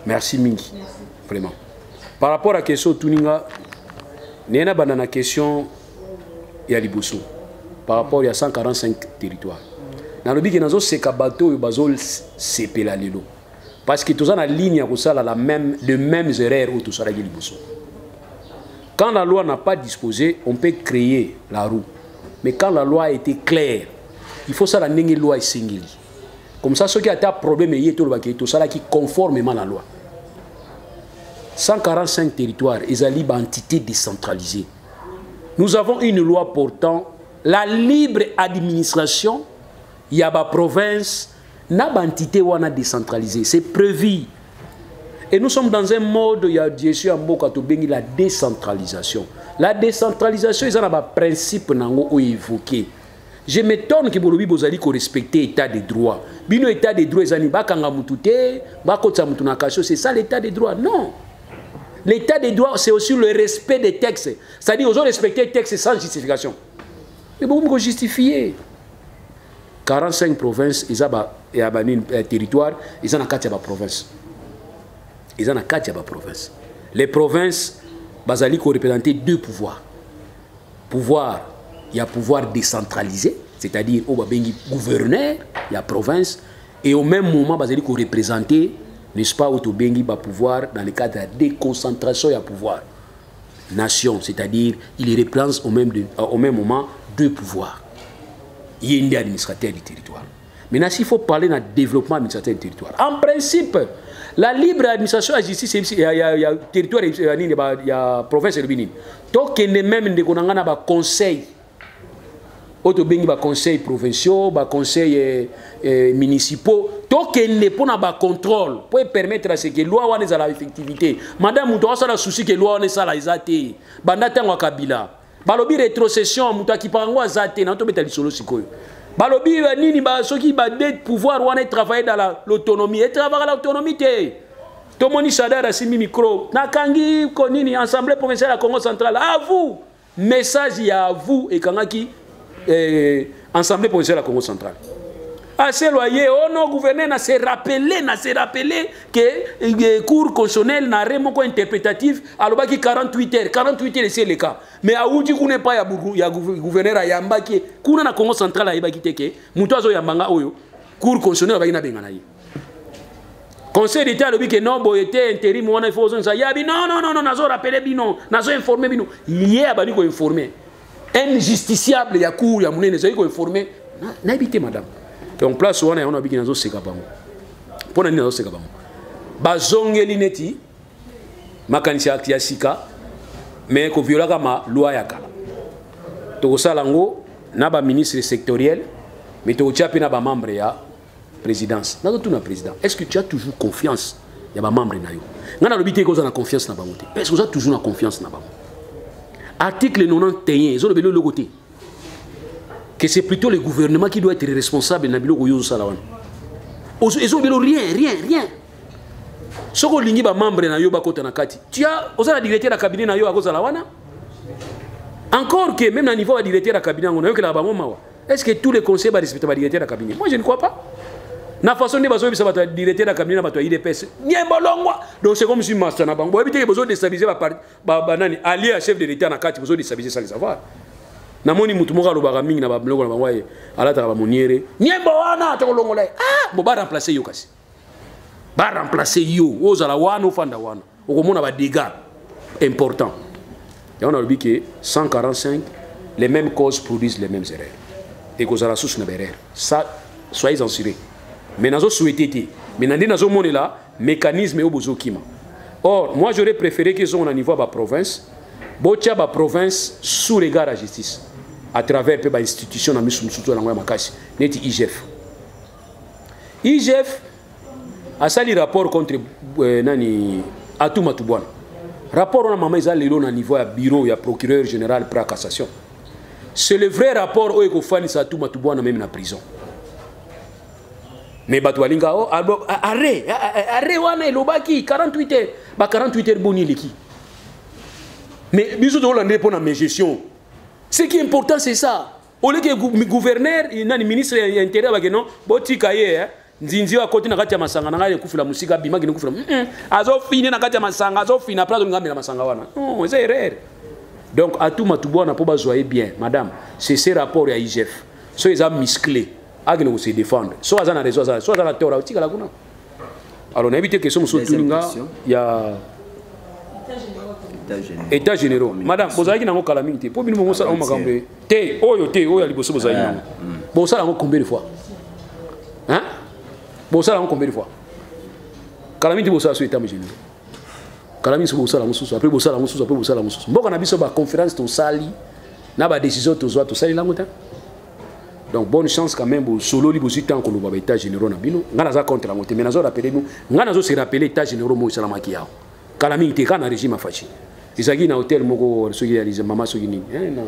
Merci Mingi. Vraiment. Par rapport à la question de Tuninga, il y a une question de Liboso. Par rapport à 145 territoires. Dans le but que nous avons ces bateaux, nous avons ces pélalilo. Parce que tous en la ligne les mêmes erreurs où tout ça Liboso. Quand la loi n'a pas disposé, on peut créer la roue. Mais quand la loi a été claire, il faut ça la loi est singulière. Comme ça, ceux qui ont un problème, tout ça qui conformément à la loi. 145 territoires, ils ont une entité décentralisée. Nous avons une loi portant la libre administration. Il y a une province, une entité décentralisée. C'est prévu. Et nous sommes dans un mode, il y a la décentralisation. La décentralisation, ils ont un principe évoqué. Je m'étonne que vous ayez respecté l'état des droits. L'état des droits, c'est ça l'état des droits. Non. L'état des droits, c'est aussi le respect des textes. C'est-à-dire qu'ils ont respecté les textes sans justification. Mais vous justifier. 45 provinces, ils ont un territoire, ils ont 4 provinces. Ils ont 4 provinces. Les provinces, Bazali représenter 2 pouvoirs. Pouvoir, il y a pouvoir décentralisé, c'est-à-dire au gouverneur, il y a province, et au même moment, Bazali représenter, n'est-ce pas, au Bengi pouvoir dans le cadre de la déconcentration, il y a pouvoir. Nation, c'est-à-dire il représente au même moment 2 pouvoirs. Il y a une administrateur du territoire. Maintenant, s'il faut parler de développement administratif du territoire, en principe, la libre administration à justice, il y a territoire, il y a province et le Bénin. Donc, il y a même des conseils. Il y a conseils provinciaux, des conseils municipaux. Donc, il y a un contrôle pour permettre à ce que la loi soit à l'effectivité. Madame, vous avez le souci que la loi soit à l'effectivité. Bandata Kabila. Balobi rétrocession, Moutaki Parango Zate, n'a pas été solo sikoyo. Balobi nini ba soki ba de pouvoir wana travailler dans l'autonomie et travailler dans l'autonomie té. Tomoni Sadar a simi micro. Nakangi konini Assemblée provinciale à Congo central. À vous. Message y a vous et kangaki Assemblée provinciale à Congo central. assez loyer oh non gouverneur n'a se rappeler que cour constitutionnel n'a rien moko interprétatif alors qui 48 heures c'est le cas mais a ouji kune pas ya gouverneur ayamba ki kuna na Congo central ayeba ki teke muto azo yambanga oyo cour constitutionnel ba ina bengana yi Conseil d'État le dit que non, était intérim, il faut ça. Non, nazo rappeler bino, nazo informer bino. Hier, bani ko informer. Un justiciable ya cour ya munene zai ko informer. Na habité madame. Donc place wana on a biki nazo seka bango. Pona ni nazo seka bango. Bazongeli neti makanisi akti ya sika mais ko viola kama loi ya kala. To sala ngo na ba ministre sectoriel mais to chapi na ba membre ya présidence. Est-ce que tu as toujours confiance? Il y a des membres qui ont confiance dans la est-ce que tu as toujours confiance dans la article 91, ils ont le côté. Que c'est plutôt le gouvernement qui doit être responsable de la ils ont rien. Ce que les membres tu as la directeur de cabinet encore que même au niveau de directeur de cabinet, est-ce que tous les conseils vont respecter le directeur de cabinet? Moi je ne crois pas. Na façon de baso bisa bato directeur da cabinet na bato IDPS nyembolongwa donc c'est comme si master na bango habité besoin de stabiliser ba nani allié à chef de l'état na kati besoin de stabiliser ça les savoir na moni mutu moka lobaka mingi na ba bloko na bango ye alata ba moniere nyembo wana to longola bo ba remplacer yo kasi ba remplacer yo ozala wana ofanda wana okomona ba dégâts importants et on a dit que 145 les mêmes causes produisent les mêmes erreurs et cause la source na erreur ça soyez assurés. Mais nous avons souhaité, mais nous avons là mécanisme au bozokima. Or, moi j'aurais préféré qu'ils soient au niveau de la province, botia la province sous regard à la justice, à travers l'institution de l'IGF. IGF a sali rapport contre Atou Matouboine. Rapport on a maman au niveau du bureau du procureur général pour la cassation. C'est le vrai rapport où il faut faire Atou Matouboine même en prison. Mais Batoualinga, arrêt, wana elobaki 48 heures, 48 heures boni leki. Mais bisous de Hollandais pour la gestion. Ce qui est important c'est ça. Au lieu que le gouverneur, le ministre de l'Intérieur va dire non, boti kaye, nzinzi wa côté na kati ya masanga na ngale kufula musika bima kine kufula. Azo fini na kati ya masanga, azo fini na place ngamela masanga wana. Non, c'est erreur. Donc Atou Matouboine pour bazoyer bien, madame, c'est ce rapport à IGF. So ils ont musclé. Agno se défendre. Soit ça na raison, soit ça na tort. Alors on a évité que ce soit il y a état généraux. Madame, vous avez dit nango calamité. Pour nous ça on makambe. Te oyo aliboso vous avez nango. Bon ça nango combien de fois? Hein? Bon ça nango combien de fois? Calamité vous ça sur état généraux. Calamité vous ça nango sous après vous ça nango sous après vous ça nango sous. Bon on a biso ba conférence to sali na ba décision to sali nango ta. Donc bonne chance quand même pour solo li bosi tant que le état généraux na bino ngana za contre la montée mais nazo rappeler nous ngana zo se rappeler état généraux mo salama ki yao kala mingi kana régime fachi isaki na hôtel moko soki ya lize mama soki ni na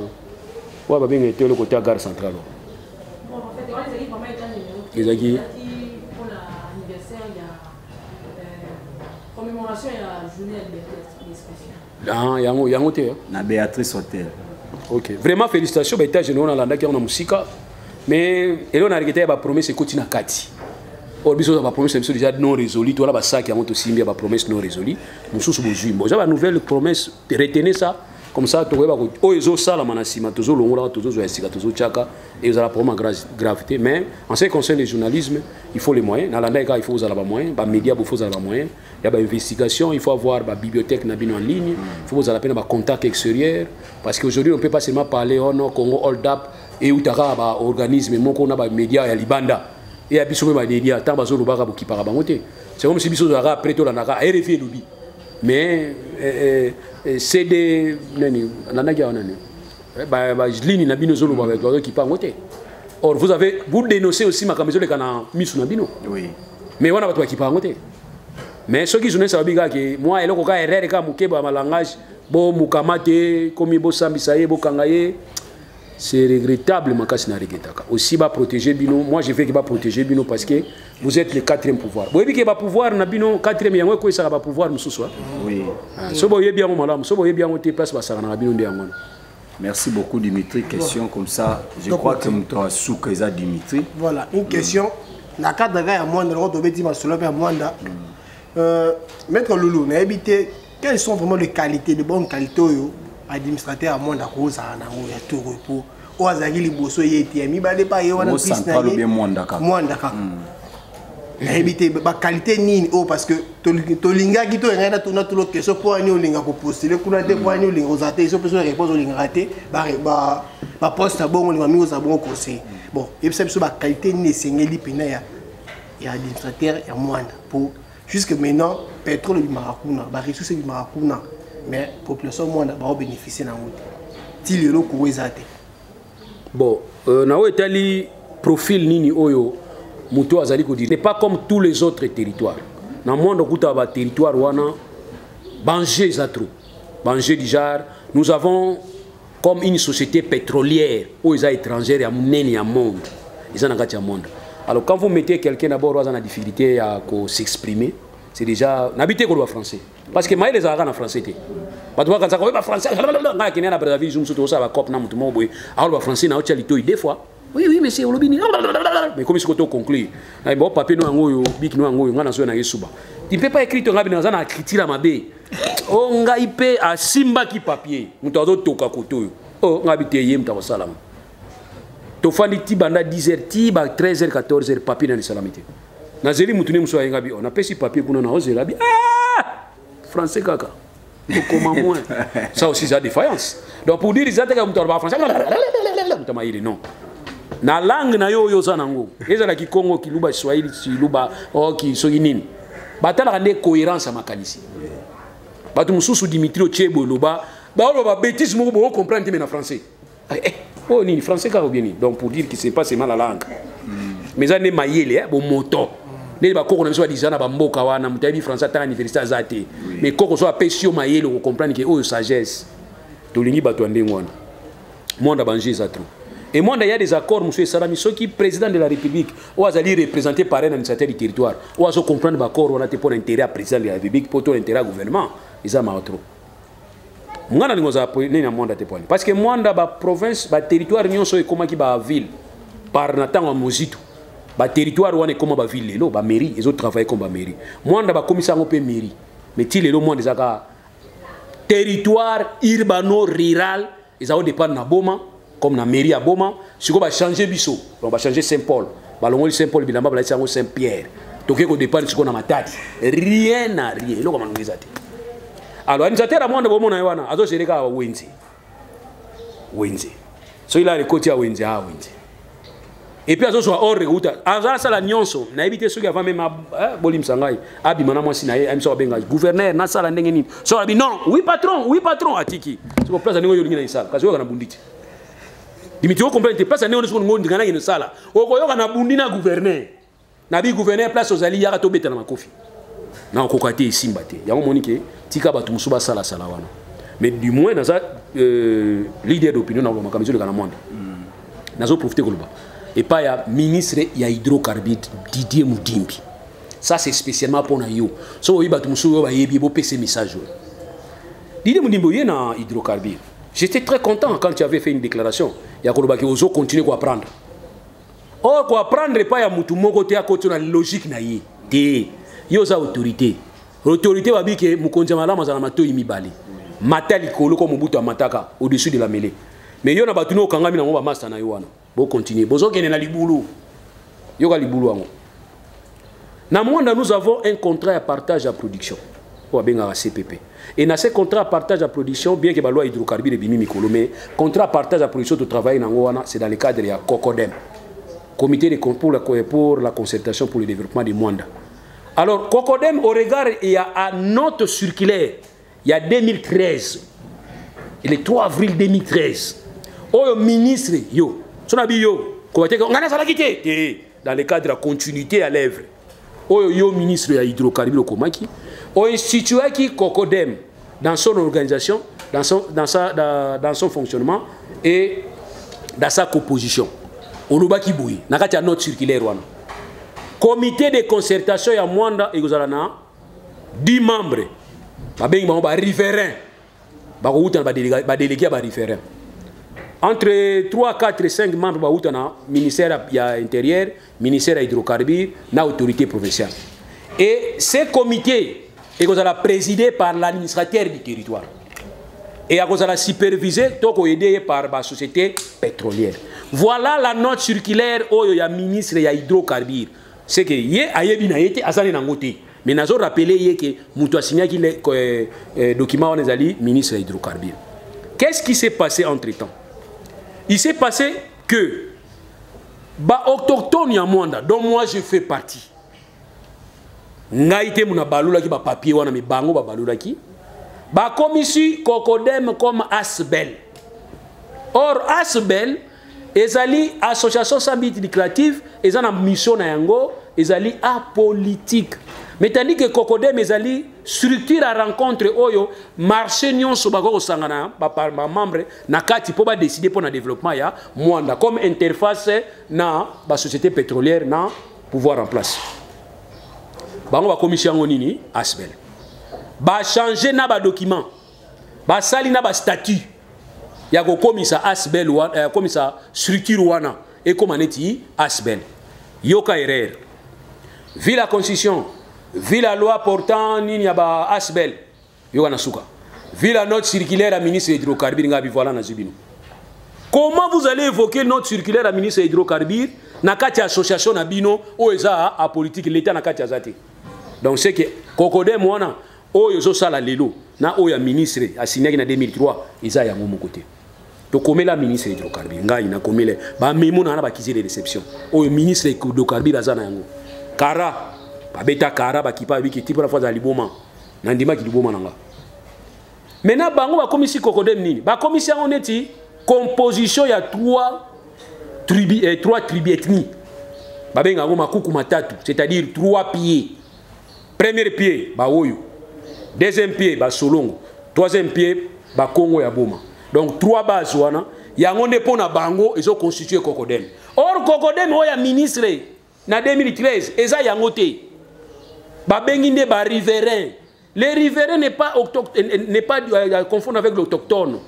wa ba benga hôtel côté gare centrale bon en fait on les mama état généraux isaki pour l'anniversaire il y a commémoration et la journée de l'expression yango te na Béatrice Hôtel. OK vraiment félicitations ba état généraux na landa ki on a musika. Mais et on a regretté la promesse et continue à Kati. Or biso ba promesse déjà non résolue, toi là ba ça qui a monté aussi bien ba promesse non résolue. Nous sous bozui. Bon, j'avais une nouvelle promesse, retenez ça comme ça to weba ko ozo sala manasima tozo longola tozo zo esika tozo chaka et vous allez vraiment gravité mais en ce qui concerne le journalisme, il faut les moyens. Dans l'andaka il faut aux ba moyens, ba médias il faut aux ba moyens. Il y a ba investigation, il faut avoir ba bibliothèque na bino en ligne, il faut aux la peine ba contact extérieur parce qu'aujourd'hui on peut pas seulement parler au Congo hold up et où tara ba organisme moko na ba média ya libanda et a biso ba média tant bazo lobaka bo kipaka bangote c'est comme si biso za après to la naka RFI lobi mais c'est des nani nanaki onani ba ligne na bino zo lobaka ba kipa ngote or vous dénoncez aussi ma camisola kana misu na bino oui mais wana ba to kipa ngote mais ce qui journée ça biga que moi eloko ka erreur ka mukeba ma langage bo mukamate komi bo sambisa ye bo kangaye. C'est regrettable, aussi va protéger Bino. Moi, je veux qu'il va protéger Bino parce que vous êtes le quatrième pouvoir. Vous voyez qu'il va pouvoir, Bino, quatrième, il y a quoi ça va pouvoir, nous ce soir. Oui. Si vous voyez bien, madame, si vous voyez bien, on te place, ça va Bino de Merci beaucoup Dimitri. Question comme ça, je crois que nous avons sous-caisé Dimitri. Voilà, une question. La carte de gars à Mwanda, le rôle de Masolo à Mwanda. Maître Loulou, n'a habité, quelles sont vraiment les qualités, les bonnes qualités administrateurs à Mwanda cause à Nango, à tout repos. Ou à Zagili Bosso, il était mis, bah, les pas, il y a un piste. Mwanda. La qualité ni parce que tolinga qui to ngana tuna tout l'autre question pour ani olinga ko postuler kuna te pour ani olinga ozaté so personne réponse olinga raté ba poste bon olinga mi oza bon conseil bon et ça ba qualité ni sengeli pena ya administrateur ya Mwanda pour jusque maintenant pétrole du Marakuna ba ressources du Marakuna mais population Mwanda ba bénéficier na ngote ti lelo ko ezaté bon na etali profil nini oyo Mouto Azali Kodiri n'est pas comme tous les autres territoires. Dans le monde, il y a des territoires où Bangé Zatro. Bangé Dijar, nous avons comme une société pétrolière où ils sont étrangers, il y a un monde. Ils sont dans le monde. Alors quand vous mettez quelqu'un d'abord qui a une difficulté à s'exprimer, c'est déjà. N'habitez que le français. Parce que moi, les Arabes en français. Parce que quand on français, des fois. Oui, mais c'est Olobini. Mais comme est-ce que tu conclus? Bon, papier nous angoyo, big nous angoyo, on a besoin de suba. Tu ne peux pas écrire ton rabbi dans un critique à ma baie. On a ipé à Simba qui papier. Nous t'avons toka koto. Oh, on a habité yem ta salam. Tu fais des tibanda 10h, tiba 13h, 14h papier dans les salamité. Nazeli mutune muso ngabi. On a payé papier pour nous na oser labi. Ah! Français kaka. Comment moins? Ça aussi c'est la défaillance. Donc pour dire ils attaquent comme toi français. Non. Na langue na yo zanango ezala ki Congo ki luba Swahili ki luba o ki soki nini batala kande cohérence à makanisi batu mususu Dimitri Ochebo luba ba loba bêtise mo bo comprendre mais na français oh ni français ka bien donc pour dire que c'est pas seulement la langue mais ça ne mayele bo moto ne ba koko na biso dizana ba mboka wana mutabi français ta université azate mais koko so apesio mayele ko comprendre que oh sagesse to lingi batu ndengo wana monde banje za trop. Et moi, il y a des accords, M. Salami, ceux qui président de la République, ou allez représenter par un administrateur du territoire, ou à comprendre l'accord, on a pour intérêt à président de la République, pour tout intérêt au gouvernement. Ils ont trop. Moi, parce que moi, dans la province, le territoire, nous sommes comme la ville, par Nathan à Mozito. Le territoire, on est comme la ville, la mairie, ils ont travaillé comme la mairie. Moi, dans la commission, on peut mairie. Mais si les gens des territoire urbano-rural, ils ont dépend de la Boma. Comme la mairie à Boma, si on va changer Bissot, on va changer Saint-Paul, on va Saint-Paul, on va changer Saint-Pierre. Donc on dépend de ce qu'on a ma tête. Rien n'a rien. Alors, l'administrateur à moi de Boma, il a géré à Wenzi. Wenzi. So il a le côté à Wenzi. Et puis, il a hors de route. Avant ça, la nyonso, n'a évité ceux qui avaient même Bolim Sangai, Abimana Monsinaï, M. Bengal, gouverneur, Nassala Nengenin. So, non, oui, patron, à Tiki. C'est pour place à Néo Yolina Issa, parce qu'on a bundit. Dimitri comprend te place à néo nous ngana une sala o ko yoka na bundi na gouverneur na bi gouverneur place aux alliés ya to beta na makofi na ko kati simba te ya monike tika batu musuba sala wana mais du moins dans ça leader d'opinion na makamisi le kana monde nazo profiter ko et pas ya ministre ya hydrocarbures Didier Mudimbi ça c'est spécialement pour na yo so yi batu musuba ba yebi bo pc message Didier Mudimbi y na hydrocarbures. J'étais très content quand tu avais fait une déclaration. Il y a que vous continuez à apprendre. Or, pour apprendre, pas y mutu moko te akoto na logique na ye. Te, yo za autorité. L'autorité va dire que mukonja malama za mato imibali. Matali kolo ko mubuto amataka au-dessus de la mêlée. Mais yo na batu no kangami na ngomba master na yo wana. Bo continuer. Bozo kene na libulu. Yo ga libulu ango. Na Mwanda nous avons un contrat à partage à production. Ou bien CPP. Et dans ce contrat partage à production, bien que la loi hydrocarbures est bimi mikolo, mais contrat partage à production de travail c'est dans le cadre de COCODEM, Comité pour la concertation pour le développement du Mwanda. Alors COCODEM, au regard, il y a une note circulaire, il y a 2013, le 3 avril 2013, au ministre yo, son habit yo, dans le cadre de la continuité à l'œuvre, au ministre de hydrocarbures Komaki. On institue qui COCODEM dans son organisation, dans son fonctionnement et dans sa composition. On a une note circulaire. Comité de concertation à Mwanda et 10 membres. Riverains. Délégué à riverains. entre 3, 4 et 5 membres de ministère intérieur, ministère hydrocarbures, na autorité provinciale. Et ces comités est présidé par l'administrateur du territoire. Et est supervisé par la société pétrolière. Voilà la note circulaire où il y a ministre et hydrocarbures. C'est que y a été azali nangote. Mais nous avons rappelé que nous avons signé le document ministre des hydrocarbures. Qu'est-ce qui s'est passé entre-temps? Il s'est passé que ba autochtone ya Mwanda, dont moi je fais partie. Ngaïté muna balula ki ba papier wana mi bango ba balula ki. Ba commission Cocodem comme Asbel. Or Asbel ezali association sans but lucratif, ezana mission na yango, ezali apolitique. Mais tandis que Cocodem ezali structure à rencontre oyo marché nyonso bako sangana ba membre na kati po ba décider pour le développement ya Mwanda comme interface na ba société pétrolière na pouvoir en place. Bango ba commission nini Asbel. Ba changer na ba document. Ba sali na ba statut. Ya ko komisa Asbel wana komisa structure wana et comme aneti Asbel. Yoka erreur. Vu la constitution, vu la loi portant nini ya ba Asbel, yoka nasuka. Vu la note circulaire à ministre hydrocarbures ngabi voilà na zibino. Comment vous allez évoquer note circulaire à ministre hydrocarbures na kati association na bino o eza a politique l'état na kati azate. Donc c'est que Cocodem wana oyo zo sala lelo na oya ministre a signé en 2003 eza ya mon côté. To komela ministre hydrocarbures ngai na komele ba memo na ba kizi de réception oyo ministre hydrocarbures azana yango. Kara ba beta kara ba kipa biki tipo la fois za liboma na ndima ki liboma nanga. Maintenant bango ba commission Cocodem nini? Ba commission oneti composition ya trois tribus ethnies. Ba benga ngo makuku matatu, c'est-à-dire 3 pieds. Premier pied, ba Oyo. Deuxième pied, ba Solongo. Troisième pied, ba Congo ya Boma. Donc 3 bases wana. Yango ne pona bango, ils ont constitué Cocodem. Or Cocodem oya ministre na 2013, eza yango te. Ba benginde ba riverain. Les riverains n'est pas confondre avec l'autochtone.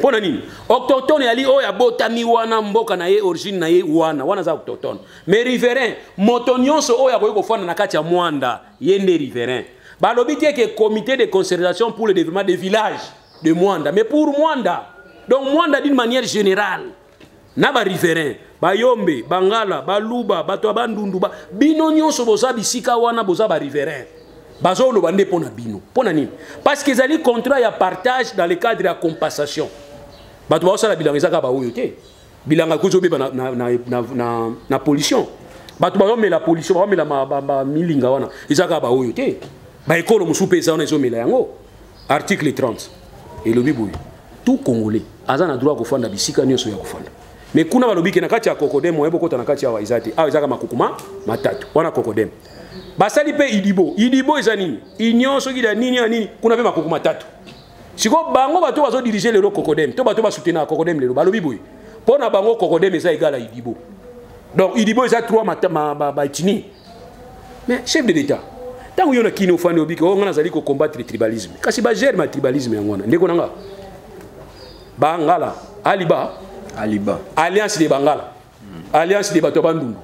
Pona nini? Autochtone yali oya botami wana mboka na ye origine na ye wana za autochtone. Mais riverain, motonyonso oya ko fana na kati ya Mwanda, yende riverain. Ba lobité que comité de concertation pour le développement des villages de Mwanda, mais pour Mwanda. Donc Mwanda d'une manière générale. Na ba riverain, ba Yombe, Bangala, ba Luba, ba to bandundu ba bino nyonso boza bisika wana boza ba riverain. Bazo lo bande pona bino. Pona nini? Parce que zali contrat ya partage dans le cadre de la compensation. Bato ba osala bilanga ezaka ba oyo te. Bilanga kuzo be na pollution. Bato ba mela pollution, ba mela ba milinga wana. Ezaka ba oyo te. Ba ekolo musupe eza wana ezomela yango. Article 30. Et le biboui. Tout Congolais azana droit ko fanda bisika nyonso ya kufanda. Mais kuna balobi ke na kati ya Cocodem moyebo kota na kati ya waizate. Ah ezaka makukuma matatu. Wana Cocodem. Basali pe Idibo ezani. Union soki da nini kuna pe makukuma matatu. Siko bango bato bazo diriger le Cocodem. To bato ba soutenir Cocodem le balobi boy. Pona bango Cocodem eza égal à Idibo. Donc Idibo eza 3 ba etnie. Mais chef de l'État. Tant yo na kino fani obiki o ngana zali ko combattre le tribalisme. Kasi ba gère ma tribalisme yangona. Ndeko nanga. Bangala, Aliba, Alliance des Bangala, Alliance des Bato Bandundu,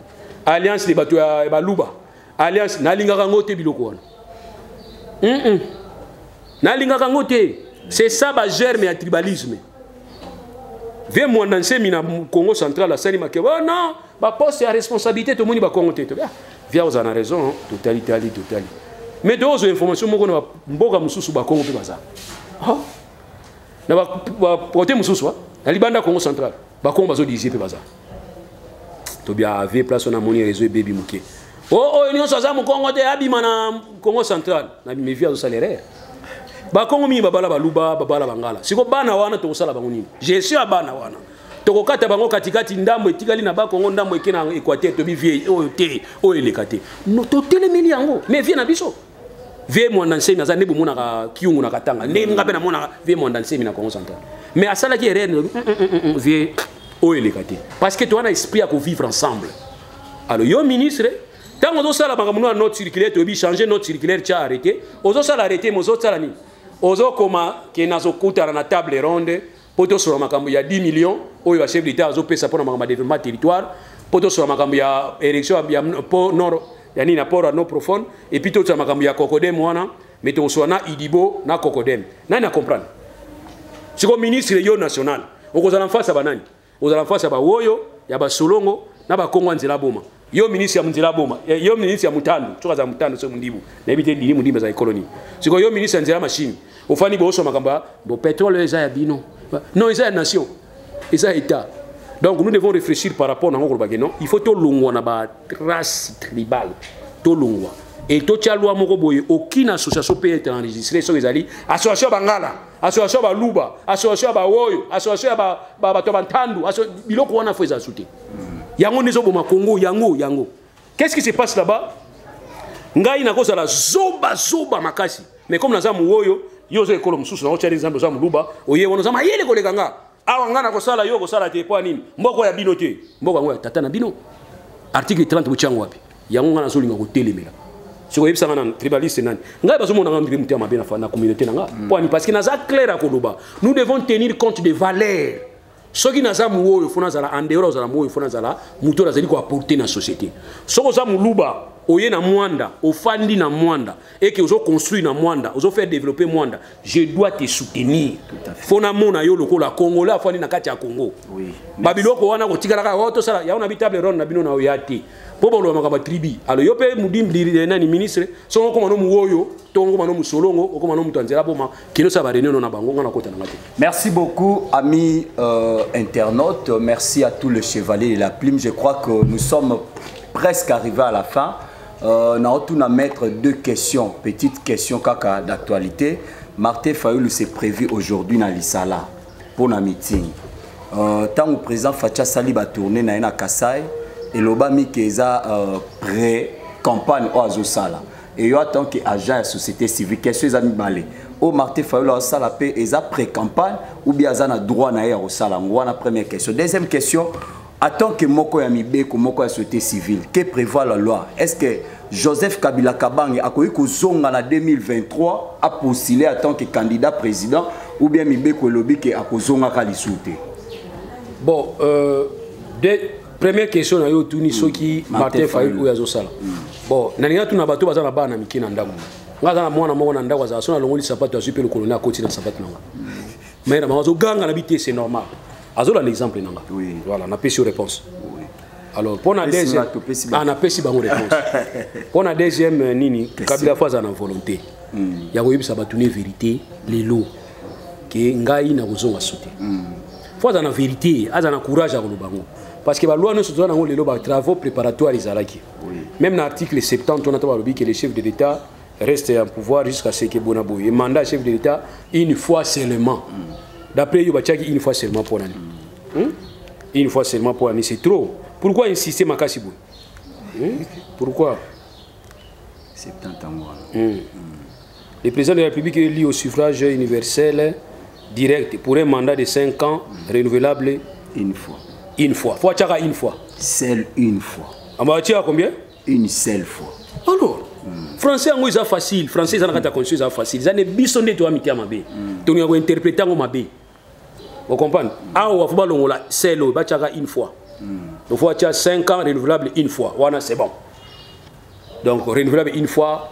Alliance des Bato Baluba, Alliance Nalinga Rangote Biloko. Nalinga Rangote, c'est ça ba germe à tribalisme. Viens moi dans ces mina Congo central à Sali Makeba. Oh non, ba poste à responsabilité tout le monde ba Congo te. Viens vous en a raison, totalité. Mais deux informations mo ko mboka mususu ba Congo pe baza. Ah. Na ba porter mususu na libanda Congo central ba Congo bazo diriger pe baza. To bien avait place on a moni réseau baby muke. Oh union soza mu Congo te abima na Congo central na me via au salaire. Ba Congo mi babala baluba babala bangala. Siko bana wana to sala bango nini. Je suis bana wana. To ko kata bango katikati ndambo etikali na ba Congo ndambo ekena Équateur to bi vie o te o elekate. No to telemeli yango mais vie na biso. Vie mo ndanse na zane bomona ka kiungu na katanga. Ne ngabe na mona vie mo ndanse na Congo central. Mais asala ki erreur vie o elekate. Parce que to na esprit à vivre ensemble. Alors yo ministre tant on sala bangamuno note circulaire to bi changer note circulaire tu as arrêté. Ozo sala arrêté mozo sala ni. Ozo koma ke nazo kutara na table ronde poto sur makambo ya 10 millions oyo ba chef d'état azo pesa pour na développement territoire poto sur makambo ya élection ya port nord ya ni na port à non profond et puis tout sur makambo ya Cocodem wana mais to so na Idibo na Cocodem nani na comprendre c'est comme ministre yo national okozala en face à banani ozala en face à ba woyo ya ba solongo na ba kongo nzela boma yo ministre ya nzela boma yo ministre ya mutandu tsoka za mutandu so mundibu na ebite dini mundimba za économie c'est comme yo ministre ya nzela machine ofani bo so makamba bo pétrole eza ya bino non eza ya nation eza état donc nous devons réfléchir par rapport à ngoko bageno il faut to longwa na ba race tribale to longwa et to tchalwa moko boye aucune association peut être enregistrée sur les ali association bangala association ba luba association ba woyo association ba to bantandu biloko wana faut za souter yango nezo boma Congo yango qu'est-ce qui se passe là-bas ngai na kosa la zoba makasi mais comme naza muoyo yo zo ekolo mususu na ocha exemple za muluba oye wono za mayele koleka nga awa nga na kosala yo kosala te po nini mboko ya bino te mboko ngo tata na bino article 30 buchango wapi yango nga na zolinga ko telemela siko yebisa nga na tribaliste nani ngai bazo mona nga ndiri mutia mabena fa na communauté nanga po ni parce que naza clair akoloba nous devons tenir compte des valeurs soki naza muoyo fona zala andero zala muoyo fona zala muto la zali ko apporter na société soko za muluba oye na mwanda ofandi na mwanda et que ozo construire na mwanda ozo faire développer mwanda je dois te soutenir fona mona yo loko la congolais afandi na kati ya Congo oui babiloko wana ko tikala ka oto sala ya una bitable ron na bino na oyati po bolo makaba tribi alors yo pe mudimbili nani ministre songo ko mano muoyo tongo mano musolongo ko mano mutanzela boma kino sa ba réunion na bango ngana kota na ngate. Merci beaucoup amis internautes, merci à tous les chevaliers de la plume. Je crois que nous sommes presque arrivés à la fin. Nous allons mettre deux questions, petites questions kaka d'actualité. Martin Fayulu s'est prévu aujourd'hui dans l'Isala pour un meeting. Tant que le président Facha Sali va tourner dans la Kassai et l'Obami qui est pré-campagne au Azosala. Et en tant qu'agent de la société civile, qu'est-ce que vous avez dit? Au Martin Fayulu au Sala paix et ça pré-campagne ou bien ça a droit à au Sala. Voilà la première question. Deuxième question. En tant que Moko Yamibe, comme Moko société civile, que prévoit la loi? Est-ce que Joseph Kabila Kabang a connu en 2023 a postulé en tant que candidat président ou bien Mibe Kolobi qui a posonga Kalisouté? Bon, première question na yo tuni soki Martin Fayulu ou Yazosala. Bon, nani tu na bato bazana bana mikina ndago. Ngaza na mwana moko na ndago za sona longoli sapato azupe le colonel akoti na sapato nanga. Mais na mazo ganga na bité c'est normal. Azola l'exemple nanga. Oui. Voilà, on a pris sur réponse. Oui. Alors pour la deuxième on a pris sur réponse. Pour la deuxième nini Kabila faza na volonté. Ya ko yebisa batune vérité les lots que ngai na kozonga sauter. Faza na vérité, aza na courage à kolobango. Parce que la loi ne se donne les travaux préparatoires isalaki. Même dans l'article 70 on a trouvé que le chef de l'État reste en pouvoir jusqu'à ce que Bonabo et mandat chef de l'État une fois seulement. D'après Yobachaki, une fois seulement pour l'année. Une fois seulement pour l'année, c'est trop. Pourquoi insister Makasibou? Pourquoi? 70 ans. Le président de la République est élu au suffrage universel direct pour un mandat de 5 ans renouvelable une fois. Une fois. Faut attirer une fois. Seule une fois. On va attirer combien? Une seule fois. Alors, français en c'est facile. Français en a conscience c'est facile. Ça n'est bisonné toi miti amabe. Tu as interprété en mabe. Vous comprenez? Ah on va faire l'ongola c'est le attirer une fois. Il faut attirer 5 ans renouvelable une fois. Voilà c'est bon. Donc renouvelable une fois.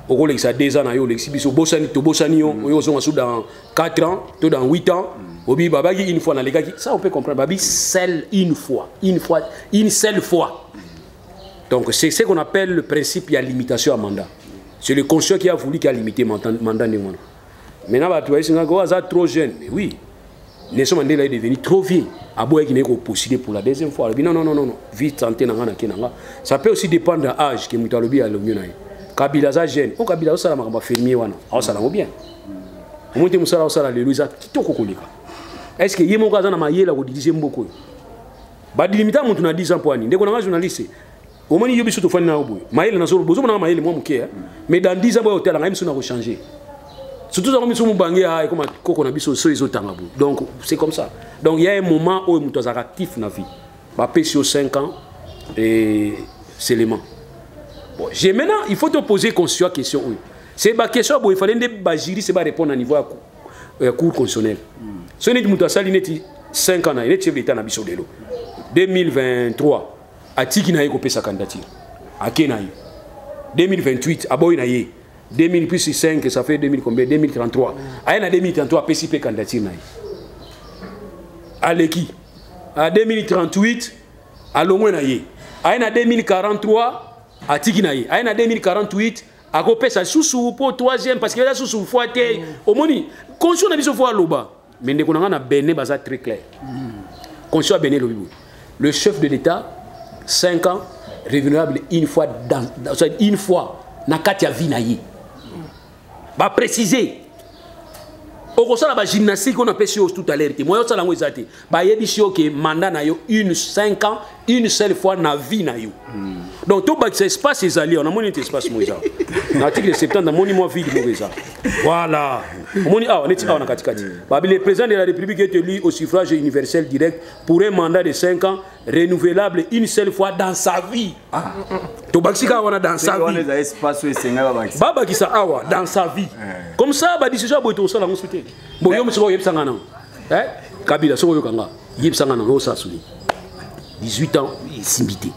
Au gros ça 2 ans na yo l'exhibition bosani to bosani yo sont dans 4 ans, to dans 8 ans. Obi babagi une fois dans les gars ça on peut comprendre babi seule une fois, une seule fois. Donc c'est ce qu'on appelle le principe de limitation à mandat. C'est le conscient qui a voulu qu'il a limité mandat de moi. Maintenant bah tu vois c'est trop jeune. Mais oui. Nelson Mandela est devenu trop vieux. Aboye qui n'est pas possible pour la deuxième fois. Non. Vite santé nanga kenanga. Ça peut aussi dépendre de l'âge que mutalobi a le mieux naï. Kabila za jeune. On Kabila ça la makamba fermier wana. Ah ça la bien. On monte musala ça la leluza kitoko kolika. Est-ce que yemo kaza na mayela ko diriger mboko? Ba dilimita muntu na 10 ans pour ani. Ndeko na journaliste. Au moins yobi surtout fani na oboy. Mayela na solo bozo na mayela moi muke. Mais dans 10 ans boy hôtel nga miso na ko changer. Surtout ça comme miso mubange ha comme koko na biso so izo tanga bo. Donc c'est comme ça. Donc il y a un moment où muto za actif na vie. Ba pesi 5 ans et c'est l'élément. Bon, j'ai maintenant il faut te poser conscience question oui. C'est ba question bon il fallait des bagiri c'est pas répondre à niveau cours constitutionnel. Ce n'est pas ça, il est 5 ans, il est chef d'État na biso lelo. 2023, à Tiki na yé sa candidature. À Kenaï. 2028, à Boy na yé. 2000 plus 5, ça fait 2000 combien? 2033. À 2033, PCP candidature na yé. À l'équipe. À 2038, à l'Omwe na yé. À 2043, à Tiki na yé. À 2048, à Kopé sa sous pour troisième parce que là sous fois té. Au moni, conscient na biso fois loba. Mais nous avons Béné Baza très clair. Conscient Béné le chef de l'État, 5 ans, rémunérable une fois une fois, na Katia Vinaye. Va préciser. Au conseil de la gymnastique, on a fait tout à l'heure. Moi, je sais que mandat na yo 5 ans, une seule fois na vie na yo. Donc tout cet espace est allié. On a mon espace moi ça. L'article de septembre, mon mois vie de ça. Voilà. On est on a katikati. Le président de la République est élu au suffrage universel direct pour un mandat de 5 ans renouvelable une seule fois dans sa vie. To baxika on a dans sa vie. On a espace où c'est Baba qui ça awa dans sa vie. Comme ça ba décision boito au sala ngosuté. Bo yo msiko yeb sangana. Kabila soko yo kanga. Yeb sangana no sa suli. 18 ans, il s'imité.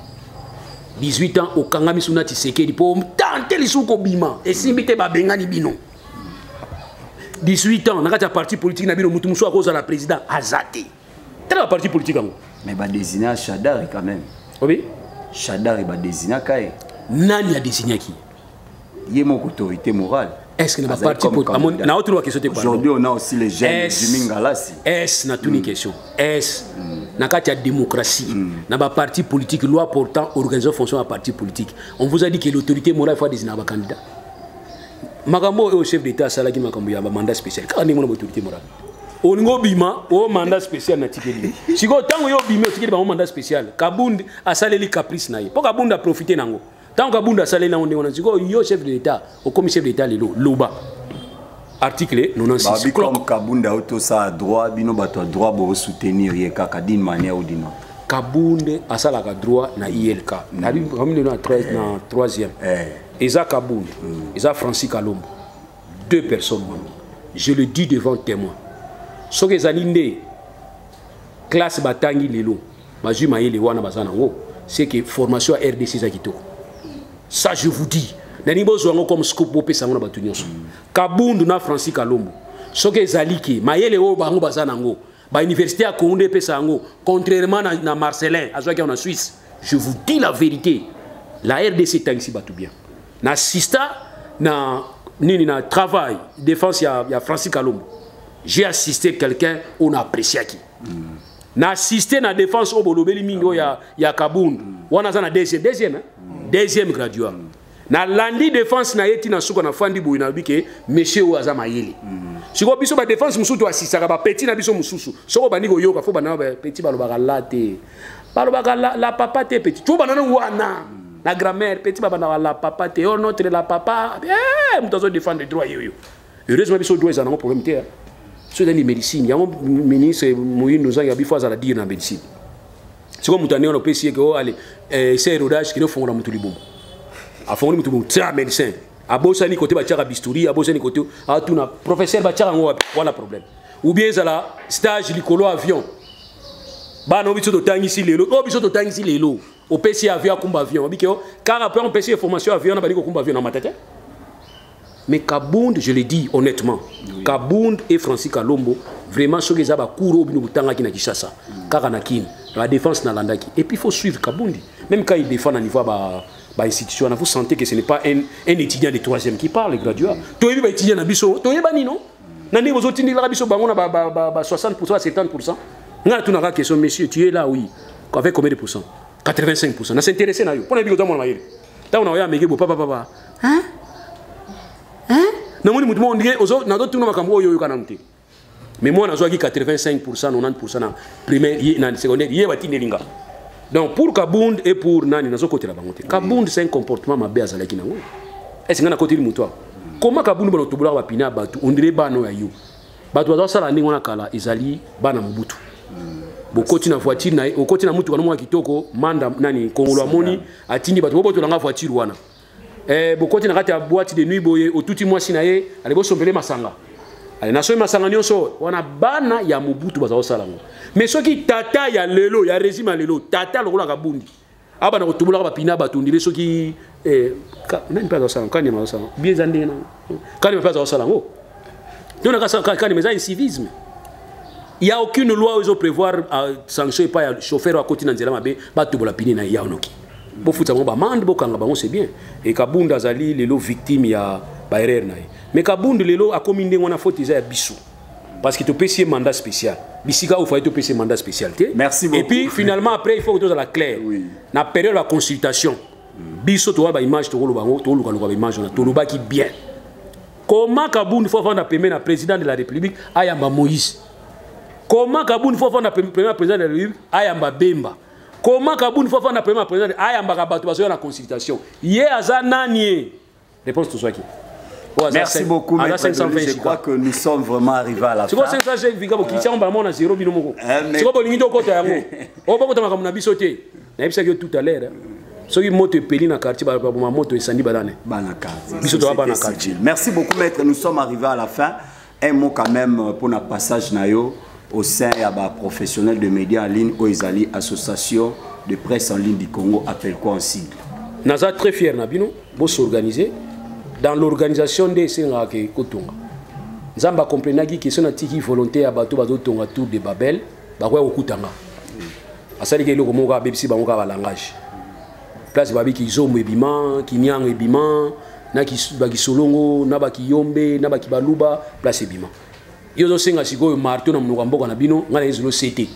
18 ans, au Kangami Sunati Sekedi pour tenter les sous-kobima et s'imiter Babengani Bino. 18 ans, on a un parti politique, Nabino Moutoumousso à cause de la présidente Azate. Quel est le parti politique? Mais il va désigner Chadar quand même. Oui. Chadar, il va désigner Kaye. Nani a désigné qui? Il y a une autorité morale. Est-ce que le parti politique? Aujourd'hui, on a aussi les jeunes du Mingalassi. Est-ce n'a une question? Est-ce n'a pas de démocratie? N'a pas parti politique, loi portant organisation fonction à parti politique. On vous a dit que l'autorité morale faut désigner un candidat. Magambo est au chef d'État, Salaki Makambo, il y a un mandat spécial. Quand on a une autorité morale, on a un mandat spécial. Si on a un mandat spécial, Kabound a salé les caprices. Pourquoi Kabound a profité nango? Tant que Kabound a salé nango, on a dit que chef de l'État, au commissaire de l'État, l'OBA. Article 96. Comme Kabound a auto ça à droit, bino bato à droit pour soutenir Yeka d'une manière ou d'une autre. Kabound a ça à droit na ILK. Na 3e. Eza Kabound, Eza Francis Kalombo. 2 personnes. Je le dis devant témoin. Ce que Zalinde, classe Batangi Lelo, Majuma Yele Wana Bazana, c'est que formation à RDC Zakito. Ça, je vous dis. Nanibo Zouango comme scope Bopé Samona Batunion. Kabound na Francis Kalombo. Ce que Zaliki, Mayele O Bango Bazanango, ba université à Koundé Pesango, contrairement à Marcelin, à Zouaki en Suisse. Je vous dis la vérité. La RDC Tangsi Batou bien. Na sista na nini na travail défense ya Francis Kalombo. J'ai assisté quelqu'un on a apprécié qui. Na assisté na défense au bolobeli mingo ya Kabound. Wana za na deuxième graduat. Na landi défense na yeti na suko na fandi boy na bike monsieur o azama yele. Siko biso ba défense musutu assista ba petit na biso mususu. Soko bani go yoka fo bana ba petit balobaka late. Balobaka la papa te petit. Tu bana wana. La grand-mère, petit papa, la papa, t'es notre la papa, nous devons défendre les droits. Heureusement, ils ont un problème. C'est dans les médecines. Il y a un ministre qui nous a dit qu'il à dire dans la médecine. C'est comme nous avons un PC qui c'est un rodage qui nous font la moutouliboum. À fond, nous avons un médecin. À Bossani, côté Bachara Bistouri, à Bossani, côté à tout professeur Bachara, voilà le problème. Ou bien, ça la stage, l'écolo avion. Bah, non, biso to tangisi lelo. Oh, biso to tangisi lelo. Au PC avion, kumba avion. Car après, on PC formation avion, on a dit qu'on kumba avion dans ma tête. Mais Kabound, je le dis honnêtement, Kabound et Francis Kalombo, vraiment, ceux qui ont couru au Binubutanga qui n'a pas ça. Car on a la défense n'a pas. Et puis, il faut suivre Kabound. Même quand il défend à niveau de l'institution, vous sentez que ce n'est pas un étudiant de 3e qui parle, le graduat. Tu es un étudiant de Bisso, tu es un non? Nani, vous avez dit que Bisso, 60%, 70%. On a une question, monsieur, tu es là, oui. Avec combien de pourcents? 85%. On s'est intéressé à eux. On a vu que on a eu. Tant on a eu un papa. Hein? Hein? Non, on dit aux autres, dans d'autres, on a eu un mais moi, on a eu 85%, 90% en primaire, en secondaire, il y a eu un donc pour Kabound et pour Nani, nous côté là. Kabound, c'est un comportement ma base à la Kina. Est-ce qu'on a côté de moutoir? Comment Kabound va tout voir pina batu? On dirait bano ya you. Batu va ça la ningo na kala izali bana mubutu. Bokoti na voiture na okoti na mutu kana kitoko manda nani kongolo amoni atindi batu boboto na voiture wana. Bokoti na kati ya boîte de nuit boye otuti mwasi na ye ale bo sombele masanga. allez na soki masanga nyonso wana bana ya Mobutu baza kosala ngo mais soki tata ya lelo ya régime ya lelo tata lokola kabundi aba na kotumula ba pina batundile soki nani pas ça quand il m'a ça bien zandé na quand il m'a pas ça ngo donc quand il m'a un civisme il y a aucune loi où prévoir sanctionner pas ya chauffeur à côté na nzela mabe batubola pini na ya onoki bo futa mo ba mande bo kanga bango c'est bien et kabunda azali lelo victime ya ba erreur na mais kabunda lelo a commis ndenge wana faute ya biso parce que tu peux essayer mandat spécial bisika il faut tu peux essayer mandat spécial. Merci beaucoup. Et puis finalement après il faut que tu sois la clair na période de la consultation biso to ba image to lo bango to luka luka image na to lo ba ki bien comment kabunda faut faire permettre na président de la République ayamba Moïse comment kabunda faut faire premier président de la République ayamba Bemba comment kabunda faut faire premier président ayamba Kabato baso na consultation yé azanani réponse tout ça qui. Merci beaucoup, Maître. Je crois que nous sommes vraiment arrivés à la fin. C'est quoi ça, Viga Bokitian Bamona zéro binomoko. C'est quoi Bolingo Kota yango. O bako tama kamuna bisoté. Na yebisa que tout à l'heure. Soki moto peli na quartier ba moto esandi badane. Bana quartier. Bisoto ba na quartier. Merci beaucoup, Maître. Nous sommes arrivés à la fin. Un mot quand même pour notre passage nayo au sein ya ba professionnels de médias en ligne Oezali association de presse en ligne du Congo appelle quoi en sigle. Naza très fier na bino bo s'organiser. Dans l'organisation des Sénérake Kotonga. Zamba comprenait que son attiki volonté à bateau Tonga tour de Babel, Bakwa Okutanga. Asali ke loko moka bebisi bangoka ba langage. Place babi ki zomo ebima, ki nyang ebima, na ki baki solongo, na baki yombe, na baki baluba, place ebima. Yo zo senga sikoyo marteau na mnoka mboka na bino, ngana ezolo CT.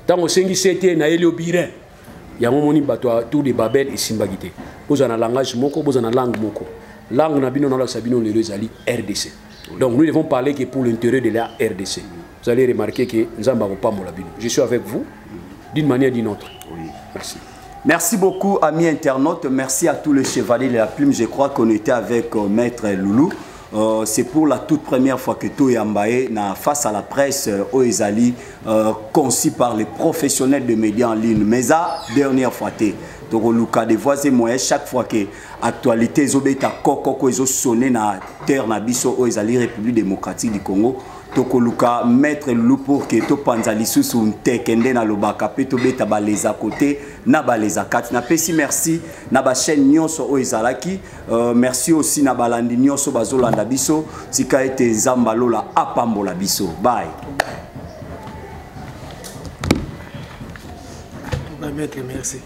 Tango sengi CT na elio birin. Ya momoni bato tour de Babel et Simbagité. Boza na langage moko, boza na langue moko. Langue nabino na la sabino le rezali RDC. Donc nous devons parler que pour l'intérêt de la RDC. Vous allez remarquer que Nzamba pas mon labino. Je suis avec vous d'une manière ou d'une autre. Oui. Merci. Merci beaucoup amis internautes. Merci à tous les chevaliers de la plume. Je crois qu'on était avec Maître Loulou. C'est pour la toute première fois que Toyambaye na face à la presse Oezali conçu par les professionnels de médias en ligne. Mais la dernière fois donc Luka des voix et moyens chaque fois que actualité zobeta koko ezo sonné na terre na biso Oezali République démocratique du Congo. Toko Luka Maître Loulou pour que to panzali sous un tekende na lobaka pe to beta ba les à côté na ba les à quatre na pesi merci na ba chaîne nyonso Oezalaki merci aussi na balandi nyonso bazolanda biso tika ete zamba lola apambola biso bye. Maître merci.